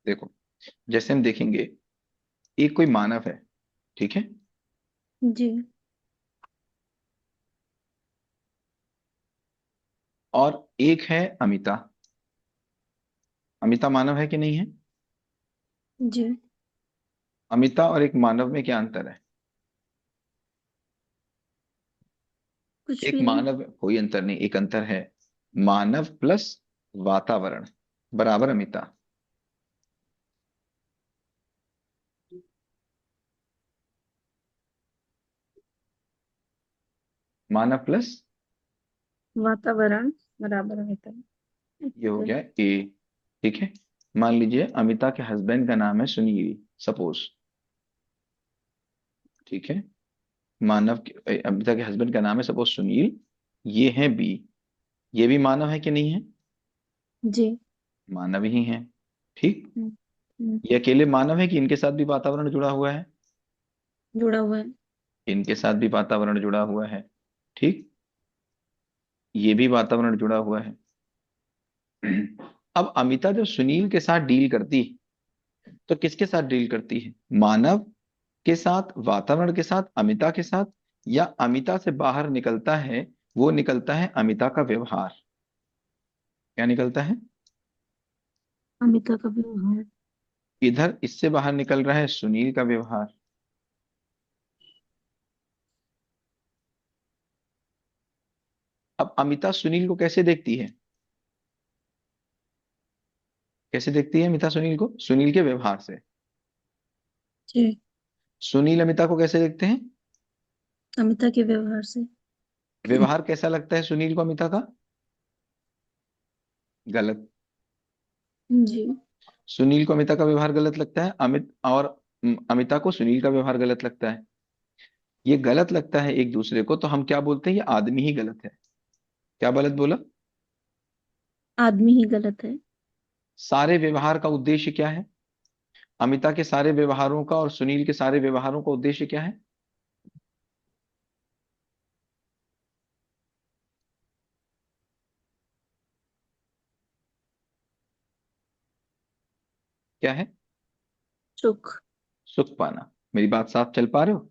देखो, जैसे हम देखेंगे, एक कोई मानव है, ठीक है, जी। और एक है अमिता। अमिता मानव है कि नहीं है? जी। अमिता और एक मानव में क्या अंतर है? कुछ एक भी नहीं। मानव, कोई अंतर नहीं, एक अंतर है। मानव प्लस वातावरण बराबर अमिता। मानव प्लस, वातावरण बराबर होता है। ये हो गया ए। ठीक है, मान लीजिए अमिता के हस्बैंड का नाम है सुनील, सपोज। ठीक है, अमिता के हस्बैंड का नाम है सपोज सुनील। ये है बी। ये भी मानव है कि नहीं है? जी। मानव ही है। ठीक। हम्म, हम्म, ये अकेले मानव है कि इनके साथ भी वातावरण जुड़ा हुआ है? जुड़ा हुआ है। इनके साथ भी वातावरण जुड़ा हुआ है। ठीक। ये भी वातावरण जुड़ा हुआ है। अब अमिता जब सुनील के साथ डील करती है, तो किसके साथ डील करती है? मानव के साथ, वातावरण के साथ, अमिता के साथ, या अमिता से बाहर निकलता है, वो निकलता है अमिता का व्यवहार। क्या निकलता है? अमिता का व्यवहार। इधर इससे बाहर निकल रहा है सुनील का व्यवहार। अब अमिता सुनील को कैसे देखती है? कैसे देखती है अमिता सुनील को? सुनील के व्यवहार से। जी। सुनील अमिता को कैसे देखते हैं? अमिता के व्यवहार से। व्यवहार कैसा लगता है सुनील को अमिता का? गलत। जी। सुनील को अमिता का व्यवहार गलत लगता है, अमिता को सुनील का व्यवहार गलत लगता है। ये गलत लगता है एक दूसरे को, तो हम क्या बोलते हैं? ये आदमी ही गलत है। क्या गलत बोला? आदमी ही गलत है। सारे व्यवहार का उद्देश्य क्या है? अमिता के सारे व्यवहारों का और सुनील के सारे व्यवहारों का उद्देश्य क्या है? क्या है? सुख। सुख पाना। मेरी बात साफ चल पा रहे हो?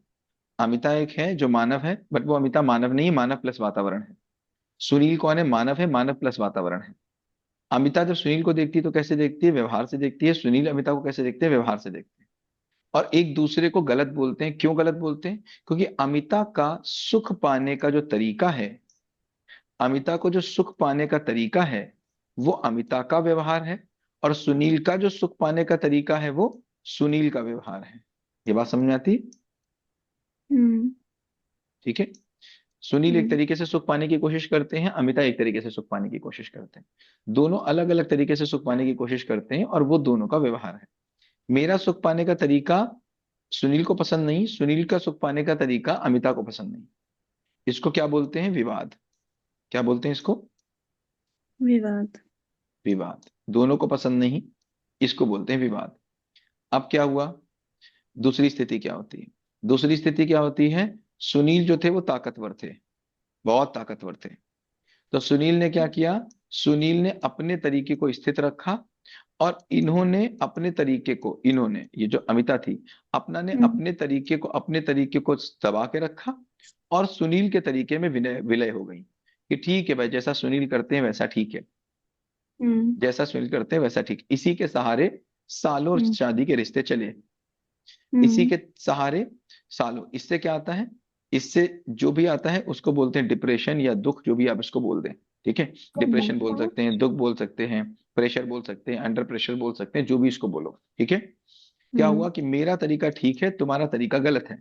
अमिता एक है जो मानव है, बट वो अमिता मानव नहीं है, मानव प्लस वातावरण है। सुनील कौन है? मानव है, मानव प्लस वातावरण है। अमिता जब सुनील को देखती है तो कैसे देखती है? व्यवहार से देखती है। सुनील अमिता को कैसे देखते हैं? व्यवहार से देखते हैं। और एक दूसरे को गलत बोलते हैं। क्यों गलत बोलते हैं? क्योंकि अमिता का सुख पाने का जो तरीका है, अमिता को जो सुख पाने का तरीका है, वो अमिता का व्यवहार है। और सुनील का जो सुख पाने का तरीका है, वो सुनील का व्यवहार है। ये बात समझ में आती है? हम्म। ठीक है। सुनील एक हम्म। तरीके से सुख पाने की कोशिश करते हैं, अमिता एक तरीके से सुख पाने की कोशिश करते हैं। दोनों अलग अलग तरीके से सुख पाने की कोशिश करते हैं, और वो दोनों का व्यवहार है। मेरा सुख पाने का तरीका सुनील को पसंद नहीं, सुनील का सुख पाने का तरीका अमिता को पसंद नहीं। इसको क्या बोलते हैं? विवाद। क्या बोलते हैं इसको? विवाद। विवाद। दोनों को पसंद नहीं, इसको बोलते हैं विवाद। अब क्या हुआ? दूसरी स्थिति क्या होती है? दूसरी स्थिति क्या होती है? सुनील जो थे वो ताकतवर थे, बहुत ताकतवर थे। तो सुनील ने क्या किया? सुनील ने अपने तरीके को स्थित रखा, और इन्होंने अपने तरीके को, इन्होंने, ये जो अमिता थी, अपना ने हम्म। अपने तरीके को दबा के रखा। और सुनील के तरीके में विनय विलय हो गई कि ठीक है भाई, जैसा सुनील करते हैं वैसा ठीक है। हम्म। जैसा सुनील करते हैं वैसा ठीक। इसी के सहारे सालों हम्म। शादी के रिश्ते चले। इसी हम्म। के सहारे सालों। इससे क्या आता है? इससे जो भी आता है उसको बोलते हैं डिप्रेशन या दुख, जो भी आप इसको बोल दें। ठीक है, डिप्रेशन बोल सकते हैं, दुख बोल सकते हैं, प्रेशर बोल सकते हैं, अंडर प्रेशर बोल सकते हैं, जो भी इसको बोलो। ठीक है। क्या हम्म। हुआ कि मेरा तरीका ठीक है, तुम्हारा तरीका गलत है।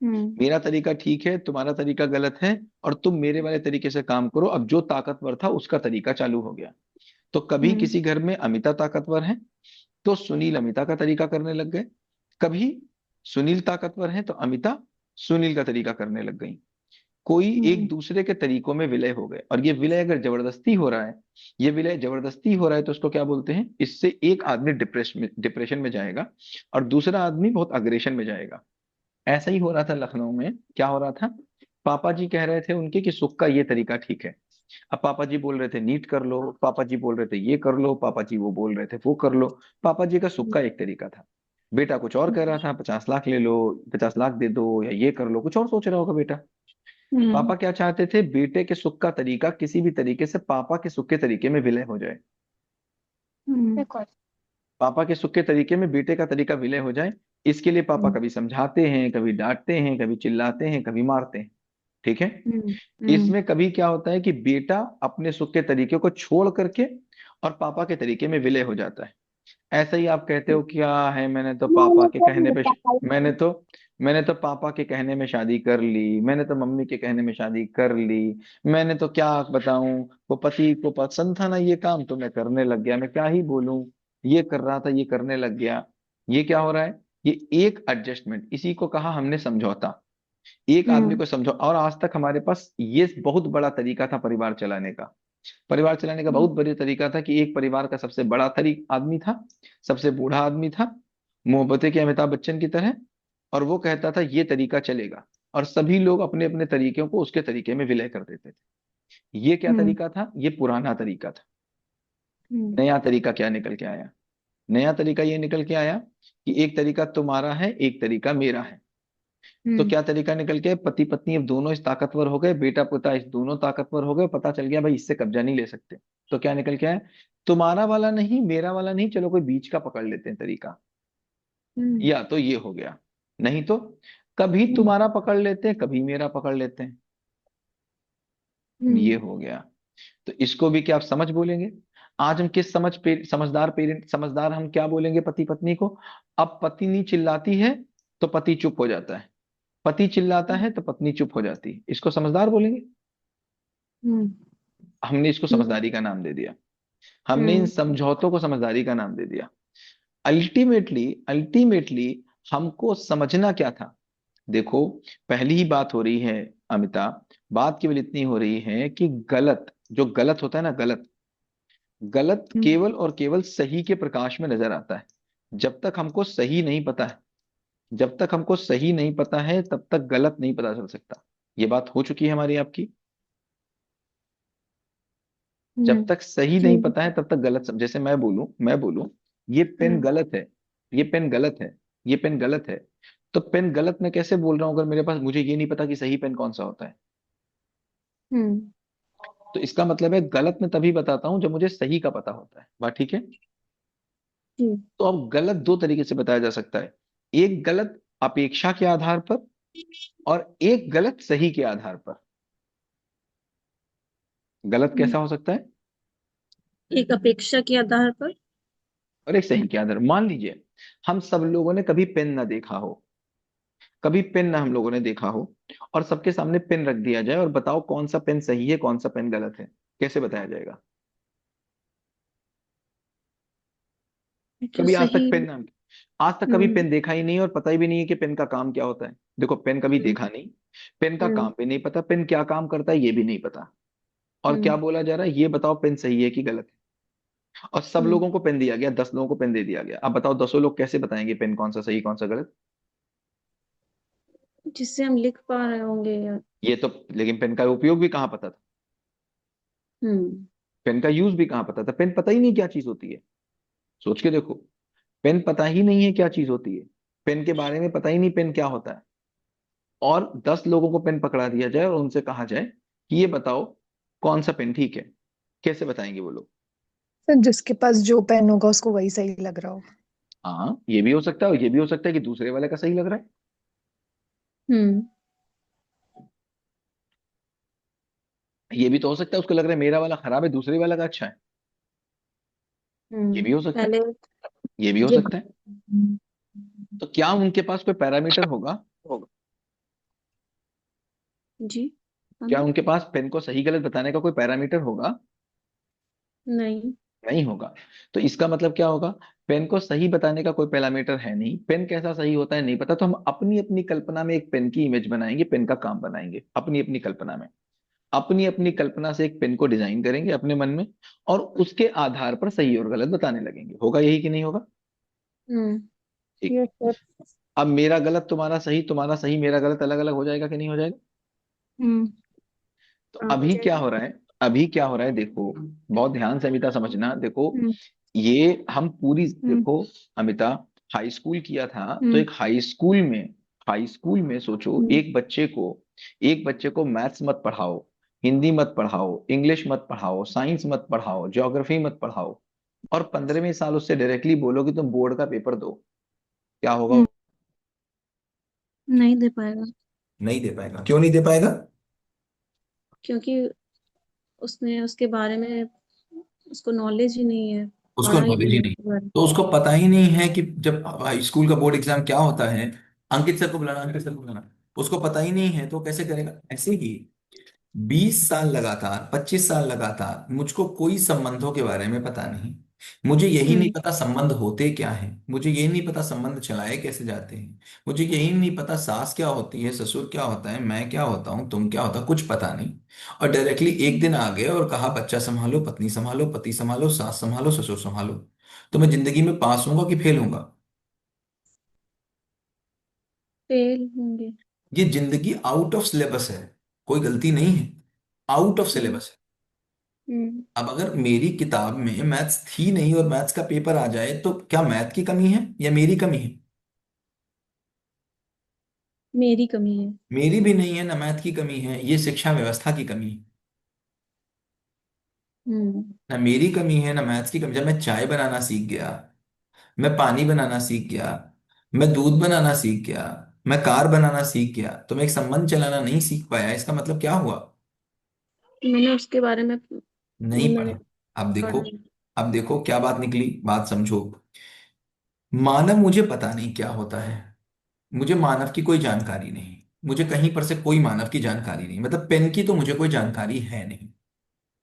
हम्म। मेरा तरीका ठीक है, तुम्हारा तरीका गलत है। और तुम मेरे वाले तरीके से काम करो। अब जो ताकतवर था उसका तरीका चालू हो गया। तो कभी हम्म। किसी घर में अमिता ताकतवर है, तो सुनील अमिता का तरीका करने लग गए। कभी सुनील ताकतवर है, तो अमिता सुनील का तरीका करने लग गई। कोई एक हम्म। दूसरे के तरीकों में विलय हो गए। और ये विलय अगर जबरदस्ती हो रहा है, ये विलय जबरदस्ती हो रहा है, तो उसको क्या बोलते हैं? इससे एक आदमी डिप्रेशन में जाएगा, और दूसरा आदमी बहुत अग्रेशन में जाएगा। ऐसा ही हो रहा था लखनऊ में। क्या हो रहा था? पापा जी कह रहे थे उनके कि सुख का ये तरीका ठीक है, अब पापा जी बोल रहे थे नीट कर लो, पापा जी बोल रहे थे ये कर लो, पापा जी वो बोल रहे थे वो कर लो। पापा जी का सुख का एक तरीका था, बेटा कुछ और कह रहा था, 50 लाख ले लो, 50 लाख दे दो, या ये कर लो, कुछ और सोच रहा होगा बेटा। हम्म। पापा क्या चाहते थे, बेटे के सुख का तरीका किसी भी तरीके से पापा के सुख के तरीके में विलय हो जाए। देखो। पापा के सुख के तरीके में बेटे का तरीका विलय हो जाए, इसके लिए पापा कभी समझाते हैं, कभी डांटते हैं, कभी चिल्लाते हैं, कभी मारते हैं। ठीक है। इसमें कभी क्या होता है कि बेटा अपने सुख के तरीके को छोड़ करके और पापा के तरीके में विलय हो जाता है। ऐसा ही आप कहते हो क्या है, मैंने तो पापा के कहने में शादी कर ली, मैंने तो मम्मी के कहने में शादी कर ली, मैंने तो क्या बताऊं, वो पति को पसंद था ना ये काम तो मैं करने लग गया, मैं क्या ही बोलूं, ये कर रहा था ये करने लग गया। ये क्या हो रहा है, ये एक एडजस्टमेंट, इसी को कहा हमने समझौता। एक आदमी को समझो, और आज तक हमारे पास ये बहुत बड़ा तरीका था परिवार चलाने का। परिवार चलाने का बहुत बड़ा तरीका था कि एक परिवार का सबसे बड़ा आदमी था, सबसे बूढ़ा आदमी था, मोहब्बतें के अमिताभ बच्चन की तरह, और वो कहता था ये तरीका चलेगा, और सभी लोग अपने अपने तरीकों को उसके तरीके में विलय कर देते थे। ये क्या तरीका था, ये पुराना तरीका था। नया तरीका क्या निकल के आया, नया तरीका ये निकल के आया कि एक तरीका तुम्हारा है, एक तरीका मेरा है। तो क्या तरीका निकल के, पति पत्नी अब दोनों इस ताकतवर हो गए, बेटा पोता इस दोनों ताकतवर हो गए, पता चल गया भाई इससे कब्जा नहीं ले सकते। तो क्या निकल के आया, तुम्हारा वाला नहीं मेरा वाला नहीं, चलो कोई बीच का पकड़ लेते हैं तरीका। या तो ये हो गया, नहीं तो कभी तुम्हारा पकड़ लेते हैं, कभी मेरा पकड़ लेते हैं, ये हो गया। तो इसको भी क्या आप समझ बोलेंगे। आज हम किस समझदार पेरेंट, समझदार हम क्या बोलेंगे पति पत्नी को। अब पत्नी चिल्लाती है तो पति चुप हो जाता है, पति चिल्लाता है तो पत्नी चुप हो जाती है, इसको समझदार बोलेंगे। हमने इसको समझदारी का नाम दे दिया, हमने इन समझौतों को समझदारी का नाम दे दिया। अल्टीमेटली अल्टीमेटली हमको समझना क्या था। देखो, पहली ही बात हो रही है अमिता, बात केवल इतनी हो रही है कि गलत, जो गलत होता है ना, गलत, गलत केवल और केवल सही के प्रकाश में नजर आता है। जब तक हमको सही नहीं पता है, जब तक हमको सही नहीं पता है तब तक गलत नहीं पता चल सकता। ये बात हो चुकी है हमारी आपकी। जब तक सही नहीं पता है तब तक गलत जैसे मैं बोलूं ये पेन गलत है, ये पेन गलत है, ये पेन गलत है, तो पेन गलत मैं कैसे बोल रहा हूं अगर मेरे पास, मुझे ये नहीं पता कि सही पेन कौन सा होता है। तो इसका मतलब है गलत मैं तभी बताता हूं जब मुझे सही का पता होता है, बात ठीक है। तो अब गलत दो तरीके से बताया जा सकता है, एक गलत अपेक्षा के आधार पर, और एक गलत सही के आधार पर। गलत कैसा हो सकता है, एक अपेक्षा के आधार पर। और एक सही के आधार। मान लीजिए हम सब लोगों ने कभी पेन ना देखा हो, कभी पेन ना हम लोगों ने देखा हो, और सबके सामने पेन रख दिया जाए और बताओ कौन सा पेन सही है कौन सा पेन गलत है, कैसे बताया जाएगा। जो कभी आज तक सही। पेन, आज तक कभी पेन देखा ही नहीं और पता ही भी नहीं है कि पेन का काम क्या होता है। देखो, पेन कभी हम्म। देखा नहीं, पेन का हम्म। काम भी नहीं पता, पेन क्या काम करता है ये भी नहीं पता, और क्या हम्म। बोला जा रहा है, ये बताओ पेन सही है कि गलत है। और सब हम्म। लोगों को पेन दिया गया, 10 लोगों को पेन दे दिया गया, अब बताओ 10 लोग कैसे बताएंगे पेन कौन सा सही कौन सा गलत। जिससे हम लिख पा रहे होंगे या। ये तो, लेकिन पेन का उपयोग भी कहाँ पता था, हम्म। पेन का यूज भी कहाँ पता था, पेन पता ही नहीं क्या चीज होती है। सोच के देखो, पेन पता ही नहीं है क्या चीज होती है, पेन के बारे में पता ही नहीं पेन क्या होता है, और 10 लोगों को पेन पकड़ा दिया जाए और उनसे कहा जाए कि ये बताओ कौन सा पेन ठीक है, कैसे बताएंगे वो लोग। सर जिसके पास जो पेन होगा उसको वही सही लग रहा होगा। हाँ, ये भी हो सकता है, और ये भी हो सकता है कि दूसरे वाले का सही लग रहा है। हम्म। ये भी तो हो सकता है उसको लग रहा है मेरा वाला खराब है, दूसरे वाला का अच्छा है। ये भी हो सकता है, पहले ये भी हो ये। सकता है। तो क्या उनके पास कोई पैरामीटर होगा, जी। क्या हाँ। उनके पास पेन को सही गलत बताने का कोई पैरामीटर होगा। नहीं। नहीं होगा। तो इसका मतलब क्या होगा, पेन को सही बताने का कोई पैरामीटर है नहीं, पेन कैसा सही होता है नहीं पता, तो हम अपनी अपनी कल्पना में एक पेन की इमेज बनाएंगे, पेन का काम बनाएंगे अपनी अपनी कल्पना में, अपनी अपनी कल्पना से एक पेन को डिजाइन करेंगे अपने मन में, और उसके आधार पर सही और गलत बताने लगेंगे। होगा यही कि नहीं होगा। हम्म। ठीक। Yes sir. अब मेरा गलत तुम्हारा सही मेरा गलत अलग अलग हो जाएगा कि नहीं हो जाएगा। हम्म। तो हाँ हो अभी क्या जाएगा। हो रहा है, अभी क्या हो रहा है देखो, बहुत ध्यान से अमिता समझना, देखो हम्म। ये हम पूरी, हम्म। देखो अमिता, हाई स्कूल किया था तो हम्म। एक हाई स्कूल में सोचो, हम्म। एक बच्चे को मैथ्स मत पढ़ाओ, हिंदी मत पढ़ाओ, इंग्लिश मत पढ़ाओ, साइंस मत पढ़ाओ, ज्योग्राफी मत पढ़ाओ, और 15वें साल उससे डायरेक्टली बोलो कि तुम बोर्ड का पेपर दो, क्या होगा? हम्म। नहीं दे पाएगा। नहीं दे पाएगा। क्यों नहीं दे पाएगा? क्योंकि उसने उसके बारे में, उसको नॉलेज ही नहीं है, उसको पढ़ा ही नॉलेज नहीं ही है नहीं, उसके बारे में। तो उसको पता ही नहीं है कि जब हाई स्कूल का बोर्ड एग्जाम क्या होता है। अंकित सर को बुलाना, अंकित सर को बुलाना, उसको पता ही नहीं है तो कैसे करेगा? ऐसे ही 20 साल लगातार, 25 साल लगातार मुझको कोई संबंधों के बारे में पता नहीं। मुझे यही नहीं हम्म। पता संबंध होते क्या हैं, मुझे यही नहीं पता संबंध चलाए कैसे जाते हैं, मुझे यही नहीं पता सास क्या होती है, ससुर क्या होता है, मैं क्या होता हूँ, तुम क्या होता, कुछ पता नहीं। और डायरेक्टली एक दिन आ गए और कहा बच्चा संभालो, पत्नी संभालो, पति संभालो, सास संभालो, ससुर संभालो। तो मैं जिंदगी में पास होऊंगा कि फेल होऊंगा? फेल होंगे। ये जिंदगी आउट ऑफ सिलेबस है, कोई गलती नहीं है, आउट ऑफ हम्म। सिलेबस है। हम्म। अब अगर मेरी किताब में मैथ्स थी नहीं और मैथ्स का पेपर आ जाए तो क्या मैथ की कमी है या मेरी कमी है? मेरी कमी है। मेरी भी नहीं है, ना मैथ की कमी है, ये शिक्षा व्यवस्था की कमी है। हम्म। ना मेरी कमी है ना मैथ्स की कमी। जब मैं चाय बनाना सीख गया, मैं पानी बनाना सीख गया, मैं दूध बनाना सीख गया, मैं कार बनाना सीख गया, तो मैं एक संबंध चलाना नहीं सीख पाया, इसका मतलब क्या हुआ? मैंने उसके बारे में नहीं मैंने पढ़ा। अब देखो, पढ़ा। अब देखो क्या बात निकली, बात समझो। मानव मुझे पता नहीं क्या होता है, मुझे मानव की कोई जानकारी नहीं, मुझे कहीं पर से कोई मानव की जानकारी नहीं, मतलब पेन की तो मुझे कोई जानकारी है नहीं।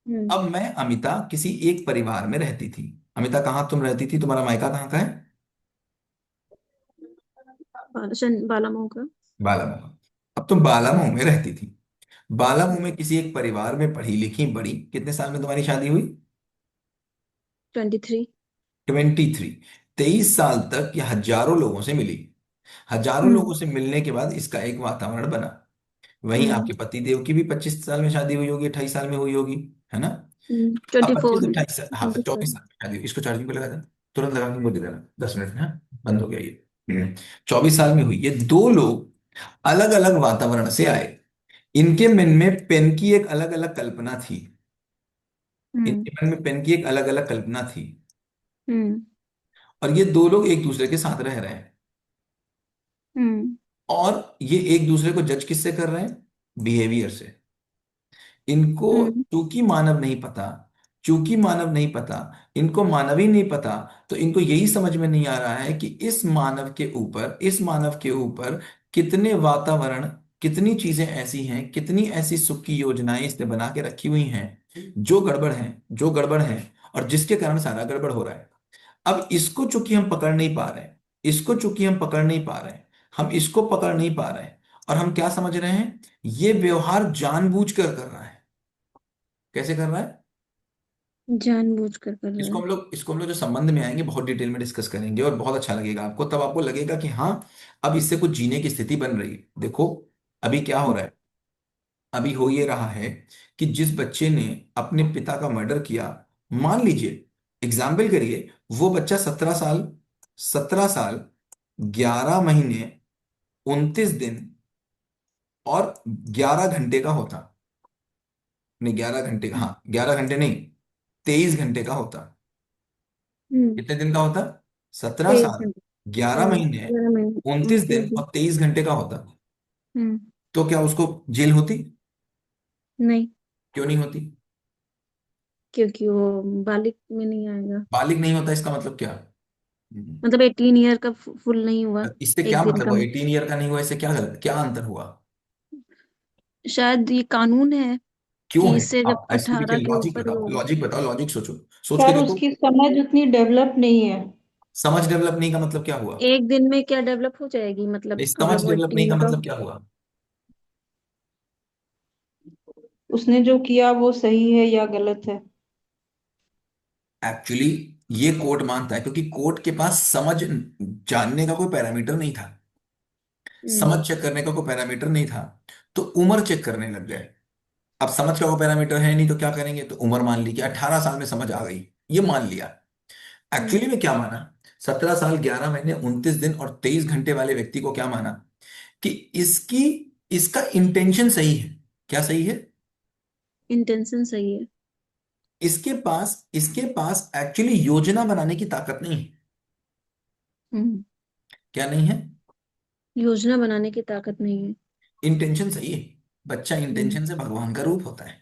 हम्म। अब मैं अमिता किसी एक परिवार में रहती थी। अमिता कहाँ तुम रहती थी, तुम्हारा मायका कहाँ का है? बालामऊ का। बालामुआ। अब तुम बालामुआ में रहती थी। बालामुआ में किसी एक परिवार में पढ़ी लिखी बड़ी, कितने साल में तुम्हारी शादी हुई? 23। 23। 23 साल तक ये हजारों लोगों से मिली, हजारों हम्म। लोगों से मिलने के बाद इसका एक वातावरण बना। वहीं हम्म। आपके पति देव की भी 25 साल में शादी हुई होगी, 28 साल में हुई होगी, है ना? अब 24। 25 28 साल, हाँ तो 24 24। साल में शादी हुई। इसको चार्जिंग पे लगा देना, तुरंत लगा के मुझे दे देना, 10 मिनट में, हाँ बंद हो गया ये। 24 साल में हुई। ये दो लोग अलग अलग वातावरण से आए, इनके मन में पेन की एक अलग अलग कल्पना थी, हम्म। इनके मन में पेन की एक अलग अलग कल्पना थी। हम्म। और ये दो लोग एक दूसरे के साथ रह रहे हैं, हम्म। और ये एक दूसरे को जज किससे कर रहे हैं? बिहेवियर से। इनको हम्म। चूंकि मानव नहीं पता, चूंकि मानव नहीं पता, इनको मानव ही नहीं पता, तो इनको यही समझ में नहीं आ रहा है कि इस मानव के ऊपर कितने वातावरण, कितनी चीजें ऐसी हैं, कितनी ऐसी सुख की योजनाएं इसने बना के रखी हुई हैं जो गड़बड़ हैं, जो गड़बड़ हैं, और जिसके कारण सारा गड़बड़ हो रहा है। अब इसको चूंकि हम पकड़ नहीं पा रहे हैं, इसको चूंकि हम पकड़ नहीं पा रहे हैं, हम इसको पकड़ नहीं पा रहे हैं, और हम क्या समझ रहे हैं? ये व्यवहार जानबूझकर कर रहा है। कैसे कर रहा है? जानबूझकर कर रहा है। इसको हम लोग जो संबंध में आएंगे बहुत डिटेल में डिस्कस करेंगे, और बहुत अच्छा लगेगा आपको, तब आपको लगेगा कि हाँ, अब इससे कुछ जीने की स्थिति बन रही है। देखो अभी क्या हो रहा है, अभी हो ये रहा है कि जिस बच्चे ने अपने पिता का मर्डर किया, मान लीजिए, एग्जाम्पल करिए, वो बच्चा 17 साल, 17 साल, 11 महीने, 29 दिन और 11 घंटे का होता। नहीं 11 घंटे, हाँ 11 घंटे नहीं, 23 घंटे का होता। हम्म। कितने दिन का होता? सत्रह 23 साल घंटे। 11 महीने, 11 महीने। 29 दिन 29 दिन। और 23 घंटे का होता। हम्म। तो क्या उसको जेल होती? नहीं, क्यों नहीं होती? क्योंकि वो बालिग में नहीं आएगा। बालिग नहीं होता इसका मतलब क्या? मतलब 18 ईयर का फुल नहीं हुआ। इससे एक क्या दिन मतलब का। हुआ? 18 ईयर का नहीं हुआ, इससे क्या गलत, क्या अंतर हुआ? शायद ये कानून है क्यों कि है? इससे जब आप इसके पीछे 18 के लॉजिक ऊपर बताओ, हो। लॉजिक बताओ, लॉजिक सोचो, सोच के सर देखो। उसकी समझ उतनी डेवलप नहीं है। समझ डेवलप नहीं का मतलब क्या हुआ? एक दिन में क्या डेवलप हो जाएगी, मतलब इस अगर समझ वो डेवलप नहीं का 18 का। मतलब क्या हुआ? उसने जो किया वो सही है या गलत है? एक्चुअली ये कोर्ट मानता है, क्योंकि कोर्ट के पास समझ जानने का कोई पैरामीटर नहीं था, समझ हम्म। चेक करने का कोई पैरामीटर नहीं था, तो उम्र चेक करने लग गए। अब समझ का वो पैरामीटर है नहीं तो क्या करेंगे, तो उम्र मान ली कि 18 साल में समझ आ गई, ये मान लिया। एक्चुअली में क्या माना, 17 साल 11 महीने 29 दिन और 23 घंटे वाले व्यक्ति को क्या माना कि इसकी इसका इंटेंशन सही है। क्या सही है? इंटेंशन सही है। इसके पास एक्चुअली योजना बनाने की ताकत नहीं है। हम्म। क्या नहीं है? योजना बनाने की ताकत नहीं है। इंटेंशन सही है। बच्चा हम्म। इंटेंशन से भगवान का रूप होता है।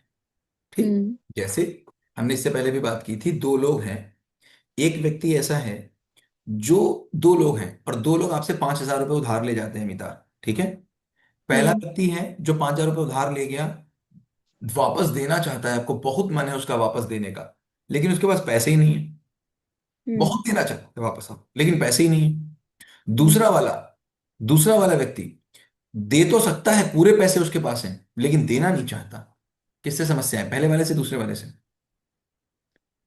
ठीक। हम्म। जैसे हमने इससे पहले भी बात की थी, दो लोग हैं। एक व्यक्ति ऐसा है जो, दो लोग हैं और दो लोग आपसे 5,000 रुपये उधार ले जाते हैं मिता। ठीक है। पहला हम्म। व्यक्ति है जो 5,000 रुपये उधार ले गया, वापस देना चाहता है, आपको बहुत मन है उसका वापस देने का, लेकिन उसके पास पैसे ही नहीं है। हम्म। बहुत देना चाहता है वापस आप, लेकिन पैसे ही नहीं है। हम्म। दूसरा वाला व्यक्ति दे तो सकता है, पूरे पैसे उसके पास हैं, लेकिन देना नहीं चाहता। किससे समस्या है, पहले वाले से दूसरे वाले से?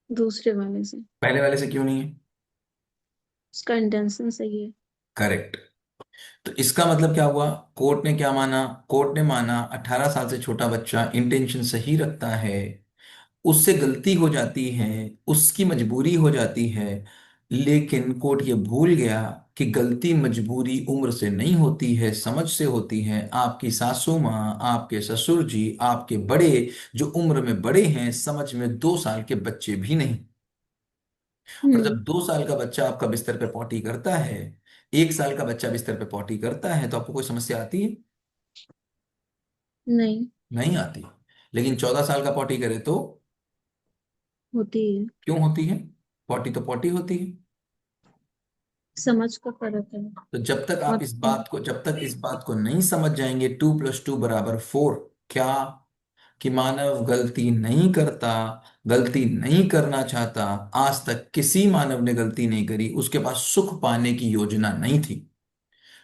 दूसरे वाले से। पहले वाले से क्यों नहीं है? उसका इंटेंशन सही है। करेक्ट। तो इसका मतलब क्या हुआ, कोर्ट ने क्या माना? कोर्ट ने माना 18 साल से छोटा बच्चा इंटेंशन सही रखता है, उससे गलती हो जाती है, उसकी मजबूरी हो जाती है, लेकिन कोर्ट ये भूल गया कि गलती मजबूरी उम्र से नहीं होती है, समझ से होती है। आपकी सासू माँ, आपके ससुर जी, आपके बड़े जो उम्र में बड़े हैं, समझ में 2 साल के बच्चे भी नहीं। और हम्म। जब 2 साल का बच्चा आपका बिस्तर पे पॉटी करता है, 1 साल का बच्चा बिस्तर पे पॉटी करता है, तो आपको कोई समस्या आती है? नहीं। नहीं आती। लेकिन 14 साल का पॉटी करे तो होती है। क्यों होती है? पॉटी तो पॉटी होती है। समझ का फर्क है। तो और जब तक इस बात को नहीं समझ जाएंगे 2+2=4, क्या? कि मानव गलती नहीं करता, गलती नहीं करना चाहता, आज तक किसी मानव ने गलती नहीं करी, उसके पास सुख पाने की योजना नहीं थी।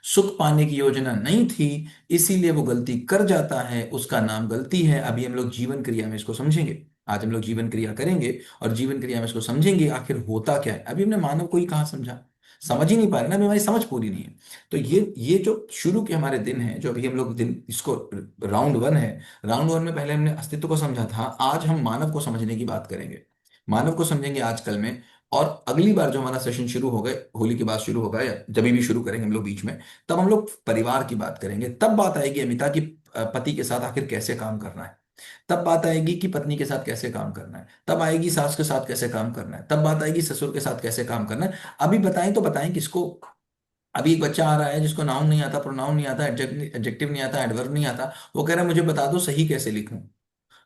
सुख पाने की योजना नहीं थी, इसीलिए वो गलती कर जाता है, उसका नाम गलती है। अभी हम लोग जीवन क्रिया में इसको समझेंगे। आज हम लोग जीवन क्रिया करेंगे और जीवन क्रिया में इसको समझेंगे आखिर होता क्या है। अभी हमने मानव को ही कहाँ समझा, समझ ही नहीं पा रहे ना, अभी हमारी समझ पूरी नहीं है। तो ये जो शुरू के हमारे दिन हैं, जो अभी हम लोग दिन इसको राउंड 1 है, राउंड 1 में पहले हमने अस्तित्व को समझा था, आज हम मानव को समझने की बात करेंगे। मानव को समझेंगे आजकल में। और अगली बार जो हमारा सेशन शुरू होगा, होली के बाद शुरू होगा या जब भी शुरू करेंगे हम लोग बीच में, तब हम लोग परिवार की बात करेंगे। तब बात आएगी अमिता की पति के साथ आखिर कैसे काम करना है। तब बात आएगी कि पत्नी के साथ कैसे काम करना है। तब आएगी सास के साथ कैसे काम करना है। तब बात आएगी ससुर के साथ कैसे काम करना है। अभी बताएं तो बताएं किसको? अभी एक बच्चा आ रहा है जिसको नाउन नहीं आता, प्रोनाउन नहीं आता, एडजेक्टिव नहीं आता, एडवर्ब नहीं आता, वो कह रहा है मुझे बता दो सही कैसे लिखूं।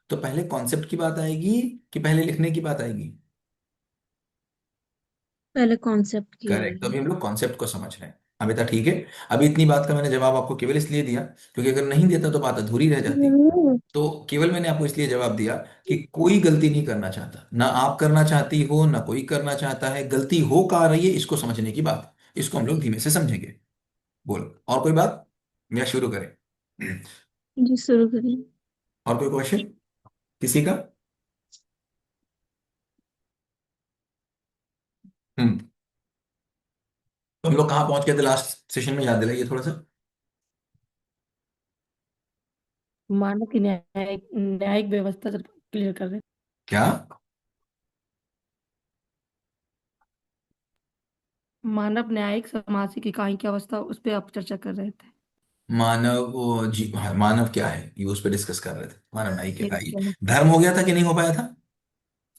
तो पहले कॉन्सेप्ट की बात आएगी कि पहले लिखने की बात आएगी? पहले कॉन्सेप्ट की करेक्ट। तो आएगी। अभी हम लोग कॉन्सेप्ट को समझ रहे हैं। अमिता ठीक है। अभी इतनी बात का मैंने जवाब आपको केवल इसलिए दिया क्योंकि अगर नहीं देता तो बात अधूरी रह जाती। तो केवल मैंने आपको इसलिए जवाब दिया कि कोई गलती नहीं करना चाहता, ना आप करना चाहती हो, ना कोई करना चाहता है। गलती हो कहाँ रही है, इसको समझने की बात, इसको हम लोग धीमे से समझेंगे। बोलो और कोई बात, या शुरू करें? जी शुरू करिए। और कोई क्वेश्चन किसी का? हम्म। तो हम लोग कहाँ पहुंच गए थे लास्ट सेशन में, याद दिलाइए थोड़ा सा। मानव की न्यायिक न्यायिक व्यवस्था क्लियर कर रहे क्या? थे। मानव न्यायिक सामाजिक इकाई की अवस्था, उस पर आप चर्चा कर रहे थे। मानव जी हाँ, मानव क्या है ये उस पर डिस्कस कर रहे थे। मानव न्याय के ठीक भाई, है। धर्म हो गया था कि नहीं हो पाया था?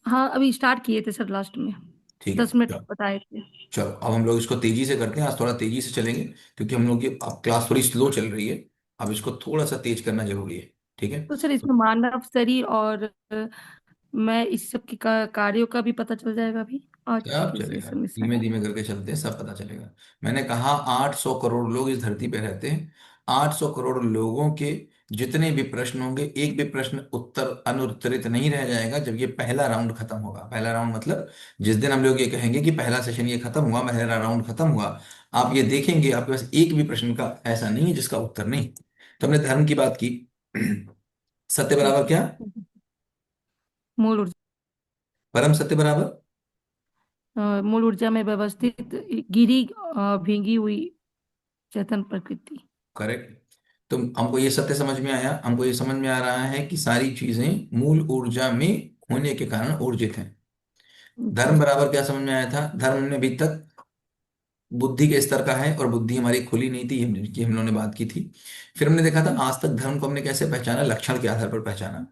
हाँ, अभी स्टार्ट किए थे सर लास्ट में। ठीक है। 10 मिनट चलो, बताए थे। चलो अब हम लोग इसको तेजी से करते हैं। आज थोड़ा तेजी से चलेंगे क्योंकि हम लोग की अब क्लास थोड़ी स्लो चल रही है। अब इसको थोड़ा सा तेज करना जरूरी है। ठीक है। तो सर इसमें मानव शरीर और मैं इस सब की कार्यों का भी पता चल जाएगा अभी आज सब के चलेगा, सेशन में धीमे सर। धीमे करके चलते हैं, सब पता चलेगा। मैंने कहा 800 करोड़ लोग इस धरती पे रहते हैं। 800 करोड़ लोगों के जितने भी प्रश्न होंगे, एक भी प्रश्न उत्तर अनुत्तरित नहीं रह जाएगा जब ये पहला राउंड खत्म होगा। पहला राउंड मतलब जिस दिन हम लोग ये कहेंगे कि पहला सेशन ये खत्म हुआ, पहला राउंड खत्म हुआ, आप ये देखेंगे आपके पास एक भी प्रश्न का ऐसा नहीं है जिसका उत्तर नहीं। तो हमने धर्म की बात की। सत्य बराबर क्या? मूल ऊर्जा। परम सत्य बराबर? मूल ऊर्जा में व्यवस्थित गिरी भींगी हुई चेतन प्रकृति। करेक्ट। तो हमको ये सत्य समझ में आया, हमको ये समझ में आ रहा है कि सारी चीजें मूल ऊर्जा में होने के कारण ऊर्जित हैं। धर्म जी। बराबर क्या समझ में आया था? धर्म ने अभी तक बुद्धि के स्तर का है, और बुद्धि हमारी खुली नहीं थी, जिनकी हम लोगों ने बात की थी। फिर हमने देखा था आज तक धर्म को हमने कैसे पहचाना, लक्षण के आधार पर पहचाना।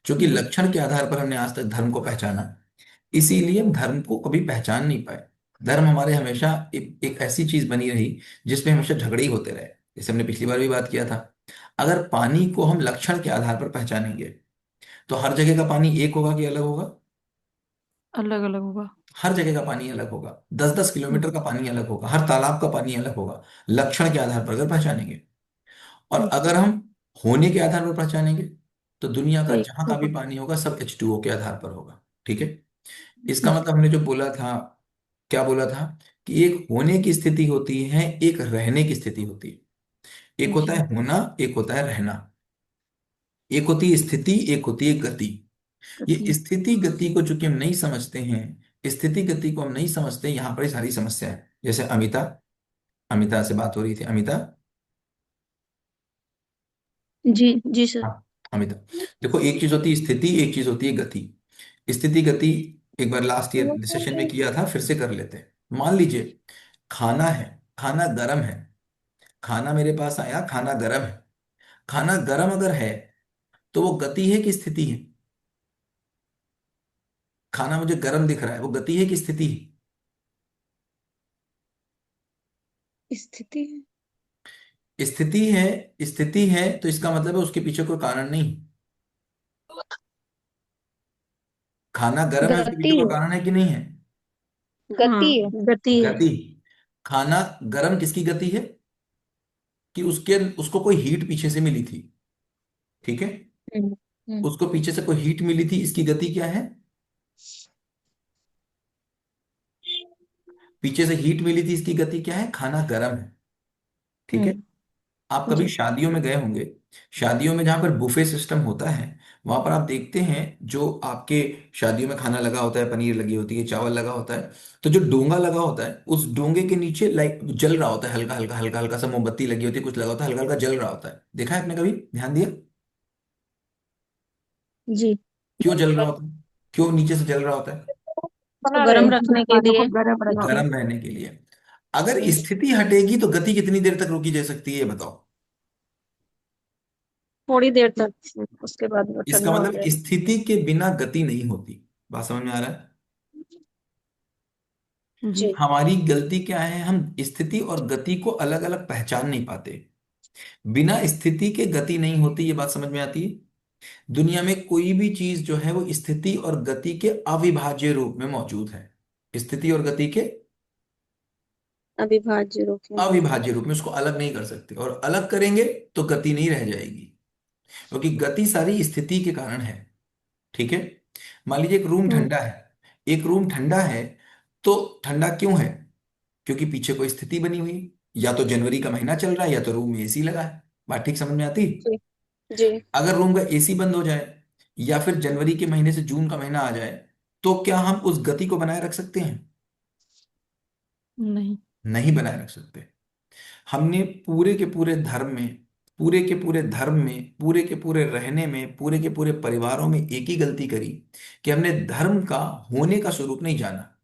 क्योंकि जी। लक्षण के आधार पर हमने आज तक धर्म को पहचाना, इसीलिए हम धर्म को कभी पहचान नहीं पाए। धर्म हमारे हमेशा एक ऐसी चीज बनी रही जिसमें हमेशा झगड़े ही होते रहे। जैसे हमने पिछली बार भी बात किया था, अगर पानी को हम लक्षण के आधार पर पहचानेंगे तो हर जगह का पानी एक होगा कि अलग होगा? अलग अलग होगा। हर जगह का पानी अलग होगा, 10-10 किलोमीटर का पानी अलग होगा, हर तालाब का पानी अलग होगा, लक्षण के आधार पर अगर पहचानेंगे। और जी। अगर हम होने के आधार पर पहचानेंगे तो दुनिया का एक जहां का भी होगा। पानी होगा सब H2O के आधार पर होगा। ठीक है? इसका मतलब हमने जो बोला था, क्या बोला था? कि एक होने की स्थिति होती है, एक रहने की स्थिति होती है। एक होता जी। है होना, एक होता है रहना। एक होती है स्थिति, एक होती है गति। ये गति। स्थिति गति को चूंकि हम नहीं समझते हैं, स्थिति गति को हम नहीं समझते, यहाँ पर ये सारी समस्या है। जैसे अमिता, अमिता से बात हो रही थी। अमिता, जी जी सर। हाँ, अमिता, देखो एक चीज होती है स्थिति, एक चीज होती है गति। स्थिति गति एक बार लास्ट ईयर सेशन में किया था, फिर से कर लेते हैं। मान लीजिए खाना है, खाना गर्म है, खाना मेरे पास आया, खाना गर्म है। खाना गर्म अगर है तो वो गति है कि स्थिति है? खाना मुझे गर्म दिख रहा है, वो गति है कि स्थिति स्थिति है। है? स्थिति है। स्थिति है तो इसका मतलब है उसके पीछे कोई कारण नहीं। खाना गर्म है, उसके गति पीछे कोई है। कारण है कि नहीं है? गति हाँ है। गति है। गति। खाना गर्म किसकी गति है? कि उसके उसको कोई हीट पीछे से मिली थी। ठीक है? हम्म, हम्म, उसको पीछे से कोई हीट मिली थी, इसकी गति क्या है? पीछे से हीट मिली थी, इसकी गति क्या है? खाना गर्म है। ठीक है? हम्म, आप कभी जी शादियों में गए होंगे, शादियों में जहां पर बुफे सिस्टम होता है, वहां पर आप देखते हैं जो आपके शादियों में खाना लगा होता है, पनीर लगी होती है, चावल लगा होता है, तो जो डोंगा लगा होता है उस डोंगे के नीचे लाइक जल रहा होता है, हल्का हल्का हल्का हल्का सा मोमबत्ती लगी होती है, कुछ लगा होता है, हल्का हल्का जल रहा होता है। देखा है आपने कभी? ध्यान दिया? जी। क्यों जल रहा होता है? क्यों नीचे से जल रहा होता है? उसको बना रहे गर्म हैं। रखने के खानों को लिए। गर्म रखे। गर्म रहने के लिए। अगर जी स्थिति हटेगी तो गति कितनी देर तक रोकी जा सकती है, ये बताओ? थोड़ी देर तक, उसके बाद वो इसका ठंडा हो मतलब जाएगा। स्थिति के बिना गति नहीं होती। बात समझ में आ रहा है? जी। जी हमारी गलती क्या है, हम स्थिति और गति को अलग अलग पहचान नहीं पाते। बिना स्थिति के गति नहीं होती, ये बात समझ में आती है? दुनिया में कोई भी चीज जो है वो स्थिति और गति के अविभाज्य रूप में मौजूद है। स्थिति और गति के अविभाज्य रूप में। अविभाज्य रूप में, उसको अलग नहीं कर सकते, और अलग करेंगे तो गति नहीं रह जाएगी। क्योंकि गति सारी स्थिति के कारण है। ठीक है? मान लीजिए एक रूम हम्म, ठंडा है, एक रूम ठंडा है, तो ठंडा क्यों है? क्योंकि पीछे कोई स्थिति बनी हुई है। या तो जनवरी का महीना चल रहा है, या तो रूम में एसी लगा है। बात ठीक समझ में आती? जी जी। अगर रूम का एसी बंद हो जाए, या फिर जनवरी के महीने से जून का महीना आ जाए, तो क्या हम उस गति को बनाए रख सकते हैं? नहीं। नहीं बनाए रख सकते। हमने पूरे के पूरे धर्म में, पूरे के पूरे धर्म में, पूरे के पूरे रहने में, पूरे के पूरे परिवारों में एक ही गलती करी कि हमने धर्म का होने का स्वरूप नहीं जाना,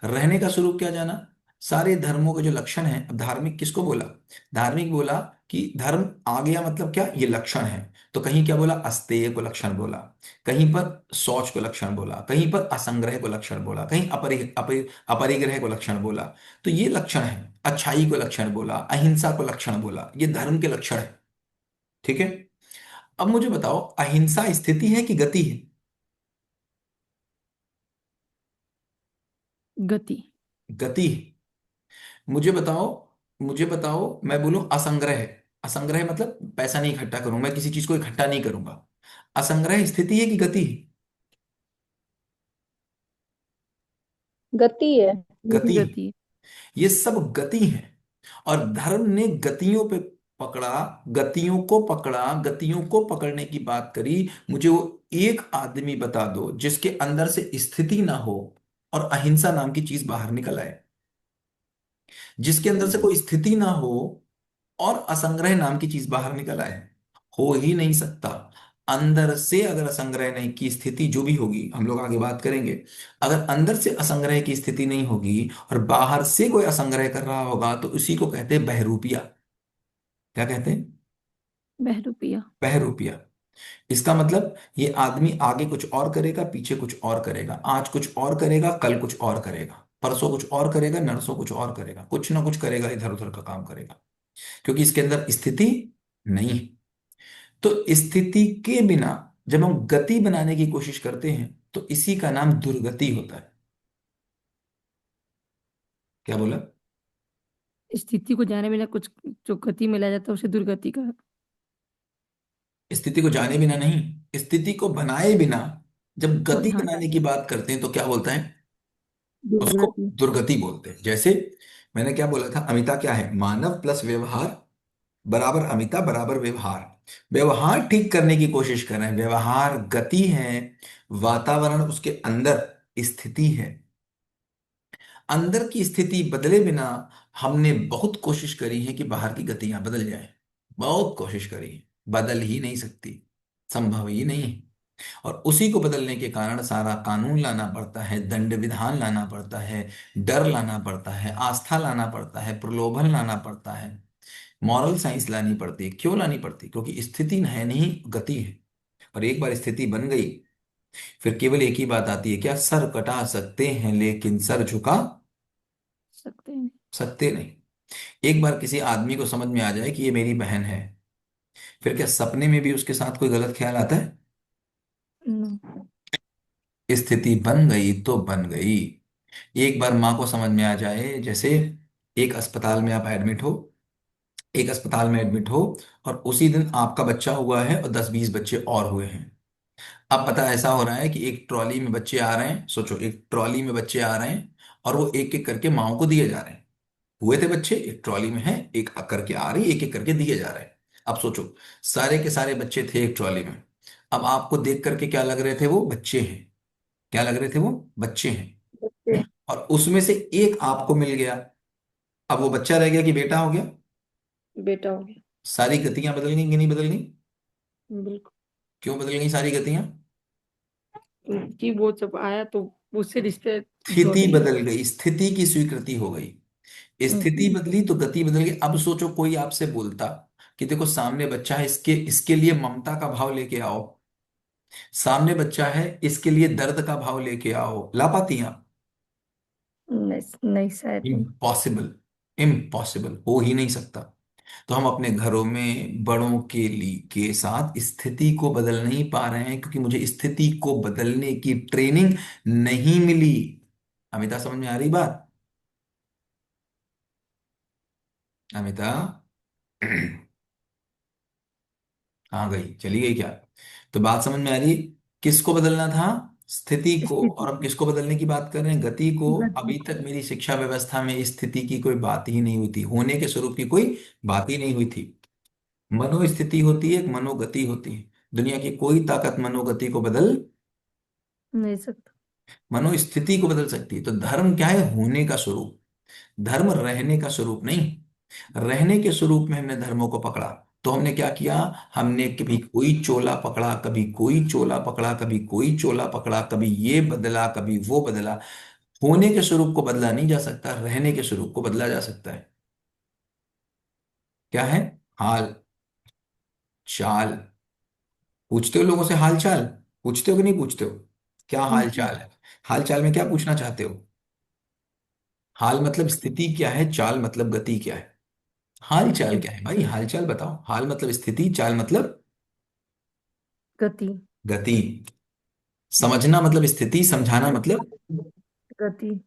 रहने का स्वरूप क्या जाना। सारे धर्मों के जो लक्षण हैं, अब धार्मिक किसको बोला? धार्मिक बोला कि धर्म आ गया मतलब क्या, ये लक्षण है। तो कहीं क्या बोला? अस्तेय को लक्षण बोला, कहीं पर शौच को लक्षण बोला, कहीं पर असंग्रह को लक्षण बोला, कहीं अपरिग्रह को लक्षण बोला। तो ये लक्षण है। अच्छाई को लक्षण बोला, अहिंसा को लक्षण बोला, ये धर्म के लक्षण है। ठीक है? अब मुझे बताओ, अहिंसा स्थिति है कि गति है? गति। गति है। मुझे बताओ, मुझे बताओ, मैं बोलूं असंग्रह है। असंग्रह मतलब पैसा नहीं इकट्ठा करूं, मैं किसी चीज को इकट्ठा नहीं करूंगा। असंग्रह स्थिति है कि गति है? गति है। गति है। गति। ये सब गति है। और धर्म ने गतियों पे पकड़ा, गतियों को पकड़ा, गतियों को पकड़ने की बात करी। मुझे वो एक आदमी बता दो जिसके अंदर से स्थिति ना हो और अहिंसा नाम की चीज बाहर निकल आए। जिसके अंदर से कोई स्थिति ना हो और असंग्रह नाम की चीज बाहर निकल आए। हो ही नहीं सकता। अंदर से अगर असंग्रह नहीं की स्थिति जो भी होगी, हम लोग आगे बात करेंगे, अगर अंदर से असंग्रह की स्थिति नहीं होगी और बाहर से कोई असंग्रह कर रहा होगा तो उसी को कहते हैं बहरूपिया। क्या कहते हैं? बहरूपिया। बहरूपिया। इसका मतलब ये आदमी आगे कुछ और करेगा, पीछे कुछ और करेगा, आज कुछ और करेगा, कल कुछ और करेगा, परसों कुछ और करेगा, नरसों कुछ और करेगा, कुछ ना कुछ करेगा, इधर उधर का काम करेगा, क्योंकि इसके अंदर स्थिति नहीं है। तो स्थिति के बिना जब हम गति बनाने की कोशिश करते हैं तो इसी का नाम दुर्गति होता है। क्या बोला? स्थिति को जाने बिना कुछ जो गति में ला जाता है उसे दुर्गति का। स्थिति को जाने बिना नहीं, स्थिति को बनाए बिना जब गति हाँ, बनाने की बात करते हैं तो क्या बोलता है? उसको दुर्गति। दुर्गति बोलते हैं। जैसे मैंने क्या बोला था, अमिता क्या है? मानव प्लस व्यवहार बराबर अमिता बराबर व्यवहार। व्यवहार ठीक करने की कोशिश कर रहे हैं, व्यवहार गति है, वातावरण उसके अंदर स्थिति है। अंदर की स्थिति बदले बिना हमने बहुत कोशिश करी है कि बाहर की गतियां बदल जाए, बहुत कोशिश करी है, बदल ही नहीं सकती, संभव ही नहीं है। और उसी को बदलने के कारण सारा कानून लाना पड़ता है, दंड विधान लाना पड़ता है, डर लाना पड़ता है, आस्था लाना पड़ता है, प्रलोभन लाना पड़ता है, मॉरल साइंस लानी पड़ती है। क्यों लानी पड़ती? क्योंकि स्थिति है नहीं, गति है। और एक बार स्थिति बन गई फिर केवल एक ही बात आती है, क्या? सर कटा सकते हैं लेकिन सर झुका सकते हैं। सकते नहीं। एक बार किसी आदमी को समझ में आ जाए कि ये मेरी बहन है, फिर क्या सपने में भी उसके साथ कोई गलत ख्याल आता है? नो। स्थिति बन गई तो बन गई। एक बार माँ को समझ में आ जाए, जैसे एक अस्पताल में आप एडमिट हो, एक अस्पताल में एडमिट हो और उसी दिन आपका बच्चा हुआ है और 10-20 बच्चे और हुए हैं। अब पता ऐसा हो रहा है कि एक ट्रॉली में बच्चे आ रहे हैं, सोचो एक ट्रॉली में बच्चे आ रहे हैं और वो एक एक करके माओ को दिए जा रहे हैं। हुए थे बच्चे, एक ट्रॉली में है, एक करके आ रही, एक एक करके दिए जा रहे हैं। अब सोचो सारे के सारे बच्चे थे एक ट्रॉली में। अब आपको देख करके क्या लग रहे थे? वो बच्चे हैं। क्या लग रहे थे? वो बच्चे हैं। बच्चे। और उसमें से एक आपको मिल गया, अब वो बच्चा रह गया कि बेटा हो गया? बेटा हो गया। सारी गतियां बदल गई कि नहीं बदल गई? बिल्कुल। क्यों बदल गई सारी गतियां? कि वो जब आया तो उससे रिश्ते जोड़ स्थिति लिए। बदल गई, स्थिति की स्वीकृति हो गई। स्थिति हम्म। बदली तो गति बदल गई। अब सोचो कोई आपसे बोलता कि देखो सामने बच्चा है, इसके इसके लिए ममता का भाव लेके आओ, सामने बच्चा है इसके लिए दर्द का भाव लेके आओ, ला पाती हैं आप? नहीं, नहीं शायद नहीं। इम्पॉसिबल। इम्पॉसिबल, हो ही नहीं सकता। तो हम अपने घरों में बड़ों के लिए के साथ स्थिति को बदल नहीं पा रहे हैं क्योंकि मुझे स्थिति को बदलने की ट्रेनिंग नहीं मिली। अमिता समझ में आ रही बात? अमिता कहाँ गई? चली गई क्या? तो बात समझ में आ रही? किसको बदलना था? स्थिति को। स्थिति। और हम किसको बदलने की बात कर रहे हैं? गति को। गति। अभी तक मेरी शिक्षा व्यवस्था में स्थिति की कोई बात ही नहीं हुई थी, होने के स्वरूप की कोई बात ही नहीं हुई थी। मनोस्थिति होती है, एक मनोगति होती है। दुनिया की कोई ताकत मनोगति को बदल, नहीं सकता। मनोस्थिति को बदल सकती है। तो धर्म क्या है? होने का स्वरूप। धर्म रहने का स्वरूप नहीं। रहने के स्वरूप में हमने धर्मों को पकड़ा। तो हमने क्या किया? हमने कभी कोई चोला पकड़ा, कभी कोई चोला पकड़ा, कभी कोई चोला पकड़ा, कभी ये बदला, कभी वो बदला। होने के स्वरूप को बदला नहीं जा सकता, रहने के स्वरूप को बदला जा सकता है। क्या है? हाल चाल। पूछते हो लोगों से हाल चाल? पूछते हो कि नहीं पूछते हो? क्या हाल हम्म। चाल है? हाल चाल में क्या पूछना चाहते हो? हाल मतलब स्थिति क्या है, चाल मतलब गति क्या है? हाल चाल क्या है भाई? हाल चाल बताओ। हाल मतलब स्थिति, चाल मतलब गति। गति। समझना मतलब स्थिति, समझाना मतलब गति।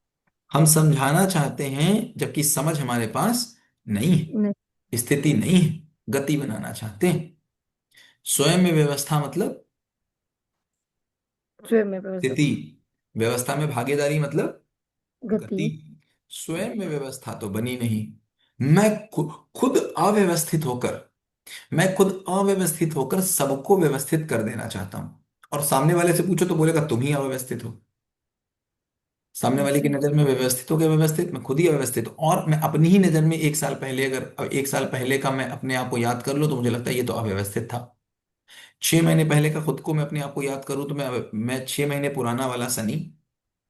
हम समझाना चाहते हैं जबकि समझ हमारे पास नहीं नहीं। है, स्थिति नहीं है, गति बनाना चाहते हैं। स्वयं में व्यवस्था मतलब स्वयं में व्यवस्था। स्थिति, व्यवस्था में भागीदारी मतलब गति। गति। स्वयं में व्यवस्था तो बनी नहीं। मैं खुद अव्यवस्थित होकर, मैं खुद अव्यवस्थित होकर सबको व्यवस्थित कर देना चाहता हूं। और सामने वाले से पूछो तो बोलेगा तुम ही अव्यवस्थित हो। सामने वाले की अच्छा। नजर में व्यवस्थित हो गया, व्यवस्थित, मैं खुद ही अव्यवस्थित हूँ। और मैं अपनी ही नजर में एक साल पहले, अगर अब एक साल पहले का मैं अपने आप को याद कर लूँ तो मुझे लगता है ये तो अव्यवस्थित था। 6 महीने पहले का खुद को मैं अपने आप को याद करूँ तो मैं 6 महीने पुराना वाला सनी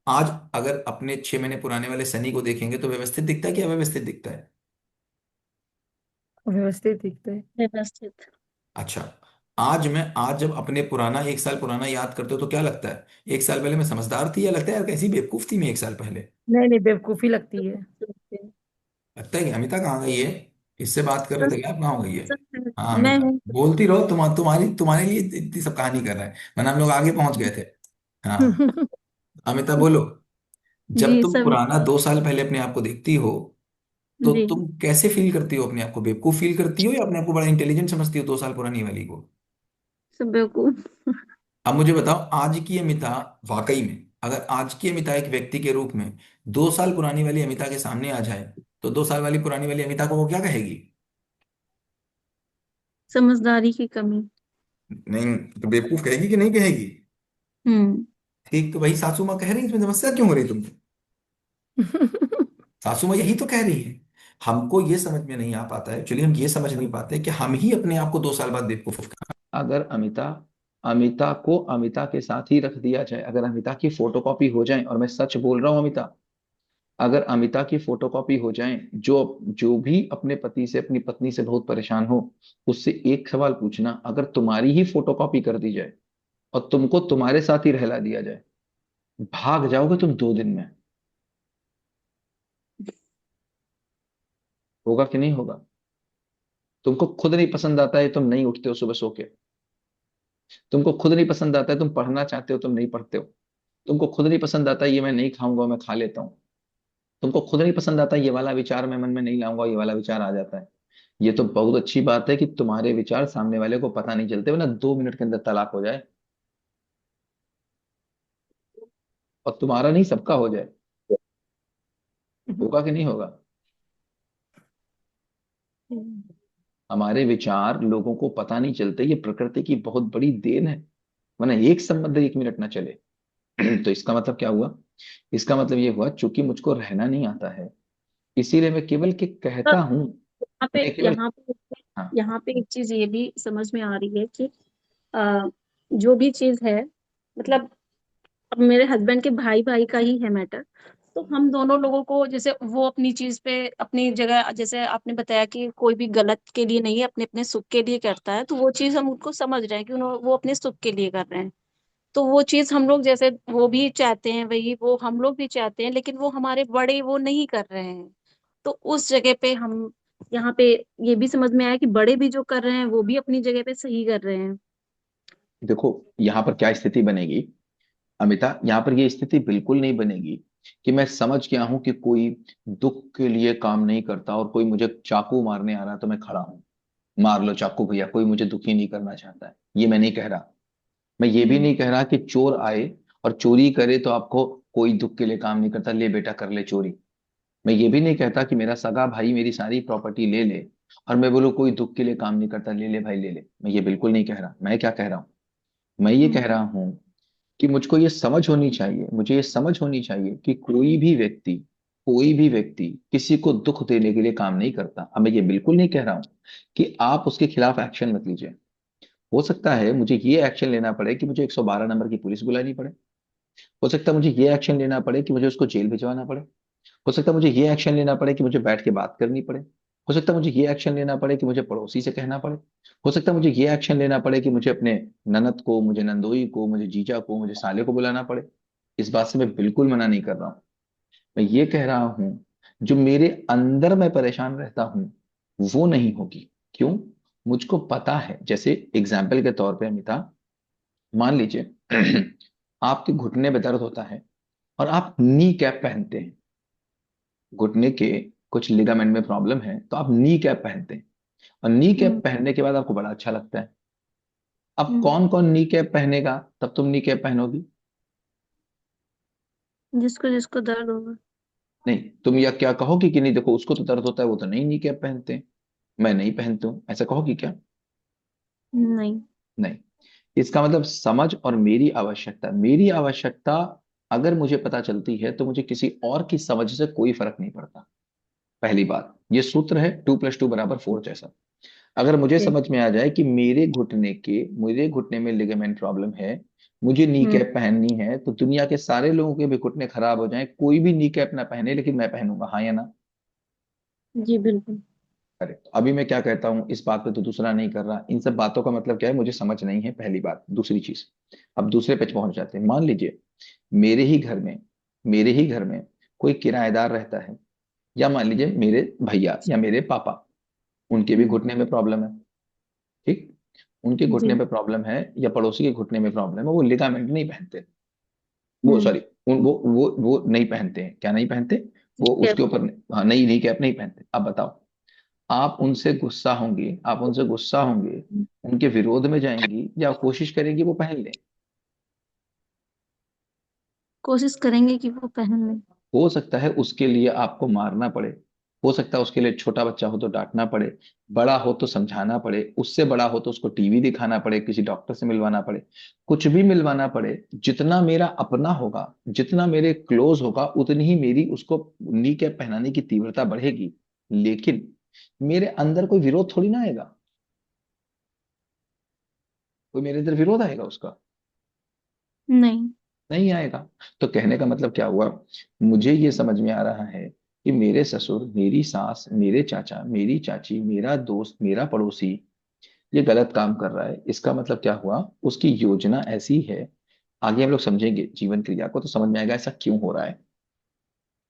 आज, अगर अपने 6 महीने पुराने वाले सनी को देखेंगे तो व्यवस्थित दिखता है कि अव्यवस्थित दिखता है? व्यवस्थित दिखता है। व्यवस्थित। अच्छा, आज जब अपने पुराना एक साल पुराना याद करते हो तो क्या लगता है? एक साल पहले मैं समझदार थी, या लगता है यार कैसी बेवकूफ थी मैं एक साल पहले? नहीं नहीं, बेवकूफी लगती है। लगता है कि अमिता कहाँ गई है, इससे बात कर रहे थे क्या, आप कहाँ हो गई है? हाँ मैं अमिता, हूँ। बोलती रहो, तुम्हारी तुम्हारे लिए इतनी सब कहानी कर रहे हैं, वरना हम लोग आगे पहुंच गए थे। हाँ, अमिता बोलो। जब जी तुम सब। पुराना 2 साल पहले अपने आप को देखती हो तो जी तुम कैसे फील करती हो? अपने आप को बेवकूफ फील करती हो या अपने आप को बड़ा इंटेलिजेंट समझती हो 2 साल पुरानी वाली को? सब बेवकूफ। अब मुझे बताओ, आज की अमिता, वाकई में अगर आज की अमिता एक व्यक्ति के रूप में 2 साल पुरानी वाली अमिता के सामने आ जाए तो 2 साल वाली पुरानी वाली अमिता को वो क्या कहेगी? समझदारी की कमी। नहीं तो बेवकूफ कहेगी कि नहीं कहेगी? हम्म। ठीक, तो वही सासू माँ कह रही है, इसमें समस्या क्यों हो रही तुमको? सासू माँ यही तो कह रही है। हमको ये समझ में नहीं आ पाता है, चलिए हम ये समझ नहीं पाते कि हम ही अपने आप को 2 साल बाद बेवकूफ। अगर अमिता अमिता को अमिता के साथ ही रख दिया जाए, अगर अमिता की फोटोकॉपी हो जाए, और मैं सच बोल रहा हूँ अमिता, अगर अमिता की फोटोकॉपी हो जाए, जो जो भी अपने पति से अपनी पत्नी से बहुत परेशान हो, उससे एक सवाल पूछना, अगर तुम्हारी ही फोटोकॉपी कर दी जाए और तुमको तुम्हारे साथ ही रहला दिया जाए, भाग जाओगे तुम 2 दिन में? होगा कि नहीं होगा? तुमको खुद नहीं पसंद आता है, तुम नहीं उठते हो सुबह सो के। तुमको खुद नहीं पसंद आता है, तुम पढ़ना चाहते हो, तुम नहीं पढ़ते हो। तुमको खुद नहीं पसंद आता ये मैं नहीं खाऊंगा, मैं खा लेता हूँ। तुमको खुद नहीं पसंद आता ये वाला विचार मैं मन में नहीं लाऊंगा, ये वाला विचार आ जाता है। ये तो बहुत अच्छी बात है कि तुम्हारे विचार सामने वाले को पता नहीं चलते, वरना 2 मिनट के अंदर तलाक हो जाए, और तुम्हारा नहीं सबका हो जाए। होगा कि नहीं होगा? हमारे विचार लोगों को पता नहीं चलते, ये प्रकृति की बहुत बड़ी देन है, वरना एक संबंध 1 मिनट ना चले। तो इसका मतलब क्या हुआ? इसका मतलब ये हुआ, चूंकि मुझको रहना नहीं आता है, इसीलिए मैं केवल के कहता हूं। यहाँ पे मैं केवल, यहाँ पे हाँ, यहाँ पे एक चीज ये भी समझ में आ रही है कि जो भी चीज है, मतलब अब मेरे हस्बैंड के भाई भाई का ही है मैटर। तो हम दोनों लोगों को, जैसे वो अपनी चीज पे अपनी जगह, जैसे आपने बताया कि कोई भी गलत के लिए नहीं है, अपने अपने सुख के लिए करता है, तो वो चीज हम उनको समझ रहे हैं कि वो अपने सुख के लिए कर रहे हैं। तो वो चीज हम लोग, जैसे वो भी चाहते हैं वही वो हम लोग भी चाहते हैं, लेकिन वो हमारे बड़े वो नहीं कर रहे हैं। तो उस जगह पे हम यहाँ पे ये भी समझ में आया कि बड़े भी जो कर रहे हैं वो भी अपनी जगह पे सही कर रहे हैं। देखो यहाँ पर क्या स्थिति बनेगी अमिता, यहाँ पर ये स्थिति बिल्कुल नहीं बनेगी कि मैं समझ गया हूं कि कोई दुख के लिए काम नहीं करता, और कोई मुझे चाकू मारने आ रहा तो मैं खड़ा हूं, मार लो चाकू भैया, कोई मुझे दुखी नहीं करना चाहता है, ये मैं नहीं कह रहा। मैं ये भी हम्म। नहीं कह रहा कि चोर आए और चोरी करे तो आपको कोई दुख के लिए काम नहीं करता, ले बेटा कर ले चोरी। मैं ये भी नहीं कहता कि मेरा सगा भाई मेरी सारी प्रॉपर्टी ले ले और मैं बोलूँ कोई दुख के लिए काम नहीं करता, ले ले भाई ले ले। मैं ये बिल्कुल नहीं कह रहा। मैं क्या कह रहा हूँ? मैं ये कह हम्म। रहा हूँ कि मुझको ये समझ होनी चाहिए, मुझे ये समझ होनी चाहिए कि कोई भी व्यक्ति किसी को दुख देने के लिए काम नहीं करता। अब मैं ये बिल्कुल नहीं कह रहा हूं कि आप उसके खिलाफ एक्शन मत लीजिए। हो सकता है मुझे ये एक्शन लेना पड़े कि मुझे 112 नंबर की पुलिस बुलानी पड़े। हो सकता है मुझे ये एक्शन लेना पड़े कि मुझे उसको जेल भिजवाना पड़े। हो सकता है मुझे ये एक्शन लेना पड़े कि मुझे बैठ के बात करनी पड़े। हो सकता है मुझे ये एक्शन लेना पड़े कि मुझे पड़ोसी से कहना पड़े। हो सकता है मुझे ये एक्शन लेना पड़े कि मुझे अपने ननद को, मुझे नंदोई को, मुझे जीजा को, मुझे साले को बुलाना पड़े। इस बात से मैं बिल्कुल मना नहीं कर रहा हूं। मैं ये कह रहा हूं, जो मेरे अंदर मैं परेशान रहता हूं वो नहीं होगी। क्यों? मुझको पता है, जैसे एग्जाम्पल के तौर पे अमिता, मान लीजिए आपके घुटने में दर्द होता है और आप नी कैप पहनते हैं। घुटने के कुछ लिगामेंट में प्रॉब्लम है तो आप नी कैप पहनते हैं, और नी कैप हम्म। पहनने के बाद आपको बड़ा अच्छा लगता है। अब हम्म। कौन कौन नी कैप पहनेगा? तब तुम नी कैप पहनोगी? जिसको जिसको दर्द होगा। नहीं, तुम या क्या कहोगी कि नहीं देखो उसको तो दर्द होता है, वो तो नहीं नी कैप पहनते हैं, मैं नहीं पहनता हूं, ऐसा कहोगी क्या? नहीं। नहीं। इसका मतलब समझ और मेरी आवश्यकता, मेरी आवश्यकता अगर मुझे पता चलती है तो मुझे किसी और की समझ से कोई फर्क नहीं पड़ता। पहली बात, ये सूत्र है 2+2=4 जैसा। अगर मुझे जी। समझ में आ जाए कि मेरे घुटने में लिगामेंट प्रॉब्लम है, मुझे नी हम्म। कैप पहननी है, तो दुनिया के सारे लोगों के भी घुटने खराब हो जाएं, कोई भी नी कैप ना पहने, लेकिन मैं पहनूंगा, हाँ या ना? जी बिल्कुल। करेक्ट। अभी मैं क्या कहता हूँ, इस बात पे तो दूसरा नहीं कर रहा, इन सब बातों का मतलब क्या है मुझे समझ नहीं है, पहली बात। दूसरी चीज, अब दूसरे पे पहुंच जाते हैं। मान लीजिए मेरे ही घर में मेरे ही घर में कोई किराएदार रहता है, या मान लीजिए मेरे भैया या मेरे पापा, उनके भी हम्म। घुटने में प्रॉब्लम है। ठीक, उनके घुटने जी। में प्रॉब्लम है या पड़ोसी के घुटने में प्रॉब्लम है, वो लिगामेंट नहीं पहनते, वो हम्म। सॉरी, वो नहीं पहनते हैं, क्या नहीं पहनते? वो कैप। उसके ऊपर हाँ, नहीं नहीं कैप नहीं पहनते। अब बताओ, आप उनसे गुस्सा होंगे, उनके विरोध में जाएंगी, या कोशिश करेंगी वो पहन लें? कोशिश करेंगे कि वो पहन लें। हो सकता है उसके लिए आपको मारना पड़े, हो सकता है उसके लिए छोटा बच्चा हो तो डांटना पड़े, बड़ा हो तो समझाना पड़े, उससे बड़ा हो तो उसको टीवी दिखाना पड़े, किसी डॉक्टर से मिलवाना पड़े, कुछ भी मिलवाना पड़े। जितना मेरा अपना होगा, जितना मेरे क्लोज होगा, उतनी ही मेरी उसको नी कैप पहनाने की तीव्रता बढ़ेगी। लेकिन मेरे अंदर कोई विरोध थोड़ी ना आएगा, कोई मेरे अंदर विरोध आएगा उसका? नहीं। नहीं आएगा। तो कहने का मतलब क्या हुआ, मुझे ये समझ में आ रहा है कि मेरे ससुर, मेरी सास, मेरे चाचा, मेरी चाची, मेरा दोस्त, मेरा पड़ोसी ये गलत काम कर रहा है। इसका मतलब क्या हुआ, उसकी योजना ऐसी है। आगे हम लोग समझेंगे जीवन क्रिया को तो समझ में आएगा ऐसा क्यों हो रहा है।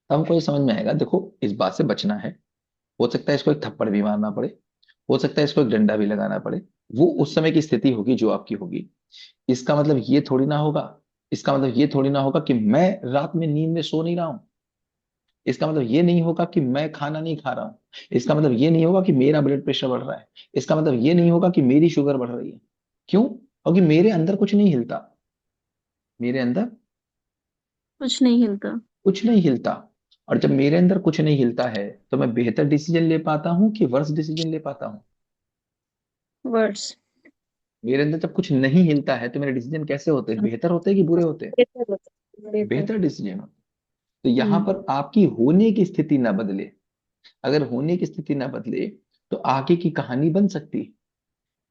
तब हमको ये समझ में आएगा, देखो इस बात से बचना है। हो सकता है इसको एक थप्पड़ भी मारना पड़े, हो सकता है इसको एक डंडा भी लगाना पड़े, वो उस समय की स्थिति होगी जो आपकी होगी। इसका मतलब ये थोड़ी ना होगा, इसका मतलब ये थोड़ी ना होगा कि मैं रात में नींद में सो नहीं रहा हूं। इसका मतलब ये नहीं होगा कि मैं खाना नहीं खा रहा हूं। इसका मतलब ये नहीं होगा कि मेरा ब्लड प्रेशर बढ़ रहा है। इसका मतलब ये नहीं होगा कि मेरी शुगर बढ़ रही है। क्यों? क्योंकि मेरे अंदर कुछ नहीं हिलता, मेरे अंदर कुछ नहीं हिलता। कुछ नहीं हिलता। और जब मेरे अंदर कुछ नहीं हिलता है, तो मैं बेहतर डिसीजन ले पाता हूँ कि वर्स डिसीजन ले पाता हूँ? वर्ड्स। मेरे अंदर जब कुछ नहीं हिलता है तो मेरे डिसीजन कैसे होते हैं, बेहतर होते हैं कि बुरे होते हैं? बेहतर होता है, बेहतर। बेहतर डिसीजन होते हैं। तो यहाँ हम्म। पर आपकी होने की स्थिति ना बदले, अगर होने की स्थिति ना बदले तो आगे की कहानी बन सकती है।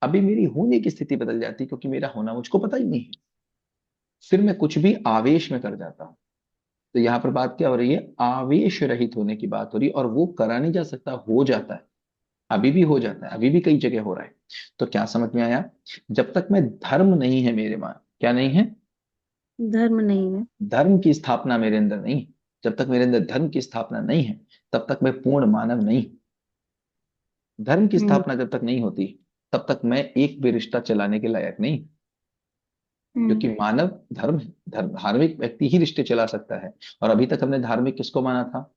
अभी मेरी होने की स्थिति बदल जाती क्योंकि मेरा होना मुझको पता ही नहीं है, फिर मैं कुछ भी आवेश में कर जाता हूँ। तो यहाँ पर बात क्या हो रही है, आवेश रहित होने की बात हो रही है, और वो करा नहीं जा सकता, हो जाता है। अभी भी हो जाता है, अभी भी कई जगह हो रहा है। तो क्या समझ में आया, जब तक मैं धर्म नहीं है मेरे में, क्या नहीं है? धर्म नहीं है। धर्म की स्थापना मेरे अंदर नहीं है। जब तक मेरे अंदर धर्म की स्थापना नहीं है, तब तक मैं पूर्ण मानव नहीं। धर्म की हम्म। स्थापना जब तक नहीं होती, तब तक मैं एक भी रिश्ता चलाने के लायक नहीं। हम्म। क्योंकि मानव धर्म है, धार्मिक व्यक्ति ही रिश्ते चला सकता है। और अभी तक हमने धार्मिक किसको माना था?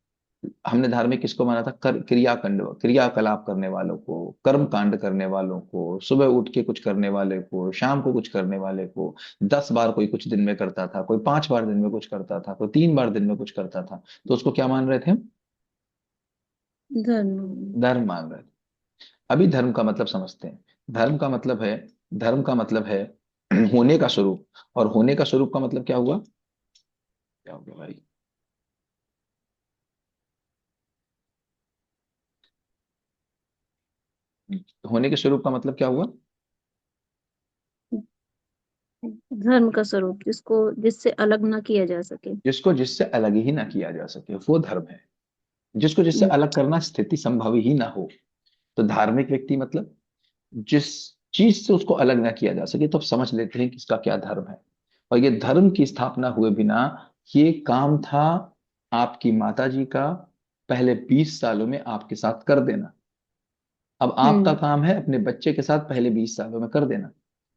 हमने धार्मिक किसको माना था? क्रियाकांड, क्रियाकलाप करने वालों को, कर्म कांड करने वालों को, सुबह उठ के कुछ करने वाले को, शाम को कुछ करने वाले को। 10 बार कोई कुछ दिन में करता था, कोई 5 बार दिन में कुछ करता था, कोई 3 बार दिन में कुछ करता था, तो उसको क्या मान रहे थे हम? धर्म। धर्म मान रहे थे। अभी धर्म का मतलब समझते हैं। धर्म का मतलब है, धर्म का मतलब है होने का स्वरूप। और होने का स्वरूप का मतलब क्या हुआ, क्या हो गया भाई? होने के स्वरूप का मतलब क्या हुआ? धर्म का स्वरूप जिसको जिससे अलग ना किया जा सके। जिसको जिससे अलग ही ना किया जा सके वो धर्म है। जिसको जिससे हम्म। अलग करना स्थिति संभव ही ना हो। तो धार्मिक व्यक्ति मतलब जिस चीज से उसको अलग ना किया जा सके, तो अब समझ लेते हैं कि इसका क्या धर्म है। और ये धर्म की स्थापना हुए बिना, ये काम था आपकी माता जी का, पहले 20 सालों में आपके साथ कर देना। अब आपका हम्म। काम है अपने बच्चे के साथ पहले 20 सालों में कर देना।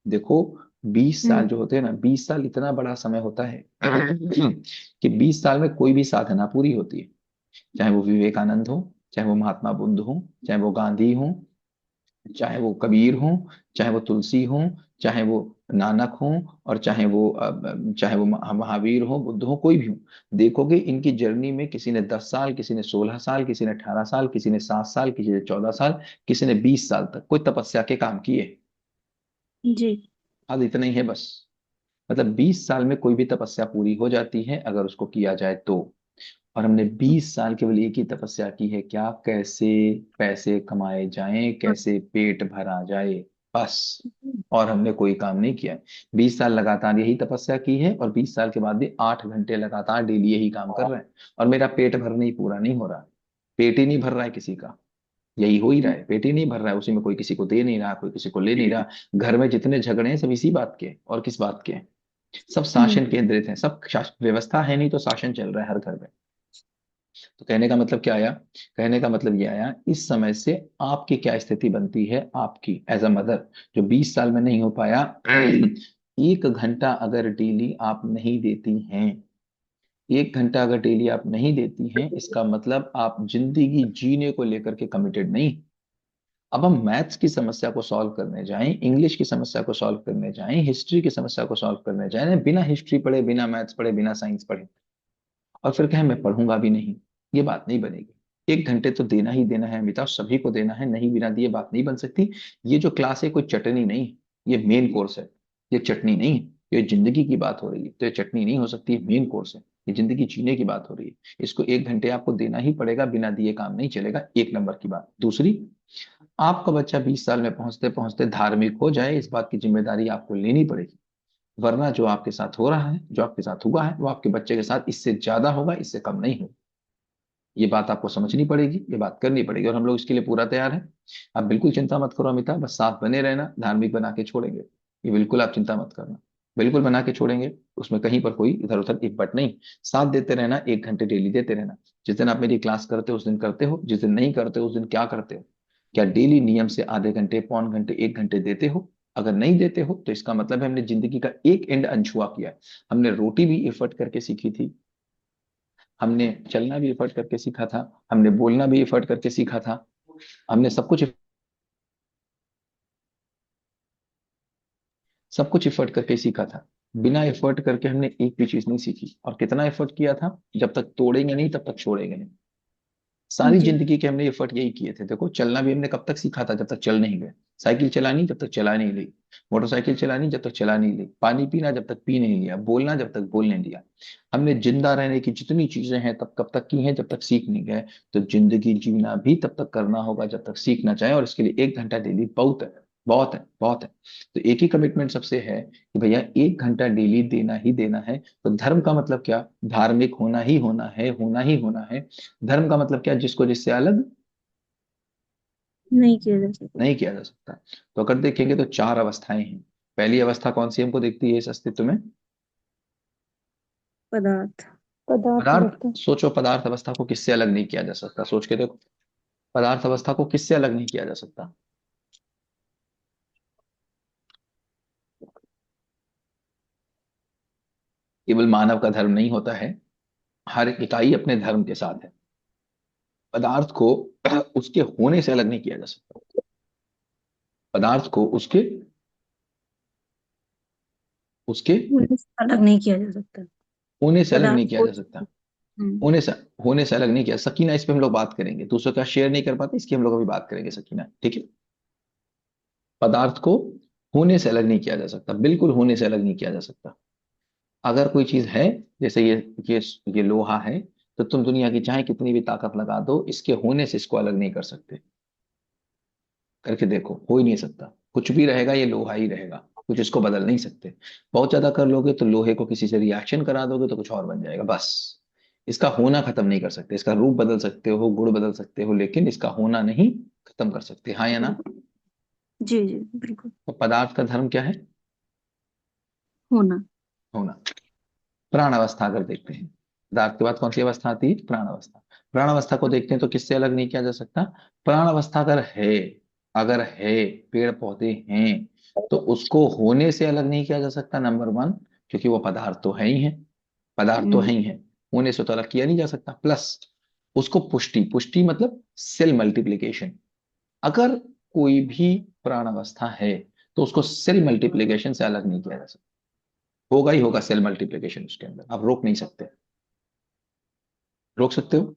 देखो, 20 साल हम्म। जो होते हैं ना, 20 साल इतना बड़ा समय होता है कि 20 साल में कोई भी साधना पूरी होती है। चाहे वो विवेकानंद हो, चाहे वो महात्मा बुद्ध हो, चाहे वो गांधी हो, चाहे वो कबीर हो, चाहे वो तुलसी हो, चाहे वो नानक हो, और चाहे वो महावीर हो, बुद्ध हो, कोई भी हो। देखोगे इनकी जर्नी में किसी ने 10 साल, किसी ने 16 साल, किसी ने 18 साल, किसी ने 7 साल, किसी ने 14 साल, किसी ने 20 साल तक कोई तपस्या के काम किए। जी। आज इतना ही है बस। मतलब 20 साल में कोई भी तपस्या पूरी हो जाती है अगर उसको किया जाए तो। और हमने 20 साल केवल एक ही तपस्या की है, क्या? कैसे पैसे कमाए जाएं, कैसे पेट भरा जाए, बस। और हमने कोई काम नहीं किया है। 20 साल लगातार यही तपस्या की है, और 20 साल के बाद भी 8 घंटे लगातार डेली यही काम कर रहे हैं, और मेरा पेट भरने ही पूरा नहीं हो रहा। पेट ही नहीं भर रहा है किसी का। यही हो ही रहा है, पेट ही नहीं भर रहा है, उसी में कोई किसी को दे नहीं रहा, कोई किसी को ले नहीं रहा। घर में जितने झगड़े हैं सब इसी बात के हैं, और किस बात के हैं? सब शासन केंद्रित है, सब व्यवस्था है नहीं तो शासन चल रहा है हर घर में। तो कहने का मतलब क्या आया? कहने का मतलब ये आया, इस समय से आपकी क्या स्थिति बनती है, आपकी एज अ मदर, जो 20 साल में नहीं हो पाया। 1 घंटा अगर डेली आप नहीं देती हैं, 1 घंटा अगर डेली आप नहीं देती हैं, इसका मतलब आप जिंदगी जीने को लेकर के कमिटेड नहीं। अब हम मैथ्स की समस्या को सॉल्व करने जाएं, इंग्लिश की समस्या को सॉल्व करने जाएं, हिस्ट्री की समस्या को सॉल्व करने जाएं, बिना हिस्ट्री पढ़े, बिना मैथ्स पढ़े, बिना साइंस पढ़े, और फिर कहें मैं पढ़ूंगा भी नहीं, ये बात नहीं बनेगी। 1 घंटे तो देना ही देना है अमिता, सभी को देना है, नहीं बिना दिए बात नहीं बन सकती। ये जो क्लास है कोई चटनी नहीं है, ये मेन कोर्स है। ये चटनी नहीं है, ये जिंदगी की बात हो रही है, तो ये चटनी नहीं हो सकती, ये मेन कोर्स है। ये जिंदगी जीने की बात हो रही है, इसको 1 घंटे आपको देना ही पड़ेगा, बिना दिए काम नहीं चलेगा। 1 नंबर की बात। दूसरी, आपका बच्चा 20 साल में पहुंचते पहुंचते धार्मिक हो जाए, इस बात की जिम्मेदारी आपको लेनी पड़ेगी। वरना जो आपके साथ हो रहा है, जो आपके साथ हुआ है, वो आपके बच्चे के साथ इससे ज्यादा होगा, इससे कम नहीं होगा। ये बात आपको समझनी पड़ेगी, ये बात करनी पड़ेगी, और हम लोग इसके लिए पूरा तैयार हैं। आप बिल्कुल चिंता मत करो अमिता, बस साथ बने रहना, धार्मिक बना के छोड़ेंगे। ये बिल्कुल आप चिंता मत करना, बिल्कुल बना के छोड़ेंगे। उसमें कहीं पर कोई इधर उधर इपट नहीं। साथ देते रहना, 1 घंटे डेली देते रहना। जिस दिन आप मेरी क्लास करते हो उस दिन करते हो, जिस दिन नहीं करते हो उस दिन क्या करते हो? क्या डेली नियम से आधे घंटे, पौन घंटे, 1 घंटे देते हो? अगर नहीं देते हो तो इसका मतलब है हमने जिंदगी का एक एंड अनछुआ किया है। हमने रोटी भी एफर्ट करके सीखी थी, हमने चलना भी एफर्ट करके सीखा था, हमने बोलना भी एफर्ट करके सीखा था, हमने सब कुछ एफर्ट करके सीखा था। बिना एफर्ट करके हमने एक भी चीज नहीं सीखी। और कितना एफर्ट किया था? जब तक तोड़ेंगे नहीं तब तक छोड़ेंगे नहीं। सारी जी जिंदगी के हमने एफर्ट यही किए थे। देखो, चलना भी हमने कब तक सीखा था? जब तक चल नहीं गए। साइकिल चलानी जब तक चला नहीं ली। मोटरसाइकिल चलानी जब तक चला नहीं ली। पानी पीना जब तक पी नहीं लिया। बोलना जब तक बोल नहीं लिया। हमने जिंदा रहने की जितनी चीजें हैं तब कब तक की हैं? जब तक सीख नहीं गए। तो जिंदगी जीना भी तब तक करना होगा जब तक सीख ना जाए, और इसके लिए 1 घंटा डेली बहुत है, बहुत है, बहुत है। तो एक ही कमिटमेंट सबसे है कि भैया 1 घंटा डेली देना ही देना है। तो धर्म का मतलब क्या? धार्मिक होना ही होना है, होना ही होना है। धर्म का मतलब क्या? जिसको जिससे अलग नहीं किया जा सकता। नहीं किया जा सकता। तो अगर देखेंगे तो 4 अवस्थाएं हैं। पहली अवस्था कौन सी हमको दिखती है इस अस्तित्व में? पदार्थ। पदार्थ पदार्थ। अवस्था। सोचो, पदार्थ अवस्था को किससे अलग नहीं किया जा सकता? सोच के देखो, पदार्थ अवस्था को किससे अलग नहीं किया जा सकता? केवल मानव का धर्म नहीं होता है, हर इकाई अपने धर्म के साथ है। पदार्थ को उसके होने से अलग नहीं किया जा सकता। पदार्थ को उसके उसके होने से अलग नहीं किया जा सकता। होने से अलग पदार्थ नहीं किया को। जा सकता। हम्म। होने से होने से अलग नहीं किया। सकीना, इस पे हम लोग बात करेंगे, दूसरों का शेयर नहीं कर पाते, इसकी हम लोग अभी बात करेंगे सकीना, ठीक है? पदार्थ को होने से अलग नहीं किया जा सकता, बिल्कुल होने से अलग नहीं किया जा सकता। अगर कोई चीज है, जैसे ये ये लोहा है, तो तुम दुनिया की चाहे कितनी भी ताकत लगा दो, इसके होने से इसको अलग नहीं कर सकते। करके देखो, हो ही नहीं सकता। कुछ भी रहेगा, ये लोहा ही रहेगा, कुछ इसको बदल नहीं सकते। बहुत ज्यादा कर लोगे तो लोहे को किसी से रिएक्शन करा दोगे तो कुछ और बन जाएगा, बस। इसका होना खत्म नहीं कर सकते। इसका रूप बदल सकते हो, गुण बदल सकते हो, लेकिन इसका होना नहीं खत्म कर सकते। हाँ या ना? जी जी बिल्कुल। तो पदार्थ का धर्म क्या है? होना। होना। प्राण अवस्था अगर देखते हैं, पदार्थ के बाद कौन सी अवस्था आती है? प्राण अवस्था। प्राण अवस्था को देखते हैं तो किससे अलग नहीं किया जा सकता? प्राण अवस्था अगर है, पेड़ पौधे हैं, तो उसको होने से अलग नहीं किया जा सकता, नंबर 1। क्योंकि वो पदार्थ तो है ही है, पदार्थ तो है ही है, होने से तो अलग किया नहीं जा सकता। प्लस उसको पुष्टि, पुष्टि मतलब सेल मल्टीप्लीकेशन। अगर कोई भी प्राण अवस्था है तो उसको सेल मल्टीप्लीकेशन से अलग नहीं किया जा सकता। होगा ही होगा सेल मल्टीप्लिकेशन उसके अंदर, आप रोक नहीं सकते। रोक सकते हो?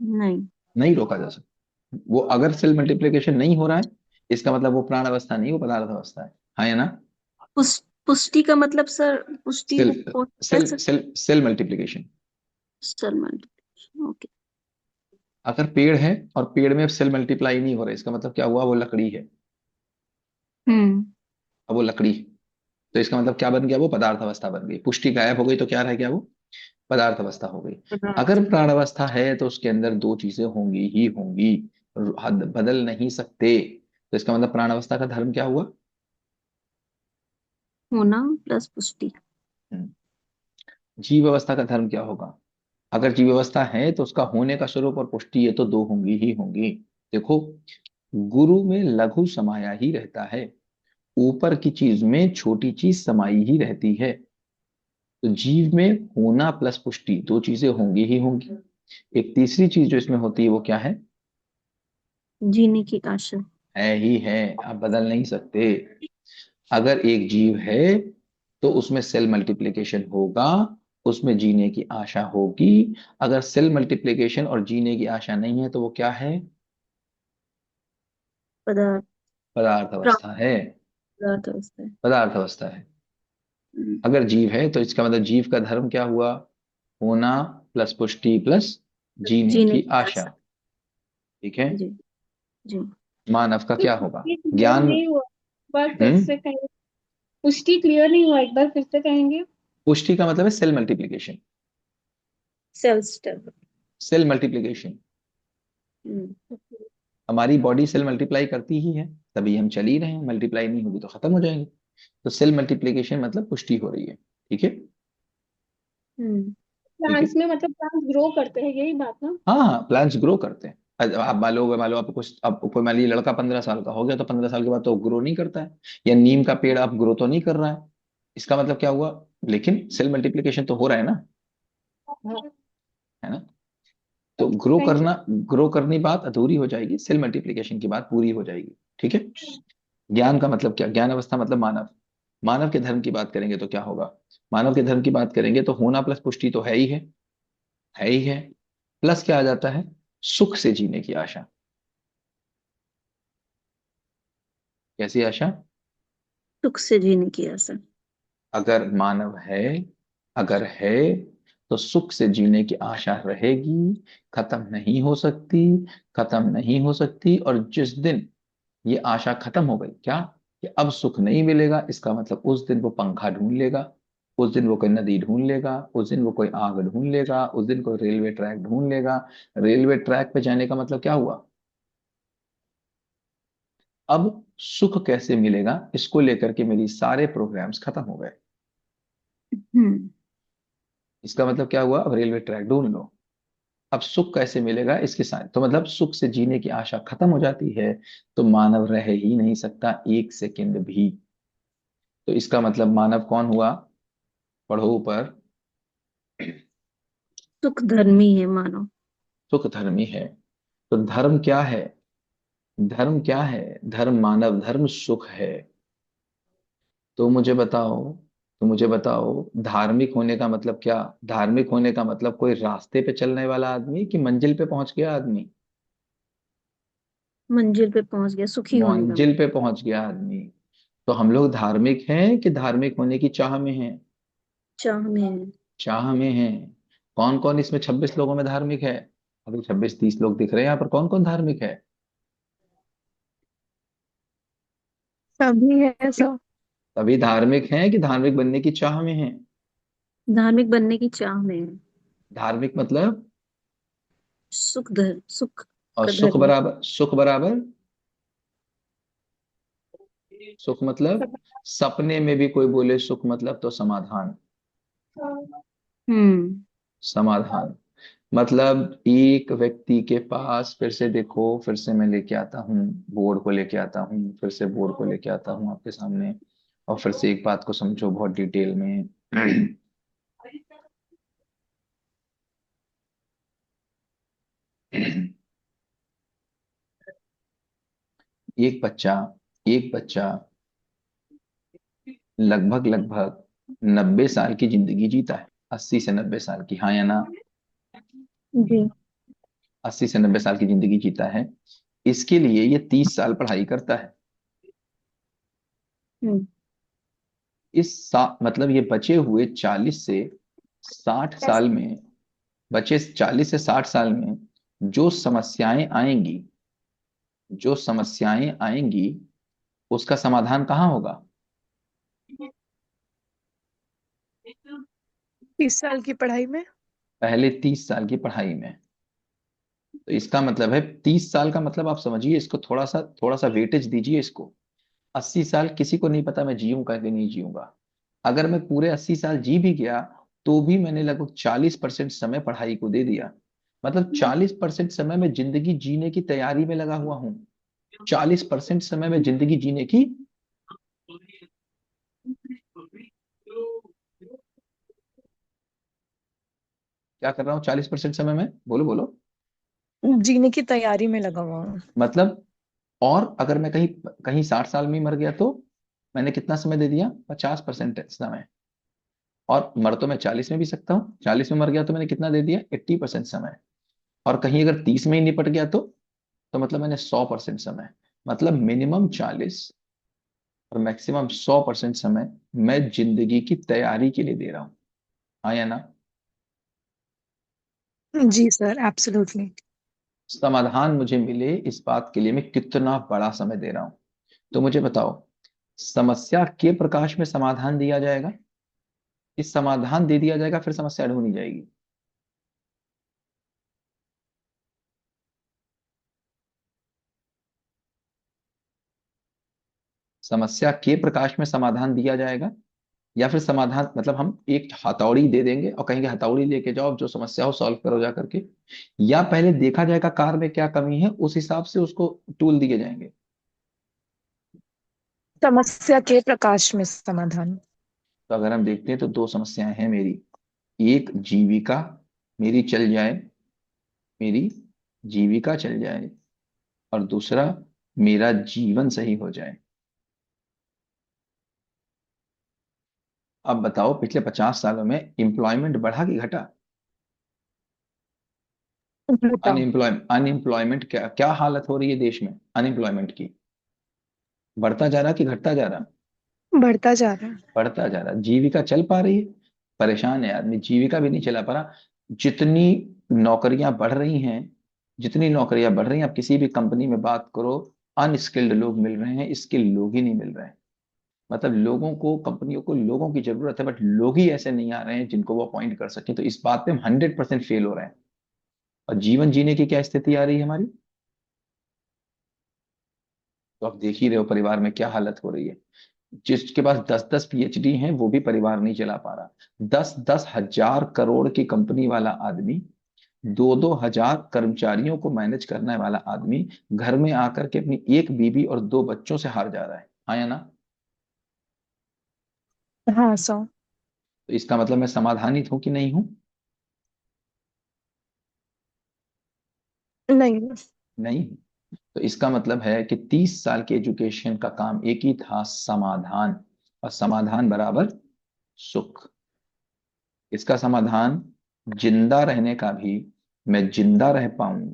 नहीं। नहीं रोका जा सकता। वो अगर सेल मल्टीप्लिकेशन नहीं हो रहा है, इसका मतलब वो प्राण अवस्था नहीं, वो पदार्थ अवस्था है। हाँ या ना? पुष्टि का मतलब सर, पुष्टि सेल वो सेल कैसे? Cell cell multiplication. Cell multiplication, okay. अगर पेड़ है और पेड़ में सेल मल्टीप्लाई नहीं हो रहा, इसका मतलब क्या हुआ? वो लकड़ी है। हम्म। अब वो लकड़ी है, तो इसका मतलब क्या बन गया? वो पदार्थ अवस्था बन गई। पुष्टि गायब हो गई तो क्या रह गया? वो पदार्थ अवस्था हो गई। पदार्थ। अगर प्राण अवस्था है तो उसके अंदर दो चीजें होंगी ही होंगी, हद बदल नहीं सकते। तो इसका मतलब प्राण अवस्था का धर्म क्या हुआ? होना प्लस पुष्टि। हम्म। जीव अवस्था का धर्म क्या होगा? अगर जीव अवस्था है तो उसका होने का स्वरूप और पुष्टि ये तो दो होंगी ही होंगी। देखो, गुरु में लघु समाया ही रहता है, ऊपर की चीज में छोटी चीज समाई ही रहती है। तो जीव में होना प्लस पुष्टि दो चीजें होंगी ही होंगी। एक तीसरी चीज जो इसमें होती है वो क्या है? जीने की आशा। है ही है, आप बदल नहीं सकते। अगर एक जीव है तो उसमें सेल मल्टीप्लिकेशन होगा, उसमें जीने की आशा होगी। अगर सेल मल्टीप्लिकेशन और जीने की आशा नहीं है तो वो क्या है? पदार्थ। पदार्थ प्राण अवस्था है। पदार्थ अवस्था है। पदार्थ अवस्था है। हम्म, अगर जीव है तो इसका मतलब जीव का धर्म क्या हुआ? होना प्लस पुष्टि प्लस जीने जीने की की आशा। आशा। ठीक है। जी। जी। मानव का क्या होगा? ये क्लियर ज्ञान। नहीं हुआ, एक बार फिर हम्म। से कहेंगे। पुष्टि क्लियर नहीं हुआ, एक बार फिर से कहेंगे। पुष्टि का मतलब है cell multiplication. Cell step. Cell multiplication. हम्म। हमारी बॉडी सेल मल्टीप्लाई करती ही है, तभी हम चल ही रहे हैं। मल्टीप्लाई नहीं होगी तो खत्म हो जाएंगे। तो सेल मल्टीप्लिकेशन मतलब पुष्टि हो रही है। ठीक है। हम्म। ठीक है। प्लांट्स में मतलब प्लांट्स ग्रो करते हैं, यही बात ना। हाँ हाँ, प्लांट्स ग्रो करते हैं। आप मान लो आप कुछ, अब कोई मान लीजिए लड़का 15 साल का हो गया तो 15 साल के बाद तो ग्रो नहीं करता है। या नीम का पेड़ आप ग्रो तो नहीं कर रहा है। इसका मतलब क्या हुआ? लेकिन सेल मल्टीप्लिकेशन तो हो रहा है ना, हाँ। है ना? तो ग्रो थैंक यू। करना, ग्रो करनी बात अधूरी हो जाएगी, सेल मल्टीप्लिकेशन की बात पूरी हो जाएगी। ठीक है। ज्ञान का मतलब क्या? ज्ञान अवस्था मतलब मानव। मानव के धर्म की बात करेंगे तो क्या होगा? मानव के धर्म की बात करेंगे तो होना प्लस पुष्टि तो है ही है, है ही है। प्लस क्या आ जाता है? सुख से जीने की आशा। कैसी आशा? सुख से जीने की आशा। अगर मानव है, अगर है तो सुख से जीने की आशा रहेगी, खत्म नहीं हो सकती, खत्म नहीं हो सकती। और जिस दिन ये आशा खत्म हो गई, क्या कि अब सुख नहीं मिलेगा, इसका मतलब उस दिन वो पंखा ढूंढ लेगा, उस दिन वो कोई नदी ढूंढ लेगा, उस दिन वो कोई आग ढूंढ लेगा, उस दिन कोई रेलवे ट्रैक ढूंढ लेगा। रेलवे ट्रैक पे जाने का मतलब क्या हुआ? अब सुख कैसे मिलेगा, इसको लेकर के मेरी सारे प्रोग्राम्स खत्म हो गए। हम्म। इसका मतलब क्या हुआ? अब रेलवे ट्रैक ढूंढ लो। अब सुख कैसे मिलेगा इसके साथ, तो मतलब सुख से जीने की आशा खत्म हो जाती है। तो मानव रह ही नहीं सकता एक सेकंड भी। तो इसका मतलब मानव कौन हुआ? पढ़ो ऊपर। सुख धर्मी है मानो। सुख धर्मी है। तो धर्म क्या है? धर्म क्या है? धर्म, मानव धर्म सुख है। तो मुझे बताओ, तो मुझे बताओ, धार्मिक होने का मतलब क्या? धार्मिक होने का मतलब कोई रास्ते पे चलने वाला आदमी कि मंजिल पे पहुंच गया आदमी? मंजिल पे पहुंच गया, सुखी होने का मंजिल मतलब। पे पहुंच गया आदमी। तो हम लोग धार्मिक हैं कि धार्मिक होने की चाह में हैं? चाह में है। चाह में हैं। कौन कौन इसमें 26 लोगों में धार्मिक है? अभी 26-30 लोग दिख रहे हैं यहाँ पर, कौन कौन धार्मिक है? सभी है सब। अभी धार्मिक हैं कि धार्मिक बनने की चाह में हैं? धार्मिक बनने की चाह में है। धार्मिक मतलब? सुख और का सुख धर्मी। बराबर, सुख बराबर, सुख मतलब सपने में भी कोई बोले सुख मतलब तो समाधान। हम्म। समाधान मतलब एक व्यक्ति के पास, फिर से देखो, फिर से मैं लेके आता हूँ, बोर्ड को लेके आता हूँ, फिर से बोर्ड को लेके आता हूँ आपके सामने। और फिर से एक बात को समझो बहुत डिटेल में। एक बच्चा, एक बच्चा लगभग लगभग 90 साल की जिंदगी जीता है। 80 से 90 साल की, हाँ या ना? जी। 80 से 90 साल की जिंदगी जीता है। इसके लिए ये 30 साल पढ़ाई करता है। हम्म। मतलब ये बचे हुए 40 से 60 साल में, बचे 40 से 60 साल में जो समस्याएं आएंगी, जो समस्याएं आएंगी उसका समाधान कहाँ होगा? 30 साल की पढ़ाई में। पहले 30 साल की पढ़ाई में। तो इसका मतलब है 30 साल का मतलब आप समझिए इसको, थोड़ा सा वेटेज दीजिए इसको। 80 साल किसी को नहीं पता मैं जीऊंगा कि नहीं जीऊंगा। अगर मैं पूरे 80 साल जी भी गया तो भी मैंने लगभग 40% समय पढ़ाई को दे दिया। मतलब 40% समय में जिंदगी जीने की तैयारी में लगा हुआ हूँ। 40% समय में जिंदगी जीने की क्या कर रहा हूँ? 40% समय में, बोलो बोलो। जीने की तैयारी में लगा हुआ हूँ। मतलब, और अगर मैं कहीं कहीं 60 साल में ही मर गया तो मैंने कितना समय दे दिया? 50% समय। और मर तो मैं 40 में भी सकता हूँ, 40 में मर गया तो मैंने कितना दे दिया? 80% समय। और कहीं अगर 30 में ही निपट गया तो मतलब मैंने 100% समय। मतलब मिनिमम 40 और मैक्सिमम 100% समय मैं जिंदगी की तैयारी के लिए दे रहा हूँ। हाँ या ना? जी सर, एब्सोल्युटली। समाधान मुझे मिले इस बात के लिए मैं कितना बड़ा समय दे रहा हूँ। तो मुझे बताओ, समस्या के प्रकाश में समाधान दिया जाएगा, इस समाधान दे दिया जाएगा फिर समस्या ढूंढी जाएगी। समस्या के प्रकाश में समाधान दिया जाएगा, या फिर समाधान मतलब हम एक हथौड़ी दे देंगे और कहेंगे हथौड़ी लेके जाओ, जो समस्या हो सॉल्व करो जा करके। या पहले देखा जाएगा कार में क्या कमी है, उस हिसाब से उसको टूल दिए जाएंगे। समस्या के प्रकाश में समाधान। तो अगर हम देखते हैं तो दो समस्याएं हैं मेरी। एक, जीविका मेरी चल जाए, मेरी जीविका चल जाए, और दूसरा, मेरा जीवन सही हो जाए। अब बताओ, पिछले 50 सालों में एम्प्लॉयमेंट बढ़ा कि घटा? घटा। अनएम्प्लॉयमेंट क्या क्या हालत हो रही है देश में अनएम्प्लॉयमेंट की? बढ़ता जा रहा कि घटता जा रहा? बढ़ता जा रहा है। बढ़ता जा रहा। जीविका चल पा रही है? परेशान है आदमी, जीविका भी नहीं चला पा रहा। जितनी नौकरियां बढ़ रही हैं, जितनी नौकरियां बढ़ रही हैं, आप किसी भी कंपनी में बात करो, अनस्किल्ड लोग मिल रहे हैं, स्किल्ड लोग ही नहीं मिल रहे हैं। मतलब लोगों को, कंपनियों को लोगों की जरूरत है, बट लोग ही ऐसे नहीं आ रहे हैं जिनको वो अपॉइंट कर सके। तो इस बात पे हम 100% फेल हो रहे हैं। और जीवन जीने की क्या स्थिति आ रही है हमारी? तो आप देख ही रहे हो परिवार में क्या हालत हो रही है। जिसके पास 10-10 PhD हैं वो भी परिवार नहीं चला पा रहा। 10-10 हजार करोड़ की कंपनी वाला आदमी, 2-2 हजार कर्मचारियों को मैनेज करने वाला आदमी घर में आकर के अपनी एक बीवी और 2 बच्चों से हार जा रहा है। हाँ या ना? हाँ सर। तो इसका मतलब मैं समाधानित हूं कि नहीं हूं? नहीं। नहीं। तो इसका मतलब है कि 30 साल के एजुकेशन का काम एक ही था, समाधान। और समाधान बराबर सुख। इसका समाधान जिंदा रहने का भी, मैं जिंदा रह पाऊं,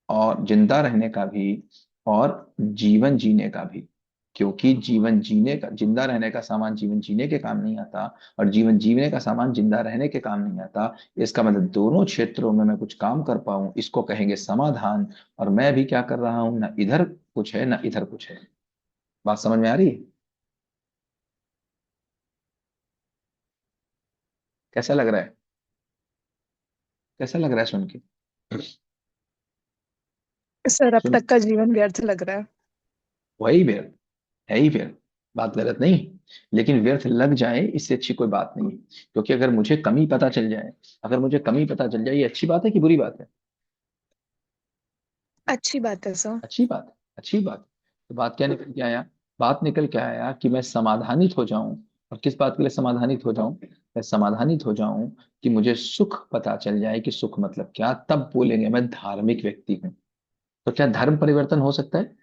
और जिंदा रहने का भी, और जीवन जीने का भी। क्योंकि जीवन जीने का, जिंदा रहने का सामान जीवन जीने के काम नहीं आता, और जीवन जीने का सामान जिंदा रहने के काम नहीं आता। इसका मतलब दोनों क्षेत्रों में मैं कुछ काम कर पाऊं, इसको कहेंगे समाधान। और मैं भी क्या कर रहा हूं? ना इधर कुछ है ना इधर कुछ है। बात समझ में आ रही है? कैसा लग रहा है? कैसा लग रहा है सुन के? सर, अब सुन, तक का जीवन व्यर्थ लग रहा है। वही व्यर्थ है ही व्यर्थ। बात गलत नहीं, लेकिन व्यर्थ लग जाए इससे अच्छी कोई बात नहीं है। क्योंकि अगर मुझे कमी पता चल जाए, अगर मुझे कमी पता चल जाए, ये अच्छी बात है कि बुरी बात है? अच्छी बात है सर। अच्छी बात है, अच्छी बात है। तो बात क्या निकल के आया? बात निकल के आया कि मैं समाधानित हो जाऊं। और किस बात के लिए समाधानित हो जाऊं? मैं समाधानित हो जाऊं कि मुझे सुख पता चल जाए कि सुख मतलब क्या, तब बोलेंगे मैं धार्मिक व्यक्ति हूं। तो क्या धर्म परिवर्तन हो सकता है?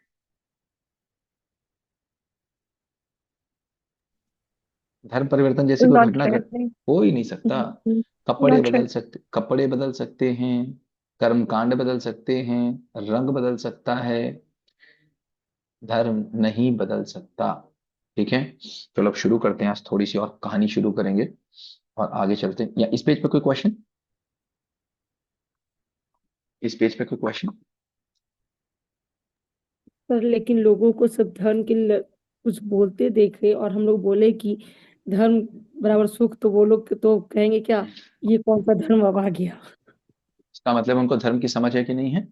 धर्म परिवर्तन जैसी कोई नॉट घटना घट रियली। हो ही नहीं सकता। कपड़े नॉट बदल रियली। सकते, कपड़े बदल सकते हैं, कर्मकांड बदल सकते हैं, रंग बदल सकता है, धर्म नहीं बदल सकता। ठीक है, चलो अब शुरू करते हैं। आज थोड़ी सी और कहानी शुरू करेंगे और आगे चलते हैं। या इस पेज पे कोई क्वेश्चन? इस पेज पे कोई क्वेश्चन? पर लेकिन लोगों को सब धर्म के कुछ बोलते देखे और हम लोग बोले कि धर्म बराबर सुख, तो वो लोग तो कहेंगे क्या, ये कौन सा धर्म अब आ गया। इसका मतलब उनको धर्म की समझ है कि नहीं है?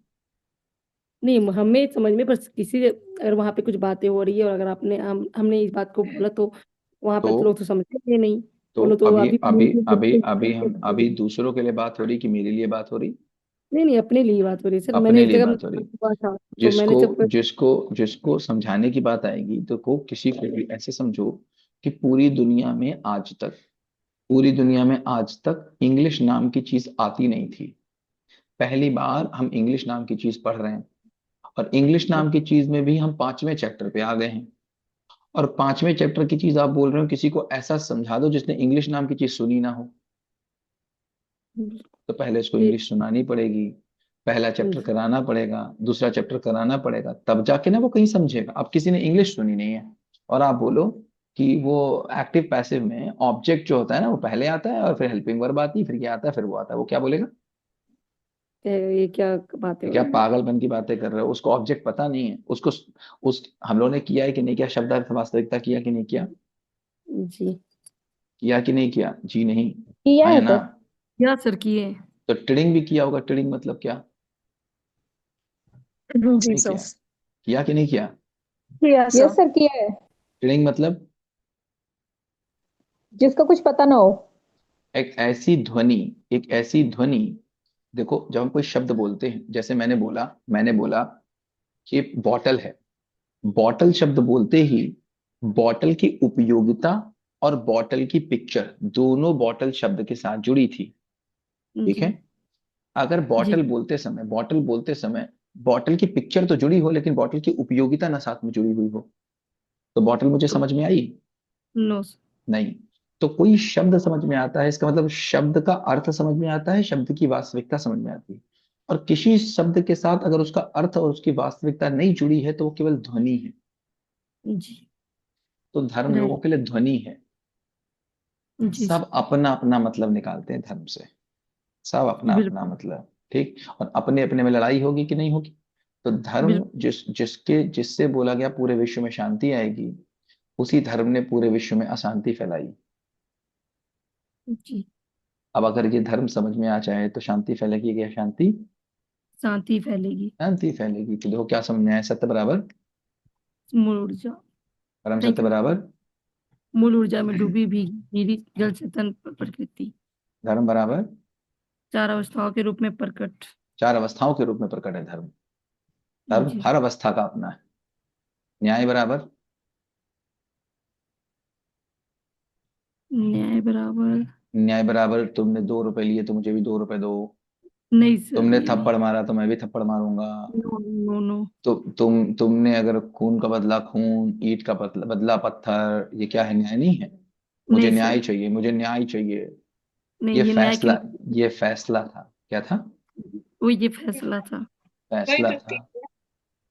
नहीं, हमें समझ में, पर किसी अगर वहां पे कुछ बातें हो रही है और अगर हमने इस बात को बोला तो वहां पे तो तो लोग तो समझते नहीं। तो वो लोग तो अभी अभी अभी अभी अभी हम अभी दूसरों के लिए बात हो रही कि मेरे लिए बात हो रही? नहीं नहीं, अपने लिए बात हो रही है सर। मैंने अपने एक लिए जगह बात हो रही। हुआ था, तो मैंने जिसको जब जिसको जिसको समझाने की बात आएगी तो को किसी को भी ऐसे समझो कि पूरी दुनिया में आज तक इंग्लिश नाम की चीज आती नहीं थी। पहली बार हम इंग्लिश नाम की चीज पढ़ रहे हैं, और इंग्लिश नाम की चीज में भी हम 5वें चैप्टर पे आ गए हैं। और 5वें चैप्टर की चीज आप बोल रहे हो किसी को ऐसा समझा दो जिसने इंग्लिश नाम की चीज सुनी ना हो। तो पहले इसको जी इंग्लिश सुनानी पड़ेगी, पहला चैप्टर जी कराना पड़ेगा, दूसरा चैप्टर कराना पड़ेगा, तब जाके ना वो कहीं समझेगा। अब किसी ने इंग्लिश सुनी नहीं है और आप बोलो कि वो एक्टिव पैसिव में ऑब्जेक्ट जो होता है ना वो पहले आता है और फिर हेल्पिंग वर्ब आती है, फिर ये आता है, फिर वो आता है, वो क्या बोलेगा? ये क्या बातें ये हो क्या रही हैं। पागलपन की बातें कर रहे हो? उसको ऑब्जेक्ट पता नहीं है उसको। उस हम लोगों ने किया है कि नहीं किया? शब्द अर्थ वास्तविकता किया कि नहीं किया? जी किया कि नहीं किया? जी नहीं? किया हाँ या है ना? सर। क्या सर किए। तो ट्रेडिंग भी किया होगा। ट्रेडिंग मतलब क्या? जी नहीं सर। किया? किया कि नहीं किया? Yes yes sir. सर किया है। ट्रेडिंग मतलब जिसका कुछ पता ना हो। एक ऐसी ध्वनि, एक ऐसी ध्वनि। देखो जब हम कोई शब्द बोलते हैं, जैसे मैंने बोला कि बॉटल है। बॉटल शब्द बोलते ही बॉटल की उपयोगिता और बॉटल की पिक्चर दोनों बॉटल शब्द के साथ जुड़ी थी। ठीक जी है, अगर जी बॉटल बोलते समय बॉटल की पिक्चर तो जुड़ी हो लेकिन बॉटल की उपयोगिता ना साथ में जुड़ी हुई हो, तो बॉटल मुझे तो समझ में आई? No sir. नहीं। तो कोई शब्द समझ में आता है, इसका मतलब शब्द का अर्थ समझ में आता है, शब्द की वास्तविकता समझ में आती है। और किसी शब्द के साथ अगर उसका अर्थ और उसकी वास्तविकता नहीं जुड़ी है तो वो केवल ध्वनि है। जी तो धर्म लोगों राइट। के लिए ध्वनि है। जी सब सर अपना अपना मतलब निकालते हैं धर्म से, सब अपना अपना बिल्कुल मतलब। ठीक, और अपने अपने में लड़ाई होगी कि नहीं होगी? तो धर्म बिल्कुल। जिससे बोला गया पूरे विश्व में शांति आएगी, उसी धर्म ने पूरे विश्व में अशांति फैलाई। जी, अब अगर ये धर्म समझ में आ जाए तो शांति फैलेगी कि अशांति? शांति फैलेगी। शांति फैलेगी। तो देखो क्या समझ में आया? सत्य बराबर मूल ऊर्जा। परम थैंक सत्य यू। बराबर मूल ऊर्जा में डूबी भीगी मेरी जल चेतन प्रकृति, धर्म बराबर चार अवस्थाओं के रूप में प्रकट। चार अवस्थाओं के रूप में प्रकट है धर्म। धर्म जी, हर अवस्था का अपना है। न्याय बराबर न्याय बराबर। तुमने 2 रुपए लिए तो मुझे भी 2 रुपए दो। नहीं सर, तुमने ये नहीं। थप्पड़ मारा तो मैं भी थप्पड़ मारूंगा। No no no. तो तुमने अगर खून का बदला खून, ईंट का बदला पत्थर, ये क्या है? न्याय नहीं है? मुझे नहीं न्याय सर, चाहिए, मुझे न्याय चाहिए। ये नहीं ये न्याय के फैसला, लिए। ये फैसला था। क्या था? वो ये फैसला था। फैसला था।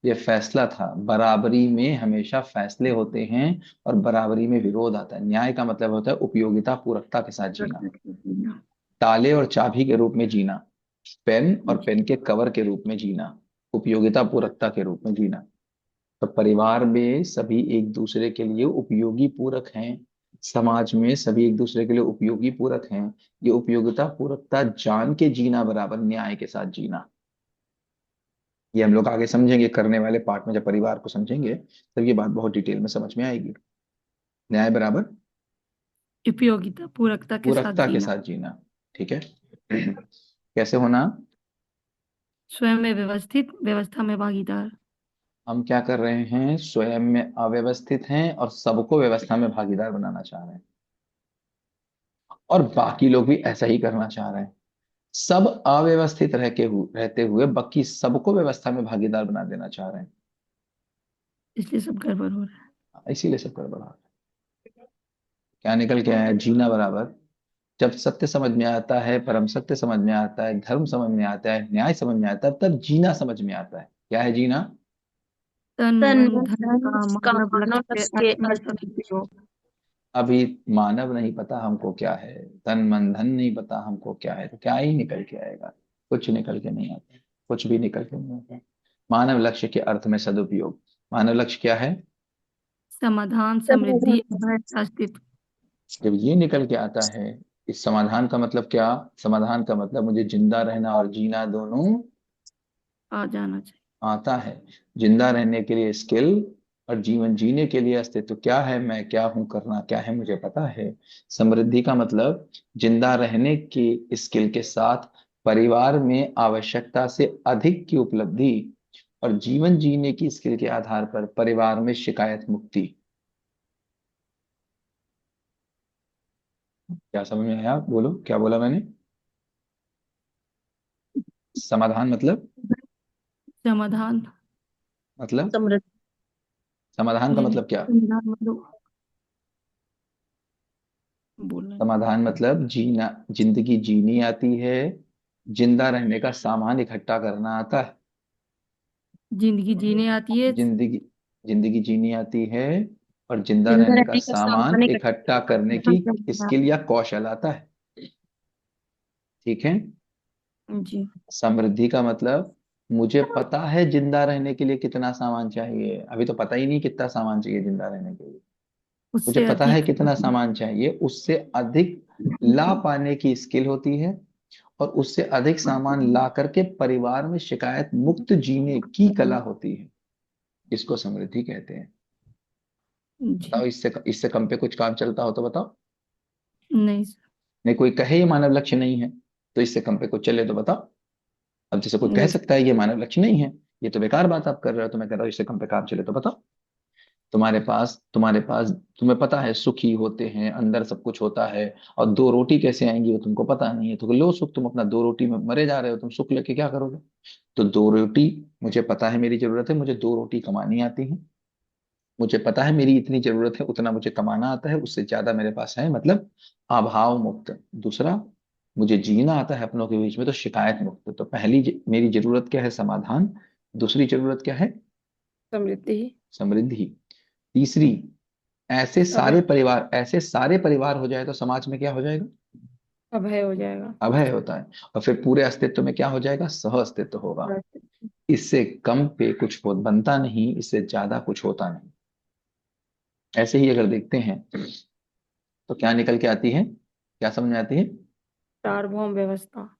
ये फैसला था। बराबरी में हमेशा फैसले होते हैं और बराबरी में विरोध आता है। न्याय का मतलब होता है उपयोगिता पूरकता के साथ जीना। ताले और चाबी के रूप में जीना, पेन और पेन के कवर के रूप में जीना, उपयोगिता पूरकता के रूप में जीना। तो परिवार में सभी एक दूसरे के लिए उपयोगी पूरक हैं, समाज में सभी एक दूसरे के लिए उपयोगी पूरक हैं। ये उपयोगिता पूरकता जान के जीना बराबर न्याय के साथ जीना। ये हम लोग आगे समझेंगे, करने वाले पार्ट में जब परिवार को समझेंगे तब ये बात बहुत डिटेल में समझ में आएगी। न्याय बराबर उपयोगिता पूरकता के साथ पूरकता के जीना। साथ जीना। ठीक है। कैसे होना? स्वयं में व्यवस्थित, व्यवस्था में भागीदार। हम क्या कर रहे हैं? स्वयं में अव्यवस्थित हैं और सबको व्यवस्था में भागीदार बनाना चाह रहे हैं, और बाकी लोग भी ऐसा ही करना चाह रहे हैं। सब अव्यवस्थित रहते हुए बाकी सबको व्यवस्था में भागीदार बना देना चाह रहे हैं। इसलिए सब गड़बड़ हो रहा है। इसीलिए सब गड़बड़ है। क्या निकल के आया? जीना बराबर जब सत्य समझ में आता है, परम सत्य समझ में आता है, धर्म समझ में आता है, न्याय समझ में आता है, तब जीना समझ में आता है। क्या है जीना? तन तन मन मन धन धन का का मानव मानव लक्ष्य लक्ष्य के अर्थ में अर्थ में सदुपयोग। अभी मानव नहीं पता हमको क्या है, तन मन धन नहीं पता हमको क्या है, तो क्या ही निकल के आएगा? कुछ निकल के नहीं आता, कुछ भी निकल के नहीं आता। मानव लक्ष्य के अर्थ में सदुपयोग। मानव लक्ष्य क्या है? समाधान, समृद्धि, समाधान। अभय, अस्तित्व। जब ये निकल के आता है, इस समाधान का मतलब क्या? समाधान का मतलब मुझे जिंदा रहना और जीना दोनों आ जाना चाहिए। आता है। जिंदा रहने के लिए स्किल और जीवन जीने के लिए अस्तित्व। क्या है? मैं क्या हूं, करना क्या है, मुझे पता है। समृद्धि का मतलब जिंदा रहने की स्किल के साथ परिवार में आवश्यकता से अधिक की उपलब्धि, और जीवन जीने की स्किल के आधार पर परिवार में शिकायत मुक्ति। क्या समझ में आया? बोलो, क्या बोला मैंने? समाधान मतलब समाधान, मतलब समृद्धि। समाधान का मतलब क्या? समाधान मतलब बोलना नहीं। समाधान मतलब जीना, जिंदगी जीनी आती है, जिंदा रहने का सामान इकट्ठा करना आता है। जिंदगी जीने आती है। जिंदगी जिंदगी जीनी आती है, और जिंदा जिंदा रहने का रहने का सामान सामान इकट्ठा करने इकट्ठा की करना। स्किल या कौशल आता है। ठीक है। जी। समृद्धि का मतलब मुझे पता है जिंदा रहने के लिए कितना सामान चाहिए, अभी तो पता ही नहीं कितना सामान चाहिए जिंदा रहने के लिए। मुझे उससे पता है अधिक। कितना सामान चाहिए, उससे अधिक ला पाने की स्किल होती है, और उससे अधिक सामान ला करके परिवार में शिकायत मुक्त जीने की कला होती है। इसको समृद्धि कहते हैं। बताओ, जी। इससे इससे कम पे कुछ काम चलता हो तो बताओ। नहीं सर। नहीं, कोई कहे ये मानव लक्ष्य नहीं है, तो इससे कम पे कुछ चले तो बताओ। अब जैसे कोई कह नहीं सर। सकता है ये मानव लक्ष्य नहीं है, ये तो बेकार बात आप कर रहे हो, तो मैं कह रहा हूँ इससे कम पे काम चले तो बताओ। तुम्हारे पास तुम्हें पता है सुखी होते हैं, अंदर सब कुछ होता है, और दो रोटी कैसे आएंगी वो तुमको पता नहीं है, तो लो सुख, तुम अपना दो रोटी में मरे जा रहे हो, तुम सुख लेके क्या करोगे? तो दो रोटी, मुझे पता है मेरी जरूरत है, मुझे दो रोटी कमानी आती है, मुझे पता है मेरी इतनी जरूरत है, उतना मुझे कमाना आता है, उससे ज्यादा मेरे पास है, मतलब अभाव मुक्त। दूसरा, मुझे जीना आता है अपनों के बीच में, तो शिकायत मुक्त। तो पहली मेरी जरूरत क्या है? समाधान। दूसरी जरूरत क्या है? समृद्धि। समृद्धि। तीसरी, अभय। ऐसे सारे परिवार हो जाए तो समाज में क्या हो जाएगा? अभय हो जाएगा। अभय होता है। और फिर पूरे अस्तित्व में क्या हो जाएगा? सह अस्तित्व होगा। इससे कम पे कुछ बनता नहीं, इससे ज्यादा कुछ होता नहीं। ऐसे ही अगर देखते हैं तो क्या निकल के आती है, क्या समझ में आती है? सार्वभौम व्यवस्था।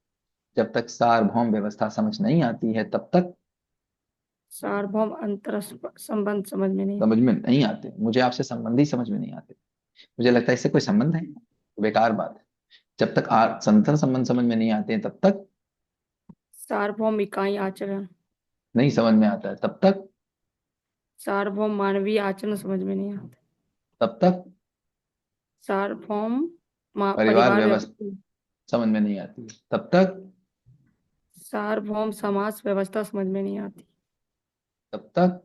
जब तक सार्वभौम व्यवस्था समझ नहीं आती है, तब तक सार्वभौम अंतर संबंध समझ में नहीं। समझ में नहीं आते। मुझे आपसे संबंधी समझ में नहीं आते, मुझे लगता है इससे कोई संबंध है, बेकार बात है। जब तक संतर संबंध समझ में नहीं आते हैं, तब तक सार्वभौम इकाई आचरण। नहीं समझ में आता है, तब तक सार्वभौम मानवीय आचरण समझ में नहीं आता। तब तक सार्वभौम परिवार परिवार व्यवस्था व्यवस्था। समझ में नहीं आती, तब तक सार्वभौम समाज व्यवस्था समझ में नहीं आती। तब तक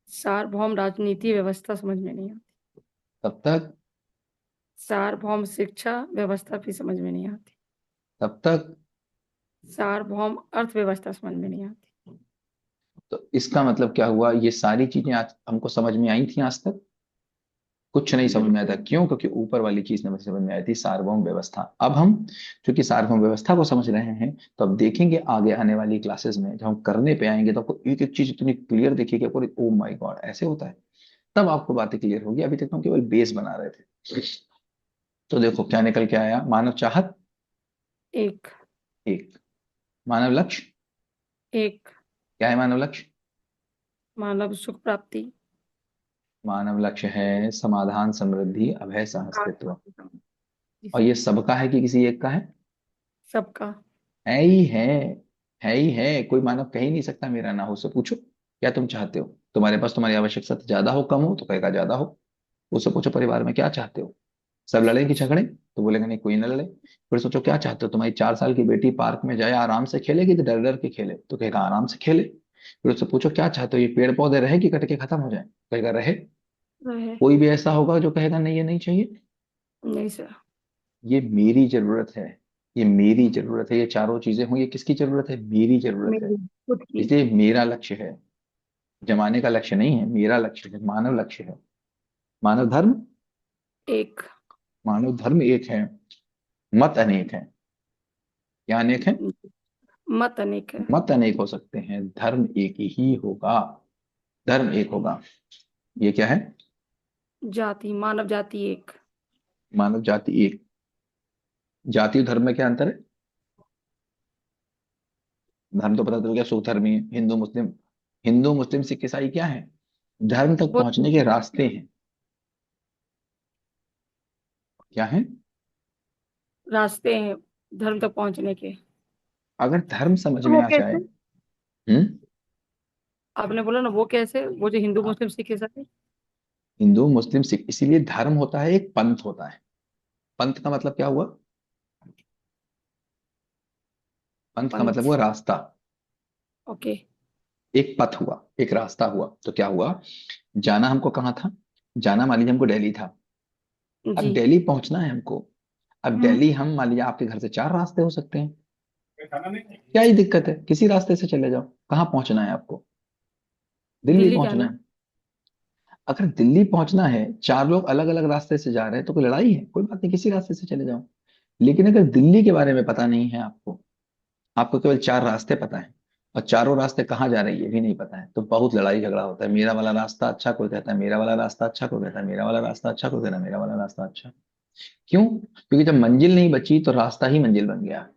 सार्वभौम राजनीति व्यवस्था समझ में नहीं आती। तब तक सार्वभौम शिक्षा व्यवस्था भी समझ में नहीं आती। तब तक सार्वभौम अर्थव्यवस्था समझ में नहीं आती। तो इसका मतलब क्या हुआ? ये सारी चीजें आज हमको समझ में आई थी आज तक? कुछ नहीं समझ में आया था। बिल्कुल। क्यों? क्योंकि ऊपर वाली चीज हमें समझ में आई थी, सार्वभौम व्यवस्था। अब हम चूंकि सार्वभौम व्यवस्था को समझ रहे हैं, तो अब देखेंगे आगे आने वाली क्लासेस में जब हम करने पे आएंगे, तो आपको एक एक चीज इतनी क्लियर दिखेगी, आपको ओ माय गॉड ऐसे होता है, तब आपको बातें क्लियर होगी। अभी तक तो हम केवल बेस बना रहे थे। तो देखो क्या निकल के आया। मानव चाहत एक। एक। मानव लक्ष्य एक। क्या है? मानव लक्ष्य, मानव सुख प्राप्ति। मानव लक्ष्य है समाधान, समृद्धि, अभय, सहअस्तित्व। और इस- ये सबका है कि किसी एक का है? सबका। है ही है, है ही है। कोई मानव कह ही नहीं सकता मेरा ना हो। उससे पूछो क्या तुम चाहते हो, तुम्हारे पास तुम्हारी आवश्यकता ज्यादा हो कम हो, तो कहेगा ज्यादा हो। उससे पूछो परिवार में क्या चाहते हो, सब लड़े कि झगड़े, तो बोलेगा नहीं कोई ना लड़े। फिर सोचो क्या चाहते हो, तुम्हारी 4 साल की बेटी पार्क में जाए आराम से खेलेगी, तो डर डर के खेले, तो कहेगा आराम से खेले। फिर उससे पूछो क्या चाहते हो, ये पेड़ पौधे रहे कि कट के खत्म हो जाए, कहेगा रहे। रहे। कोई भी ऐसा होगा जो कहेगा नहीं ये नहीं चाहिए। नहीं सर। ये मेरी जरूरत है, ये मेरी जरूरत है। ये चारों चीजें हुई, ये किसकी जरूरत है? मेरी जरूरत है। मेरी खुद की। इसलिए मेरा लक्ष्य है। जमाने का लक्ष्य नहीं है, मेरा लक्ष्य है, मानव लक्ष्य है। मानव धर्म, एक। मानव धर्म एक है, मत अनेक है। क्या अनेक है? मत अनेक है। मत अनेक हो सकते हैं, धर्म एक ही होगा। धर्म एक होगा। ये क्या है? जाति, मानव जाति एक। मानव जाति एक। जाति और धर्म में क्या अंतर है? धर्म तो पता चल गया, सुख धर्मी है, हिंदू मुस्लिम। हिंदू मुस्लिम सिख ईसाई क्या है? धर्म तक वो पहुंचने के रास्ते हैं। क्या है? रास्ते हैं धर्म तक पहुंचने के। अगर धर्म समझ में वो आ जाए। कैसे? हम्म। आपने बोला ना वो कैसे, वो जो हिंदू हाँ, मुस्लिम सिख ईसाई। हिंदू मुस्लिम सिख, इसीलिए धर्म होता है, एक पंथ होता है। पंथ का मतलब क्या हुआ? पंथ का मतलब पंथ। हुआ रास्ता। ओके। एक पथ हुआ, एक रास्ता हुआ, तो क्या हुआ? जाना हमको कहाँ था? जाना मान लीजिए हमको दिल्ली था। अब जी। दिल्ली पहुंचना है हमको। अब हम्म। दिल्ली, हम मान लीजिए आपके घर से 4 रास्ते हो सकते हैं। क्या ही दिक्कत है, किसी रास्ते से चले जाओ। कहाँ पहुंचना है आपको? दिल्ली दिल्ली पहुंचना जाना। है। अगर दिल्ली पहुंचना है, 4 लोग अलग अलग रास्ते से जा रहे हैं, तो कोई लड़ाई है? कोई बात नहीं, किसी रास्ते से चले जाओ। लेकिन अगर दिल्ली के बारे में पता नहीं है आपको, आपको केवल 4 रास्ते पता है, और चारों रास्ते कहाँ जा रहे हैं ये भी नहीं पता है, तो बहुत लड़ाई झगड़ा होता है। मेरा वाला रास्ता अच्छा, कोई कहता है मेरा वाला रास्ता अच्छा, कोई कहता है मेरा वाला रास्ता अच्छा, कोई कहता है मेरा वाला रास्ता अच्छा। क्यों? क्योंकि जब मंजिल नहीं बची तो रास्ता ही मंजिल बन गया।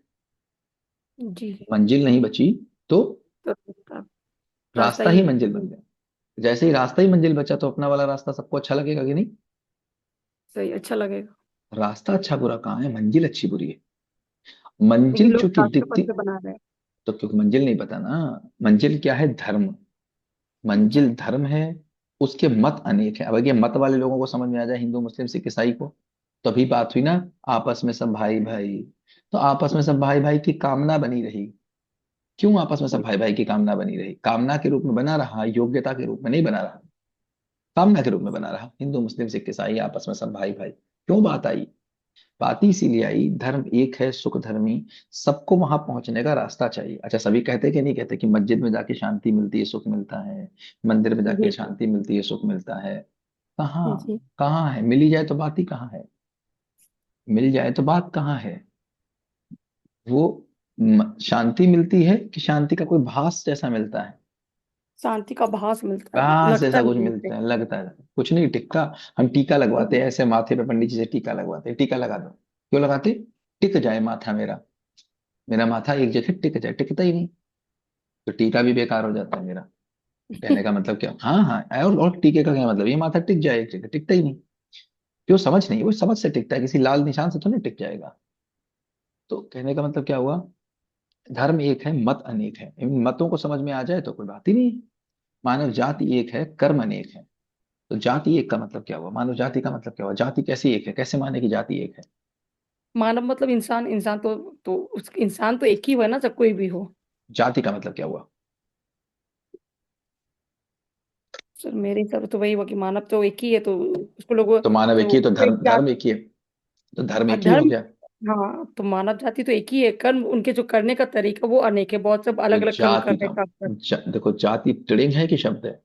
जी। मंजिल नहीं बची तो तो रास्ता रास्ता रास्ता ही। ही मंजिल बन गया। जैसे ही रास्ता ही मंजिल बचा, तो अपना वाला रास्ता सबको अच्छा लगेगा कि नहीं? सही, अच्छा लगेगा। रास्ता अच्छा बुरा कहाँ है, मंजिल अच्छी बुरी है। लेकिन मंजिल लोग चूंकि रास्ते पथ दिखती, पे बना रहे तो क्योंकि मंजिल नहीं पता ना। मंजिल क्या है? धर्म। हैं। जी। मंजिल धर्म है। उसके मत अनेक है। अब अगर ये मत वाले लोगों को समझ में आ जाए, हिंदू मुस्लिम सिख ईसाई को, तभी बात हुई ना। आपस में सब भाई भाई। तो आपस में सब भाई भाई की कामना बनी रही। क्यों आपस में सब भाई भाई की कामना बनी रही? कामना के रूप में बना रहा, योग्यता के रूप में नहीं बना रहा। कामना के रूप में बना रहा। हिंदू मुस्लिम सिख ईसाई आपस में सब भाई भाई। क्यों बात आई? बात ही इसीलिए आई, धर्म एक है, सुख धर्मी। सबको वहां पहुंचने का रास्ता चाहिए। अच्छा, सभी कहते कि नहीं कहते कि मस्जिद में जाके शांति मिलती है, सुख मिलता है? मंदिर में जाके बिल्कुल। शांति मिलती है, सुख मिलता है? कहाँ? जी। कहाँ है? मिली जाए तो बात ही कहाँ है? मिल जाए तो बात कहाँ है? वो शांति मिलती है कि शांति का कोई भास जैसा मिलता है? शांति का भास मिलता है, भास लगता जैसा कुछ नहीं है। मिलता है, लगता है कुछ नहीं टिकता। हम टीका लगवाते हैं ऐसे माथे पे, पंडित जी से टीका लगवाते हैं, टीका लगा दो। क्यों लगाते? टिक जाए माथा मेरा। मेरा माथा एक जगह टिक जाए, टिकता ही नहीं। तो टीका भी बेकार हो जाता है मेरा। कहने का मतलब क्या? हाँ हाँ, और टीके का क्या मतलब? ये माथा टिक जाए एक जगह, टिकता ही नहीं। क्यों? समझ नहीं, वो समझ से टिकता है, किसी लाल निशान से तो नहीं टिक जाएगा। तो कहने का मतलब क्या हुआ? धर्म एक है, मत अनेक है। इन मतों को समझ में आ जाए तो कोई बात ही नहीं है। मानव जाति एक है, कर्म अनेक है। तो जाति एक का मतलब क्या हुआ? मानव जाति का मतलब क्या हुआ? जाति कैसी एक है? कैसे माने की जाति एक है? मानव मतलब इंसान, इंसान तो उस इंसान तो एक ही हुआ ना, चाहे कोई भी हो। जाति का मतलब क्या हुआ? सर मेरे हिसाब से तो वही हुआ कि मानव तो एक ही है, तो उसको लोग तो मानव एक तो ही है, तो एक धर्म जात। धर्म एक ही है। तो धर्म एक ही हो धर्म। गया। हाँ, तो मानव जाति तो एक ही है, कर्म उनके जो करने का तरीका वो अनेक है, बहुत सब तो अलग अलग कर्म कर जाति रहे का, हैं खासकर। देखो, जाति त्रिलिंग है कि शब्द है?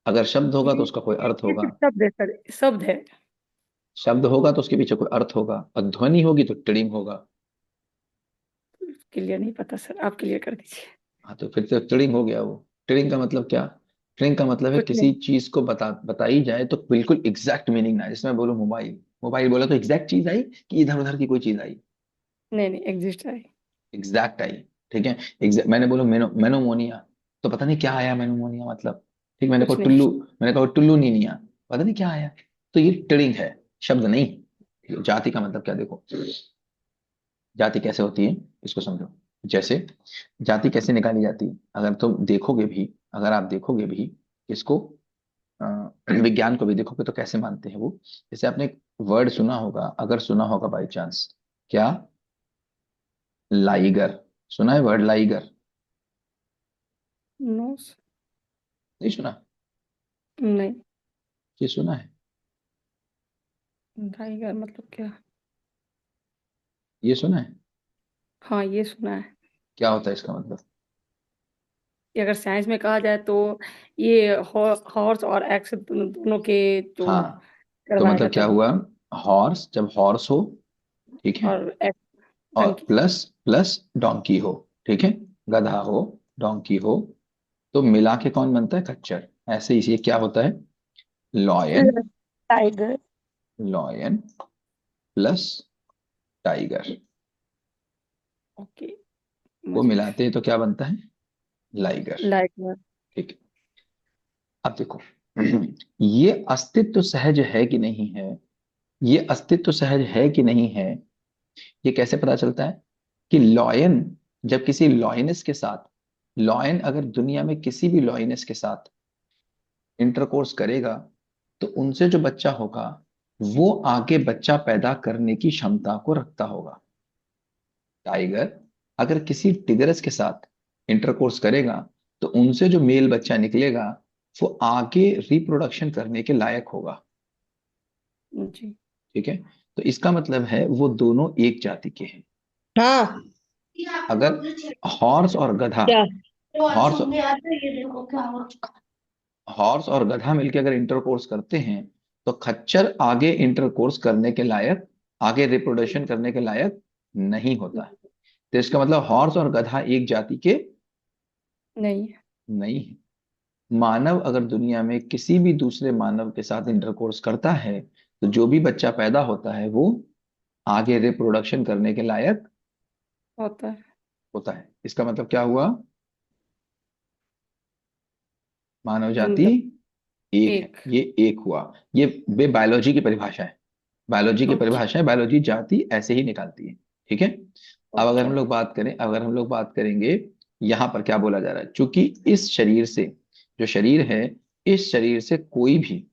अगर शब्द होगा तो ये उसका कोई अर्थ ये होगा। सिर्फ शब्द है सर, शब्द है। शब्द होगा तो उसके पीछे कोई अर्थ होगा, और ध्वनि होगी तो त्रिलिंग होगा। क्लियर नहीं पता सर, आप क्लियर कर दीजिए। हाँ, तो फिर तो ट्रेडिंग हो गया वो। ट्रेडिंग का मतलब क्या? ट्रेडिंग का मतलब है कुछ किसी नहीं। चीज को बताई जाए तो बिल्कुल एग्जैक्ट मीनिंग ना आए। जैसे मैं बोलूं मोबाइल, मोबाइल बोला तो एग्जैक्ट चीज आई कि इधर उधर की कोई चीज आई? नहीं नहीं, एग्जिस्ट है। Exact I. ठीक है। मैंने बोलूं मेनोमोनिया, तो पता नहीं क्या आया मेनोमोनिया मतलब। ठीक, मैंने कुछ कहा नहीं। टुल्लू, मैंने कहा टुल्लू नीनिया, पता नहीं क्या आया। तो ये ट्रेडिंग है, शब्द नहीं। जाति का मतलब क्या, देखो। जाति कैसे होती है, इसको समझो। जैसे जाति कैसे निकाली जाती है, अगर तुम देखोगे भी, अगर आप देखोगे भी इसको, अ, विज्ञान को भी देखोगे तो कैसे मानते हैं वो। जैसे आपने एक वर्ड सुना होगा, अगर सुना होगा बाई चांस, क्या? लाइगर। सुना है वर्ड लाइगर? नो। नहीं सुना? नहीं। ये सुना है? टाइगर मतलब क्या? ये सुना है? हाँ, ये सुना है। क्या होता है इसका मतलब? कि अगर साइंस में कहा जाए तो ये हॉर्स और एक्स दोनों दोनों के जो हाँ, तो करवाया मतलब जाता क्या है हुआ? हॉर्स, जब हॉर्स हो, ठीक है, और एक्स और डंकी। प्लस प्लस डोंकी हो, ठीक है, गधा हो, डोंकी हो, तो मिला के कौन बनता है? खच्चर। ऐसे ही ये क्या होता है? Lion, tiger. Lion plus tiger okay, को समझ गए। मिलाते हैं तो क्या बनता है? लाइगर। लाइक। ठीक है, अब देखो ये अस्तित्व सहज है कि नहीं है, ये अस्तित्व सहज है कि नहीं है, ये कैसे पता चलता है? कि लॉयन जब किसी लॉयनेस के साथ, लॉयन अगर दुनिया में किसी भी लॉयनेस के साथ इंटरकोर्स करेगा, तो उनसे जो बच्चा होगा वो आगे बच्चा पैदा करने की क्षमता को रखता होगा। टाइगर अगर किसी टिगरस के साथ इंटरकोर्स करेगा, तो उनसे जो मेल बच्चा निकलेगा वो आगे रिप्रोडक्शन करने के लायक होगा। जी। ठीक है, तो इसका मतलब है वो दोनों एक जाति के हैं। हाँ अगर हॉर्स और गधा, क्या हॉर्स हॉर्स और गधा मिलकर अगर इंटरकोर्स करते हैं, तो खच्चर आगे इंटरकोर्स करने के लायक, आगे रिप्रोडक्शन करने के लायक नहीं होता है। तो इसका मतलब हॉर्स और गधा एक जाति के नहीं। नहीं है। मानव अगर दुनिया में किसी भी दूसरे मानव के साथ इंटरकोर्स करता है, तो जो भी बच्चा पैदा होता है वो आगे रिप्रोडक्शन करने के लायक होता है। होता है। इसका मतलब क्या हुआ? मानव जाति जिंदा। एक है, एक। ये एक हुआ। ये बे बायोलॉजी की परिभाषा है, बायोलॉजी की ओके। परिभाषा है, बायोलॉजी जाति ऐसे ही निकालती है। ठीक है, अब अगर ओके। हम लोग बात करें, अगर हम लोग बात करेंगे, यहां पर क्या बोला जा रहा है? क्योंकि इस शरीर से, जो शरीर है, इस शरीर से कोई भी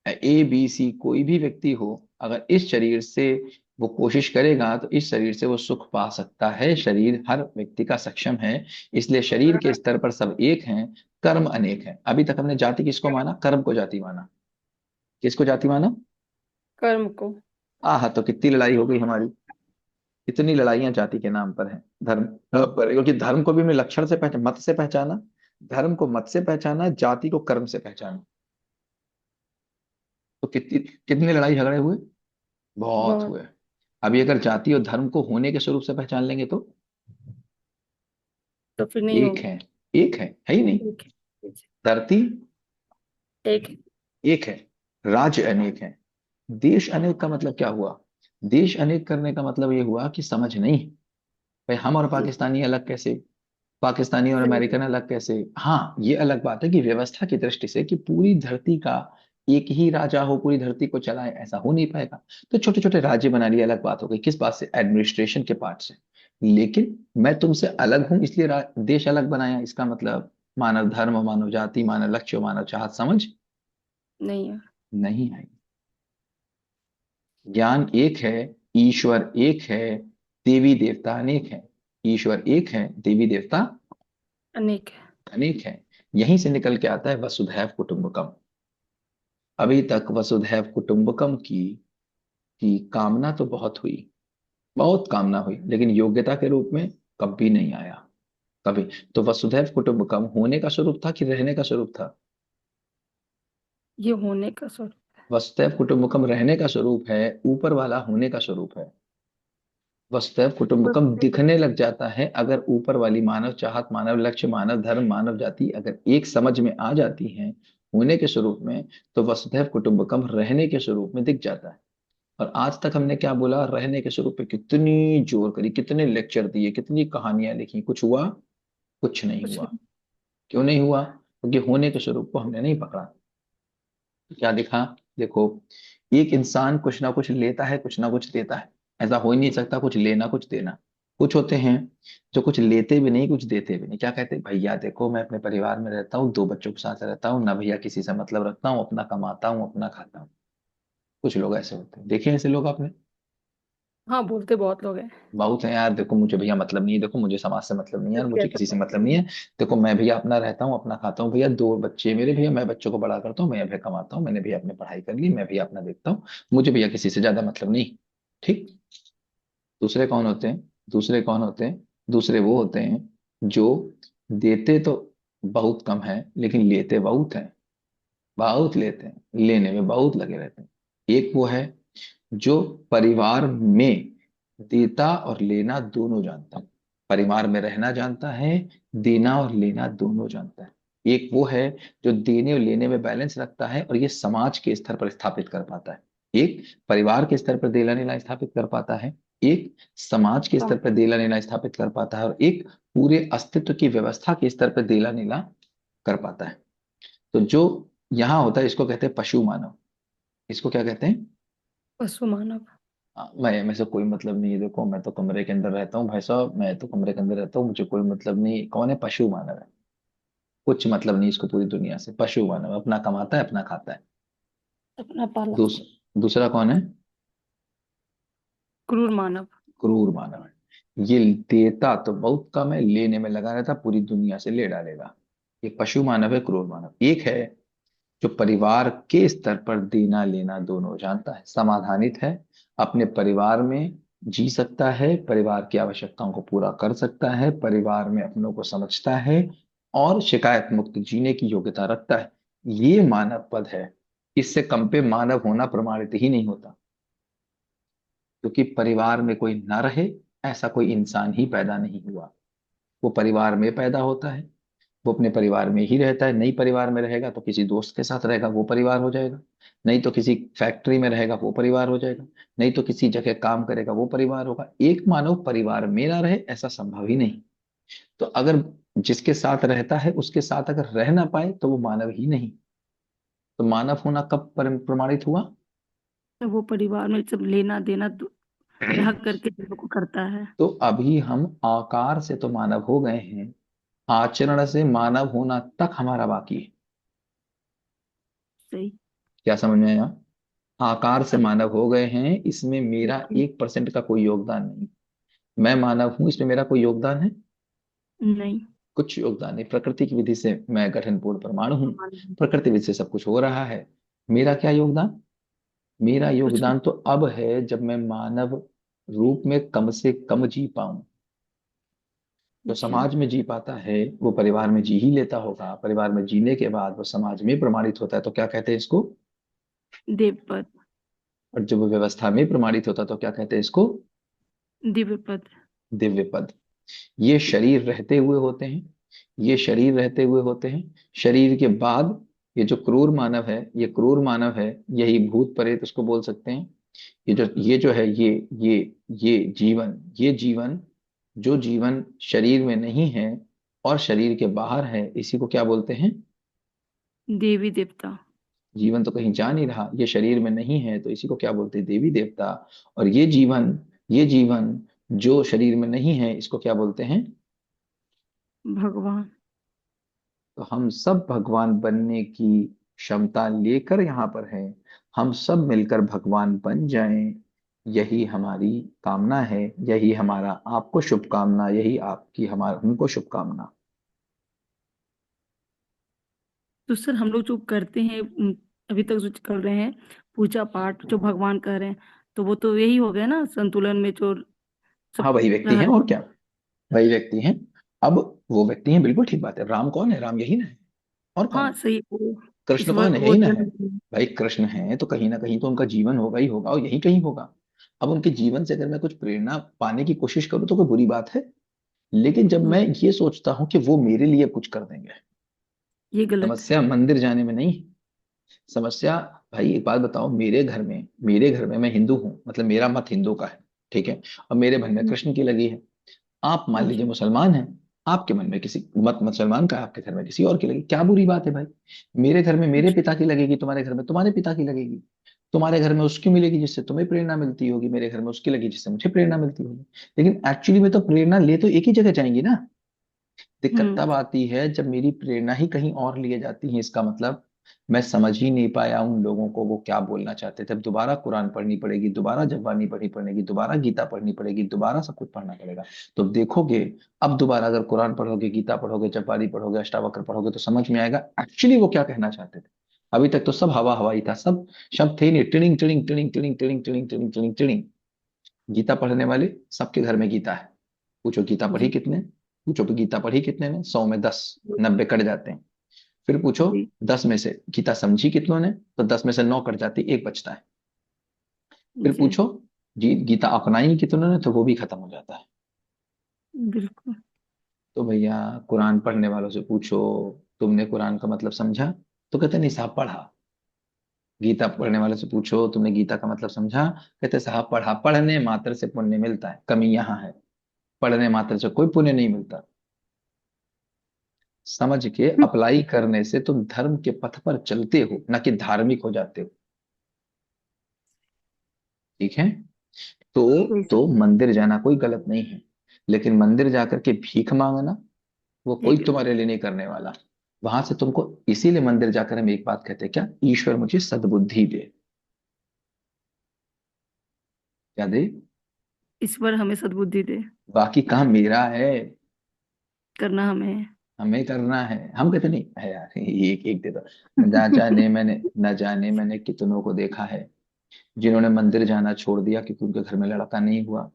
ए बी सी कोई भी व्यक्ति हो, अगर इस शरीर से वो कोशिश करेगा तो इस शरीर से वो सुख पा सकता है। शरीर हर व्यक्ति का सक्षम है, इसलिए शरीर के स्तर पर सब एक हैं, कर्म अनेक हैं। अभी तक हमने जाति किसको माना? कर्म को जाति माना। किसको जाति माना? कर्म को। आह, तो कितनी लड़ाई हो गई हमारी, कितनी लड़ाइयां जाति के नाम पर हैं, धर्म पर। क्योंकि धर्म को भी हमने लक्षण से पहचाना, मत से पहचाना, धर्म को मत से पहचाना, जाति को कर्म से पहचाना। तो कितनी कितनी लड़ाई झगड़े हुए, बहुत बहुत। हुए। अभी अगर जाति और धर्म को होने के स्वरूप से पहचान लेंगे तो तो फिर नहीं एक होगी। है, एक है ही नहीं। एक है। धरती एक है। एक है, राज्य अनेक है, देश अनेक। का मतलब क्या हुआ? देश अनेक करने का मतलब ये हुआ कि समझ नहीं, भाई हम और पाकिस्तानी अलग कैसे, पाकिस्तानी और सही। अमेरिकन अलग कैसे? हाँ, ये अलग बात है कि व्यवस्था की दृष्टि से कि पूरी धरती का एक ही राजा हो, पूरी धरती को चलाए, ऐसा हो नहीं पाएगा। तो छोटे छोटे राज्य बना लिए, अलग बात हो गई। किस बात से? एडमिनिस्ट्रेशन के पार्ट से। लेकिन मैं तुमसे अलग हूं इसलिए देश अलग बनाया, इसका मतलब मानव धर्म, मानव जाति, मानव लक्ष्य, मानव चाहत समझ नहीं है। नहीं आई। ज्ञान एक है, ईश्वर एक है, देवी देवता अनेक है। ईश्वर एक है, देवी देवता अनेक है। अनेक है। यहीं से निकल के आता है वसुधैव कुटुंबकम। अभी तक वसुधैव कुटुंबकम की कामना तो बहुत हुई, बहुत कामना हुई, लेकिन योग्यता के रूप में कभी नहीं आया, कभी। तो वसुधैव कुटुंबकम होने का स्वरूप था कि रहने का स्वरूप था? ये होने का स्वरूप। वसुधैव कुटुंबकम रहने का स्वरूप है, ऊपर वाला होने का स्वरूप है। वसुधैव कुटुंबकम दिखने लग जाता है अगर ऊपर वाली मानव चाहत, मानव लक्ष्य, मानव धर्म, मानव जाति अगर एक समझ में आ जाती है होने के स्वरूप में, तो वसुधैव कुटुंबकम रहने के स्वरूप में दिख जाता है। और आज तक हमने क्या बोला? रहने के स्वरूप पे कितनी जोर करी, कितने लेक्चर दिए, कितनी कहानियां लिखी, कुछ हुआ? कुछ नहीं कुछ हुआ। नहीं। क्यों नहीं हुआ? क्योंकि होने के स्वरूप को हमने नहीं पकड़ा। तो क्या दिखा? देखो, एक इंसान कुछ ना कुछ लेता है, कुछ ना कुछ देता है। ऐसा हो ही नहीं सकता कुछ लेना कुछ देना। कुछ होते हैं जो कुछ लेते भी नहीं, कुछ देते भी नहीं। क्या कहते हैं? भैया देखो, मैं अपने परिवार में रहता हूँ, दो बच्चों के साथ रहता हूँ ना, भैया किसी से मतलब रखता हूँ, अपना कमाता हूँ, अपना खाता हूँ। कुछ लोग ऐसे होते हैं, देखे हैं ऐसे लोग आपने? हाँ, बोलते बहुत लोग हैं। बहुत है यार, देखो मुझे भैया मतलब नहीं है, देखो मुझे समाज से मतलब नहीं है यार, मुझे कैसा किसी से बात मतलब है। नहीं है। देखो मैं भैया अपना रहता हूँ, अपना खाता हूँ, भैया दो बच्चे मेरे, भैया मैं बच्चों को बड़ा करता हूँ, मैं भैया कमाता हूँ, मैंने भैया अपनी पढ़ाई कर ली, मैं भैया अपना देखता हूँ, मुझे भैया किसी से ज्यादा मतलब नहीं। ठीक। दूसरे कौन होते हैं? दूसरे कौन होते हैं? दूसरे वो होते हैं जो देते तो बहुत कम है, लेकिन लेते बहुत हैं, बहुत लेते हैं, लेने में बहुत लगे रहते हैं। एक वो है जो परिवार में देता और लेना दोनों जानता है, परिवार में रहना जानता है, देना और लेना दोनों जानता है। एक वो है जो देने और लेने में बैलेंस रखता है और ये समाज के स्तर पर स्थापित कर पाता है। एक परिवार के स्तर पर देना लेना स्थापित कर पाता है, एक समाज के स्तर पर देना लेना स्थापित कर पाता है, और एक पूरे अस्तित्व की व्यवस्था के स्तर पर देना लेना कर पाता है। तो जो यहाँ होता है इसको कहते हैं पशु मानव। इसको क्या कहते हैं? पशु मानव। मैं में से कोई मतलब नहीं है, देखो मैं तो कमरे के अंदर रहता हूँ भाई साहब, मैं तो कमरे के अंदर रहता हूँ, मुझे कोई मतलब नहीं। कौन है? पशु मानव है। कुछ मतलब नहीं इसको पूरी दुनिया से। पशु मानव अपना कमाता है, अपना खाता है। अपना पाला। दूसरा कौन है? क्रूर मानव। क्रूर मानव है। ये देता तो बहुत कम है, लेने में लगा रहता, पूरी दुनिया से ले डालेगा। ये पशु मानव है, क्रूर मानव। एक है जो परिवार के स्तर पर देना लेना दोनों जानता है, समाधानित है, अपने परिवार में जी सकता है, परिवार की आवश्यकताओं को पूरा कर सकता है, परिवार में अपनों को समझता है और शिकायत मुक्त जीने की योग्यता रखता है। ये मानव पद है। इससे कम पे मानव होना प्रमाणित ही नहीं होता, क्योंकि परिवार में कोई ना रहे ऐसा कोई इंसान ही पैदा नहीं हुआ। वो परिवार में पैदा होता है, वो अपने परिवार में ही रहता है। नहीं परिवार में रहेगा तो किसी दोस्त के साथ रहेगा, वो परिवार हो जाएगा। नहीं तो किसी फैक्ट्री में रहेगा, वो परिवार हो जाएगा। नहीं तो किसी जगह काम करेगा, वो परिवार होगा। एक मानव परिवार में ना रहे ऐसा संभव ही नहीं। तो अगर जिसके साथ रहता है उसके साथ अगर रह ना पाए तो वो मानव ही नहीं। तो मानव होना कब प्रमाणित हुआ? वो परिवार में सब लेना देना रह करके चीजों को करता है। तो अभी हम आकार से तो मानव हो गए हैं, आचरण से मानव होना तक हमारा बाकी है। सही। क्या समझ में आया? आकार से अब मानव हो गए हैं, इसमें मेरा 1% का कोई योगदान नहीं। मैं मानव हूं, इसमें मेरा कोई योगदान है? नहीं। कुछ योगदान नहीं। प्रकृति की विधि से मैं गठनपूर्ण परमाणु हूँ, प्रकृति विधि से सब कुछ हो रहा है। मेरा क्या योगदान? मेरा कुछ योगदान तो अब है जब मैं मानव रूप में कम से कम जी पाऊं। जो जी। समाज में जी पाता है वो परिवार में जी ही लेता होगा, परिवार में जीने के बाद वो समाज में प्रमाणित होता है, तो क्या कहते हैं इसको? देवपद। और जब वो व्यवस्था में प्रमाणित होता है तो क्या कहते हैं इसको? दिव्य पद। दिव्य पद। ये शरीर रहते हुए होते हैं, ये शरीर रहते हुए होते हैं। शरीर के बाद ये जो क्रूर मानव है, ये क्रूर मानव है, यही भूत प्रेत उसको बोल सकते हैं। ये जो है ये जीवन, ये जीवन, जो जीवन शरीर में नहीं है और शरीर के बाहर है, इसी को क्या बोलते हैं? देवी देवता। जीवन तो कहीं जा नहीं रहा, ये शरीर में नहीं है, तो इसी को क्या बोलते हैं? देवी देवता। और ये जीवन जो शरीर में नहीं है, इसको क्या बोलते हैं? भगवान। तो हम सब भगवान बनने की क्षमता लेकर यहाँ पर हैं। हम सब मिलकर भगवान बन जाएं, यही हमारी कामना है, यही हमारा आपको शुभकामना, यही आपकी हमारा हमको शुभकामना। तो सर हम लोग जो करते हैं अभी तक जो कर रहे हैं पूजा पाठ जो भगवान कर रहे हैं, तो वो तो यही हो गया ना संतुलन में जो हाँ सब वही व्यक्ति रह हैं, रहे और हैं। क्या? वही व्यक्ति हैं। अब वो व्यक्ति हैं, बिल्कुल ठीक बात है। राम कौन है? राम यही ना है, और कौन हाँ है? सही। वो कृष्ण ईश्वर कौन है? वो यही ना है। जन्म। भाई कृष्ण है तो कहीं ना कहीं तो उनका जीवन होगा ही होगा, और यही कहीं होगा। अब उनके जीवन से अगर मैं कुछ प्रेरणा पाने की कोशिश करूँ तो कोई बुरी बात है, लेकिन जब मैं ये सोचता हूँ कि वो मेरे लिए कुछ कर देंगे, ये गलत है। समस्या मंदिर जाने में नहीं। समस्या, भाई एक बात बताओ, मेरे घर में मैं हिंदू हूँ, मतलब मेरा मत हिंदू का है, ठीक है, और मेरे मन में कृष्ण की लगी है। आप मान लीजिए जी। मुसलमान हैं, आपके मन में किसी मत मुसलमान का है, आपके घर में किसी और की लगी, क्या बुरी बात है भाई? मेरे घर में मेरे पिता की लगेगी, तुम्हारे घर में तुम्हारे पिता की लगेगी। तुम्हारे घर में उसकी मिलेगी जिससे तुम्हें प्रेरणा मिलती होगी, मेरे घर में उसकी लगी जिससे मुझे प्रेरणा मिलती होगी। लेकिन एक्चुअली में तो प्रेरणा ले तो एक ही जगह जाएंगी ना। दिक्कत हम्म। तब आती है जब मेरी प्रेरणा ही कहीं और लिए जाती है। इसका मतलब मैं समझ ही नहीं पाया उन लोगों को वो क्या बोलना चाहते थे। अब दोबारा कुरान पढ़नी पड़ेगी, दोबारा जबानी पढ़नी पड़ेगी, दोबारा गीता पढ़नी पड़ेगी, दोबारा सब कुछ पढ़ना पड़ेगा। तो देखोगे, अब दोबारा अगर कुरान पढ़ोगे, गीता पढ़ोगे, जबानी पढ़ोगे, अष्टावक्र पढ़ोगे, तो समझ में आएगा एक्चुअली वो क्या कहना चाहते थे। अभी तक तो सब हवा हवाई था, सब शब्द थे ही नहीं। टिड़िंग टिड़िंग टिड़िंग टिड़िंग टिड़िंग टिड़िंग टिड़िंग टिड़िंग टिड़िंग। गीता पढ़ने वाले सबके घर में गीता है, पूछो गीता पढ़ी जी। कितने? पूछो तो गीता पढ़ी कितने ने? 100 में 10, 90 कट जाते हैं। फिर पूछो जी 10 में से गीता समझी कितनों ने, तो 10 में से 9 कट जाती, एक बचता है। फिर जी पूछो जी गीता अपनाई कितनों ने, तो वो भी खत्म हो जाता है। बिल्कुल। तो भैया कुरान पढ़ने वालों से पूछो, तुमने कुरान का मतलब समझा? तो कहते नहीं साहब पढ़ा। गीता पढ़ने वाले से पूछो, तुमने गीता का मतलब समझा? कहते साहब पढ़ा। पढ़ने मात्र से पुण्य मिलता है, कमी यहाँ है, पढ़ने मात्र से कोई पुण्य नहीं मिलता। समझ के अप्लाई करने से तुम धर्म के पथ पर चलते हो, ना कि धार्मिक हो जाते हो। ठीक है? सही तो सर। मंदिर जाना कोई गलत नहीं है, लेकिन मंदिर जाकर के भीख मांगना वो कोई ठीक है। तुम्हारे लिए नहीं करने वाला। वहां से तुमको, इसीलिए मंदिर जाकर हम एक बात कहते हैं, क्या? ईश्वर मुझे सद्बुद्धि दे। क्या दे? ईश्वर हमें सद्बुद्धि दे। बाकी काम मेरा है, करना हमें है। हमें करना है। हम कहते नहीं है यार, ये एक एक दे दो। न जाने मैंने कितनों को देखा है जिन्होंने मंदिर जाना छोड़ दिया क्योंकि उनके घर में लड़का नहीं हुआ।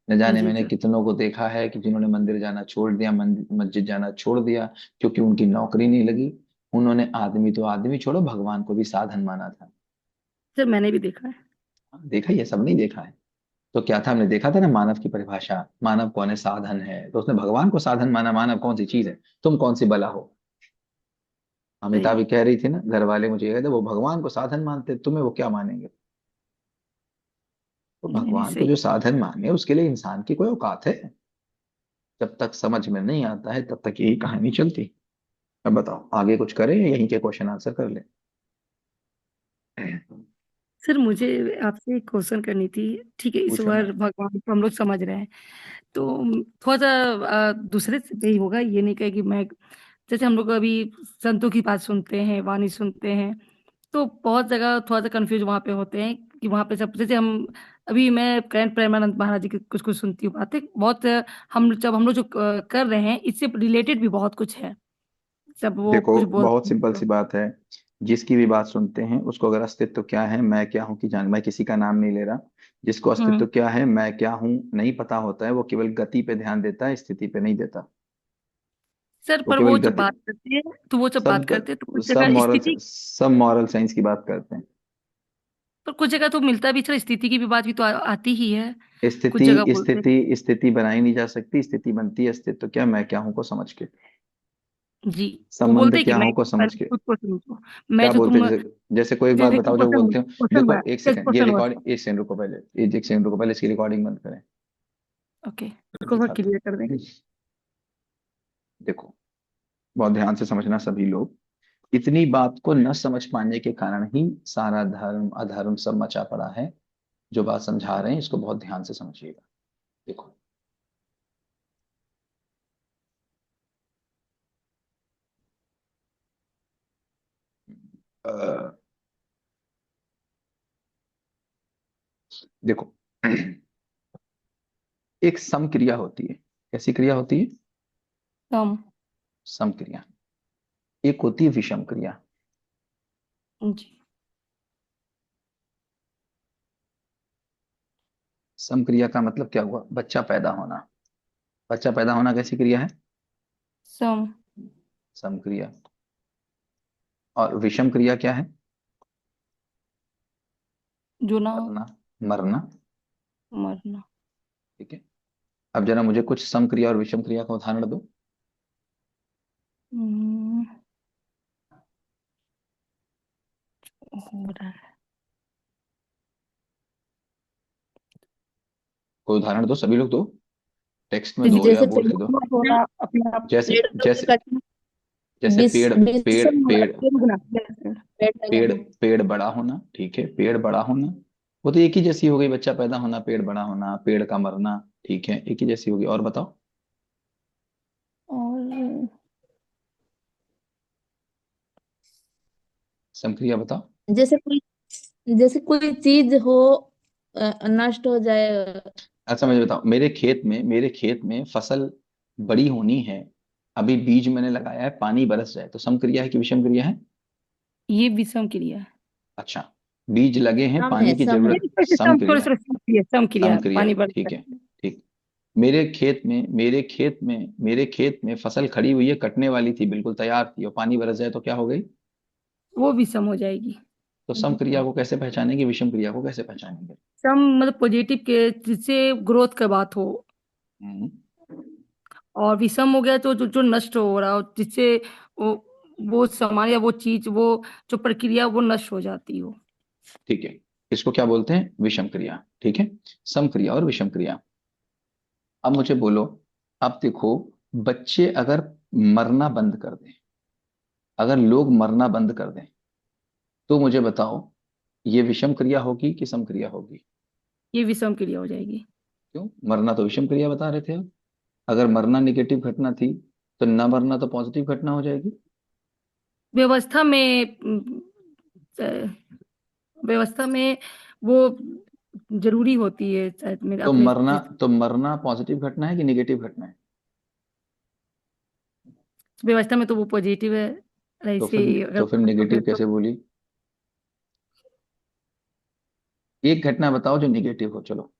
न जाने जी मैंने सर। कितनों को देखा है कि जिन्होंने मंदिर जाना छोड़ दिया, मस्जिद जाना छोड़ दिया क्योंकि उनकी नौकरी नहीं लगी। उन्होंने आदमी तो आदमी छोड़ो, भगवान को भी साधन माना था। सर मैंने भी देखा है। देखा ही है, सब नहीं देखा है? तो क्या था, हमने देखा था ना मानव की परिभाषा, मानव कौन है? साधन है। तो उसने भगवान को साधन माना। मानव कौन सी चीज है? तुम कौन सी बला हो? सही। अमिताभ भी कह रही थी ना, घर वाले मुझे ये कहते वो भगवान को साधन मानते, तुम्हें वो क्या मानेंगे? तो नहीं नहीं भगवान को सही। जो साधन माने उसके लिए इंसान की कोई औकात है? जब तक समझ में नहीं आता है तब तक यही कहानी चलती। अब बताओ आगे कुछ करें या यहीं के क्वेश्चन आंसर कर ले? सर मुझे आपसे एक क्वेश्चन करनी थी। ठीक है, पूछो ना। ईश्वर भगवान को हम लोग समझ रहे हैं। तो थोड़ा सा दूसरे से भी होगा, ये नहीं कहे कि मैं, जैसे हम लोग अभी संतों की बात सुनते हैं, वाणी सुनते हैं, तो बहुत जगह थोड़ा सा कंफ्यूज वहाँ पे होते हैं कि वहाँ पे सब, जैसे हम अभी मैं करंट प्रेमानंद महाराज जी की कुछ कुछ सुनती हूँ बातें बहुत। हम लोग जो कर रहे हैं इससे रिलेटेड भी बहुत कुछ है, सब वो देखो कुछ बहुत बोलते हैं सिंपल तो। सी बात है, जिसकी भी बात सुनते हैं उसको अगर अस्तित्व क्या है, मैं क्या हूं की जान, मैं किसी का नाम नहीं ले रहा, जिसको हम्म। अस्तित्व क्या है, मैं क्या हूं, नहीं पता होता है, वो केवल गति पे ध्यान देता है, स्थिति पे नहीं देता। सर वो पर केवल वो जब गति, बात करते हैं तो वो जब बात सब करते हैं तो कुछ सब जगह मॉरल, स्थिति, सब मॉरल साइंस की बात करते हैं। पर कुछ जगह तो मिलता भी, सर स्थिति की भी बात भी तो आती ही है। कुछ जगह स्थिति बोलते हैं। स्थिति स्थिति बनाई नहीं जा सकती, स्थिति बनती है अस्तित्व क्या, मैं क्या हूं को समझ के, जी। वो संबंध बोलते हैं कि क्या मैं हो को समझ के। खुद को समझो। मैं क्या जो बोलते तुम, हैं? जैसे कोई एक बात जैसे बताओ जो क्वेश्चन बोलते हो। क्वेश्चन हुआ, देखो एक सेकंड, ये क्वेश्चन हुआ। रिकॉर्ड, एक सेकंड रुको पहले, एक सेकंड रुको पहले, इसकी रिकॉर्डिंग बंद करें। ओके, उसको थोड़ा दिखाते क्लियर कर देंगे। हैं। देखो बहुत ध्यान से समझना सभी लोग, इतनी बात को न समझ पाने के कारण ही सारा धर्म अधर्म सब मचा पड़ा है। जो बात समझा रहे हैं इसको बहुत ध्यान से समझिएगा। देखो अ, देखो एक सम क्रिया होती है। कैसी क्रिया होती है? कम। सम क्रिया। एक होती है विषम क्रिया। जी। सम क्रिया का मतलब क्या हुआ? बच्चा पैदा होना। बच्चा पैदा होना कैसी क्रिया है? सम। सम क्रिया। और विषम क्रिया क्या है? जो ना हो। मरना। मरना। मरना। ठीक है। अब जरा मुझे कुछ सम क्रिया और विषम क्रिया का उदाहरण दो। हम्म, हो रहा है। कोई उदाहरण दो, सभी लोग दो, टेक्स्ट में जैसे दो या जैसे बोल के दो। पेड़ थोड़ा अपना जैसे पेड़ों के जैसे कटना, जैसे विष पेड़ पेड़ विषम पेड़ उगना, पेड़ पेड़ लगाना। पेड़ बड़ा होना, ठीक है, पेड़ बड़ा होना, वो तो एक ही जैसी हो गई, बच्चा पैदा होना, पेड़ बड़ा होना, पेड़ का मरना, ठीक है, एक ही जैसी होगी। और बताओ। और समक्रिया बताओ। जैसे कोई जैसे कोई चीज हो, नष्ट हो जाए। अच्छा मुझे बताओ, मेरे खेत में फसल बड़ी होनी है, अभी बीज मैंने लगाया है, पानी बरस जाए, तो समक्रिया है कि विषम क्रिया है? ये विषम क्रिया है। अच्छा, बीज लगे हैं, सम है, पानी की सम है। जरूरत, नहीं, सम, सम सॉरी क्रिया है। सॉरी, सम क्रिया, सम सम क्रिया, क्रिया पानी है, बरस ठीक है। जाए। ठीक। मेरे खेत में फसल खड़ी हुई है, कटने वाली थी, बिल्कुल तैयार थी, और पानी बरस जाए तो क्या हो गई? वो भी सम हो जाएगी। तो सम क्रिया को कैसे पहचानेंगे, विषम क्रिया को कैसे पहचानेंगे? सम मतलब पॉजिटिव के जिससे ग्रोथ का बात हो, हम्म, और विषम हो गया तो जो जो नष्ट हो रहा हो, जिससे वो वो सामान या वो चीज, वो जो प्रक्रिया वो नष्ट हो जाती हो। ठीक है। इसको क्या बोलते हैं? विषम क्रिया। ठीक है। सम क्रिया और विषम क्रिया। अब मुझे बोलो, अब देखो, बच्चे अगर मरना बंद कर दें, अगर लोग मरना बंद कर दें, तो मुझे बताओ, ये विषम क्रिया होगी कि सम क्रिया होगी? ये विषम क्रिया हो जाएगी। क्यों? मरना तो विषम क्रिया बता रहे थे आप। अगर मरना निगेटिव घटना थी, तो न मरना तो पॉजिटिव घटना हो जाएगी। व्यवस्था में व्यवस्था में वो जरूरी होती है शायद, मेरे तो अपने मरना तो मरना पॉजिटिव घटना है कि निगेटिव घटना है? व्यवस्था में तो वो पॉजिटिव है। तो ऐसे फिर ही अगर तो फिर निगेटिव तो कैसे बोली? एक घटना बताओ जो निगेटिव हो, चलो,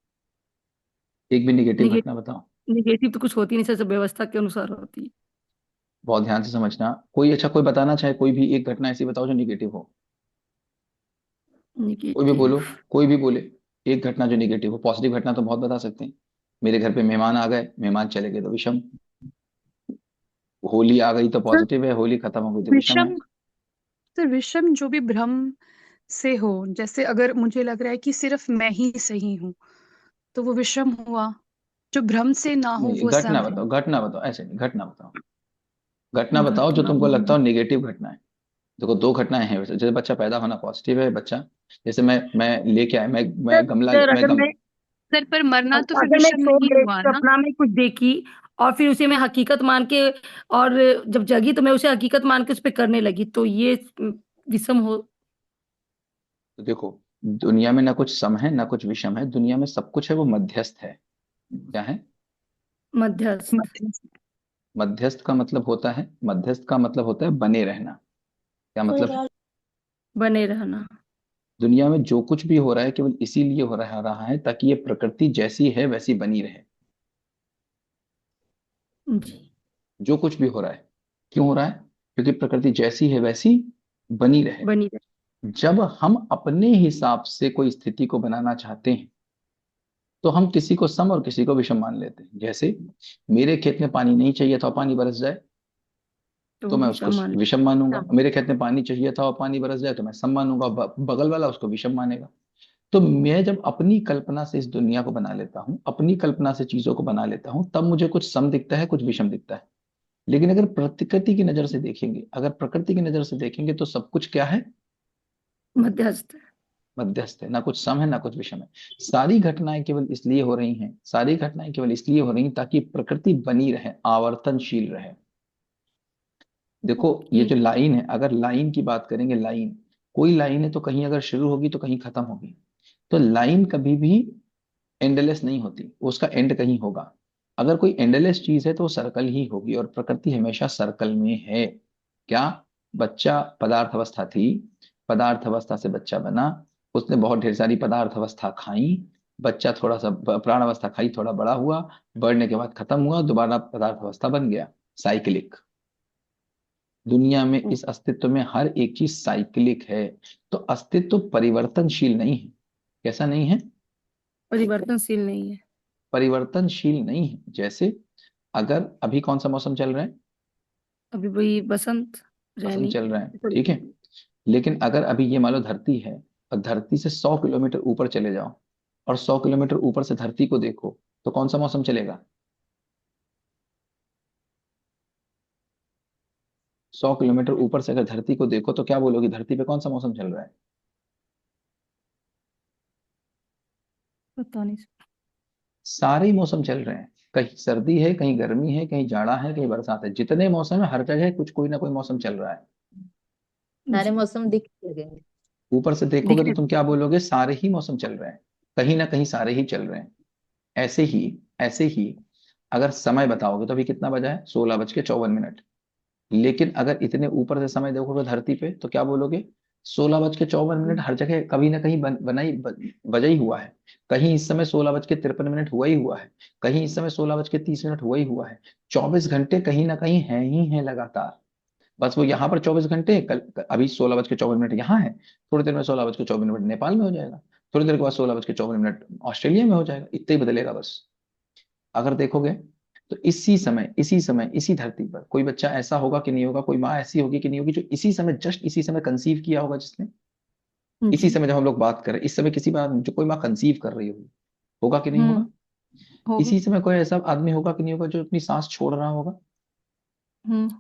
एक भी निगेटिव घटना बताओ। निगेटिव तो कुछ होती नहीं सर, सब व्यवस्था के अनुसार होती है। बहुत ध्यान से समझना। कोई अच्छा, कोई बताना चाहे, कोई भी एक घटना ऐसी बताओ जो निगेटिव हो। कोई भी निगेटिव। बोलो, कोई भी बोले। एक घटना जो निगेटिव हो। पॉजिटिव घटना तो बहुत बता सकते हैं। मेरे घर पे मेहमान आ गए, मेहमान चले गए तो विषम। होली आ गई तो सर पॉजिटिव है, होली खत्म हो गई तो विषम है। विषम सर विषम जो भी भ्रम से हो, जैसे अगर मुझे लग रहा है कि सिर्फ मैं ही सही हूँ तो वो विषम हुआ। जो भ्रम से ना हो नहीं, वो घटना सम है। बताओ, घटना बताओ, ऐसे नहीं, घटना बताओ। घटना बताओ जो घटना। तुमको लगता हो निगेटिव घटना है। देखो, दो घटनाएं हैं वैसे। जैसे बच्चा पैदा होना पॉजिटिव है, बच्चा, जैसे मैं लेके आया, सर मैं गमला सर मैं अगर गम मैं सर पर मरना तो फिर अगर मैं विषम सो नहीं गई हुआ ना। सपना में कुछ देखी, और फिर उसे मैं हकीकत मान के, और जब जगी तो मैं उसे हकीकत मान के उस पर करने लगी, तो ये विषम हो। तो देखो, दुनिया में ना कुछ सम है ना कुछ विषम है, दुनिया में सब कुछ है, वो मध्यस्थ है। क्या है? मध्यस्थ। मध्यस्थ। मध्यस्थ का मतलब होता है बने रहना। क्या मतलब है? बने रहना। दुनिया में जो कुछ भी हो रहा है, केवल इसीलिए हो रहा है ताकि ये प्रकृति जैसी है वैसी बनी रहे। जी। जो कुछ भी हो रहा है, क्यों हो रहा है? क्योंकि प्रकृति जैसी है वैसी बनी रहे। बनी रहे। जब हम अपने हिसाब से कोई स्थिति को बनाना चाहते हैं, तो हम किसी को सम और किसी को विषम मान लेते हैं। जैसे मेरे खेत में पानी नहीं चाहिए था और पानी बरस जाए, तो तो वो मैं उसको विषम मान। विषम मानूंगा। मेरे खेत में पानी चाहिए था और पानी बरस जाए तो मैं सम मानूंगा, बगल वाला उसको विषम मानेगा। तो मैं जब अपनी कल्पना से इस दुनिया को बना लेता हूँ, अपनी कल्पना से चीजों को बना लेता हूँ, तब मुझे कुछ सम दिखता है, कुछ विषम दिखता है। लेकिन अगर प्रकृति की नजर से देखेंगे तो सब कुछ क्या है? मध्यस्थ। मध्यस्थ है। ना कुछ सम है ना कुछ विषम है। सारी घटनाएं केवल इसलिए हो रही हैं ताकि प्रकृति बनी रहे, आवर्तनशील रहे। देखो, ये ओके। जो लाइन है, अगर लाइन की बात करेंगे, लाइन, कोई लाइन है तो कहीं अगर शुरू होगी तो कहीं खत्म होगी। तो लाइन कभी भी एंडलेस नहीं होती, उसका एंड कहीं होगा। अगर कोई एंडलेस चीज है तो वो सर्कल ही होगी, और प्रकृति हमेशा सर्कल में है। क्या? बच्चा पदार्थ अवस्था थी, पदार्थ अवस्था से बच्चा बना, उसने बहुत ढेर सारी पदार्थ अवस्था खाई, बच्चा थोड़ा सा प्राण अवस्था खाई, थोड़ा बड़ा हुआ, बढ़ने के बाद खत्म हुआ, दोबारा पदार्थ अवस्था बन गया। साइकिलिक। दुनिया में, इस अस्तित्व में हर एक चीज साइकिलिक है। तो अस्तित्व परिवर्तनशील नहीं है। कैसा नहीं है? परिवर्तनशील नहीं है। परिवर्तनशील नहीं है। जैसे, अगर अभी कौन सा मौसम चल रहा है? अभी वही बसंत, बसंत रैनी। चल रहा है, ठीक है। लेकिन अगर अभी ये मान लो धरती है, और धरती से 100 किलोमीटर ऊपर चले जाओ, और 100 किलोमीटर ऊपर से धरती को देखो, तो कौन सा मौसम चलेगा? 100 किलोमीटर ऊपर से अगर धरती को देखो तो क्या बोलोगी, धरती पे कौन सा मौसम चल रहा है? पता नहीं। सारे ही मौसम चल रहे हैं। कहीं सर्दी है, कहीं गर्मी है, कहीं जाड़ा है, कहीं बरसात है। जितने मौसम है, हर जगह कुछ कोई ना कोई मौसम चल रहा है। सारे जी। मौसम दिखने लगेंगे। ऊपर से देखोगे तो दिखने। तुम क्या बोलोगे, सारे ही मौसम चल रहे हैं। कहीं ना कहीं सारे ही चल रहे हैं। ऐसे ही अगर समय बताओगे तो अभी कितना बजा है? 16:54। लेकिन अगर इतने ऊपर से समय देखोगे धरती पे तो क्या बोलोगे? 16:54 हर जगह कभी ना कहीं बजा ही हुआ है। कहीं इस समय 16:53 हुआ ही हुआ है। कहीं इस समय 16:30 हुआ ही हुआ है। 24 घंटे कहीं ना कहीं हैं ही हैं लगातार। बस वो यहाँ पर 24 घंटे, अभी 16:24 यहाँ है, थोड़ी देर में 16:24 नेपाल में हो जाएगा, थोड़ी देर के बाद 16:24 ऑस्ट्रेलिया में हो जाएगा, इतना ही बदलेगा बस। अगर देखोगे तो इसी समय इसी धरती पर कोई बच्चा ऐसा होगा कि नहीं होगा, कोई माँ ऐसी होगी कि नहीं होगी, जो इसी समय, जस्ट इसी समय कंसीव किया होगा जिसने, इसी जी। समय जब हम लोग बात कर रहे हैं, इस समय किसी बात जो कोई माँ कंसीव कर रही होगी, होगा कि नहीं होगा? होगा। इसी समय कोई ऐसा आदमी होगा कि नहीं होगा जो अपनी सांस छोड़ रहा होगा?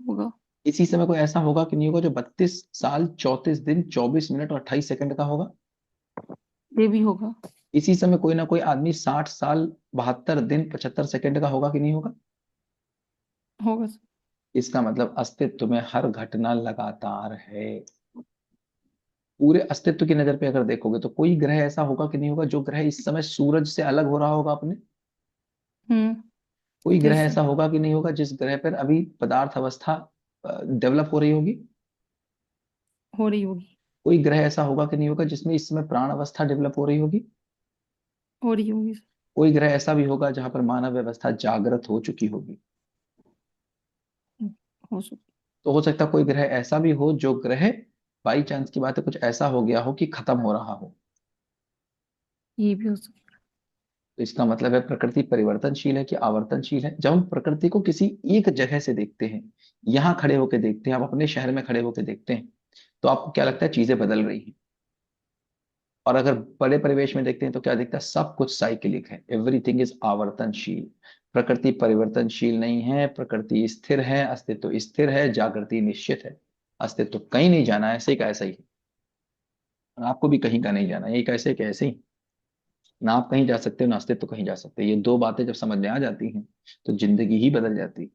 होगा। इसी समय कोई ऐसा होगा कि नहीं होगा जो 32 साल 34 दिन 24 मिनट और 28 सेकंड का होगा? ये भी होगा। इसी समय कोई ना कोई आदमी 60 साल 72 दिन 75 सेकंड का होगा कि नहीं होगा? होगा सर। इसका मतलब अस्तित्व में हर घटना लगातार है। पूरे अस्तित्व की नजर पे अगर देखोगे तो कोई ग्रह ऐसा होगा कि नहीं होगा जो ग्रह इस समय सूरज से अलग हो रहा होगा अपने? हम्म। कोई ग्रह यस सर। ऐसा होगा कि नहीं होगा जिस ग्रह पर अभी पदार्थ अवस्था डेवलप हो रही होगी? हो रही होगी। कोई ग्रह ऐसा होगा कि नहीं होगा जिसमें इस समय प्राण अवस्था डेवलप हो रही होगी? हो रही होगी सर। कोई ग्रह ऐसा भी होगा जहां पर मानव व्यवस्था जागृत हो चुकी होगी? हो सकता। तो हो सकता है कोई ग्रह ऐसा भी हो जो ग्रह, बाई चांस की बात है, कुछ ऐसा हो गया हो कि खत्म हो रहा हो। ये भी हो सकता। तो इसका मतलब है प्रकृति परिवर्तनशील है कि आवर्तनशील है? जब हम प्रकृति को किसी एक जगह से देखते हैं, यहाँ खड़े होकर देखते हैं, आप अपने शहर में खड़े होकर देखते हैं, तो आपको क्या लगता है? चीजें बदल रही हैं। और अगर बड़े परिवेश में देखते हैं तो क्या दिखता है? सब कुछ साइकिलिक है, एवरीथिंग इज आवर्तनशील। प्रकृति परिवर्तनशील नहीं है, प्रकृति स्थिर है, अस्तित्व स्थिर है, जागृति निश्चित है। अस्तित्व कहीं नहीं जाना है, ऐसे का ऐसा ही है। और आपको भी कहीं का नहीं जाना है, ये कैसे के ऐसे ही। ना आप कहीं जा सकते हो, ना अस्तित्व कहीं जा सकते। ये दो बातें जब समझ में आ जाती हैं तो जिंदगी ही बदल जाती है।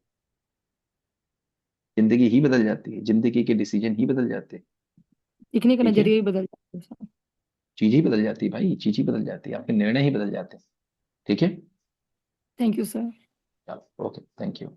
जिंदगी ही बदल जाती है, जिंदगी के डिसीजन ही बदल जाते हैं। दिखने का ठीक है, नजरिया ही बदल जाता है सर। चीज ही बदल जाती है भाई, चीज ही बदल जाती है, आपके निर्णय ही बदल जाते हैं। ठीक है, थैंक यू सर। चलो ओके, थैंक यू।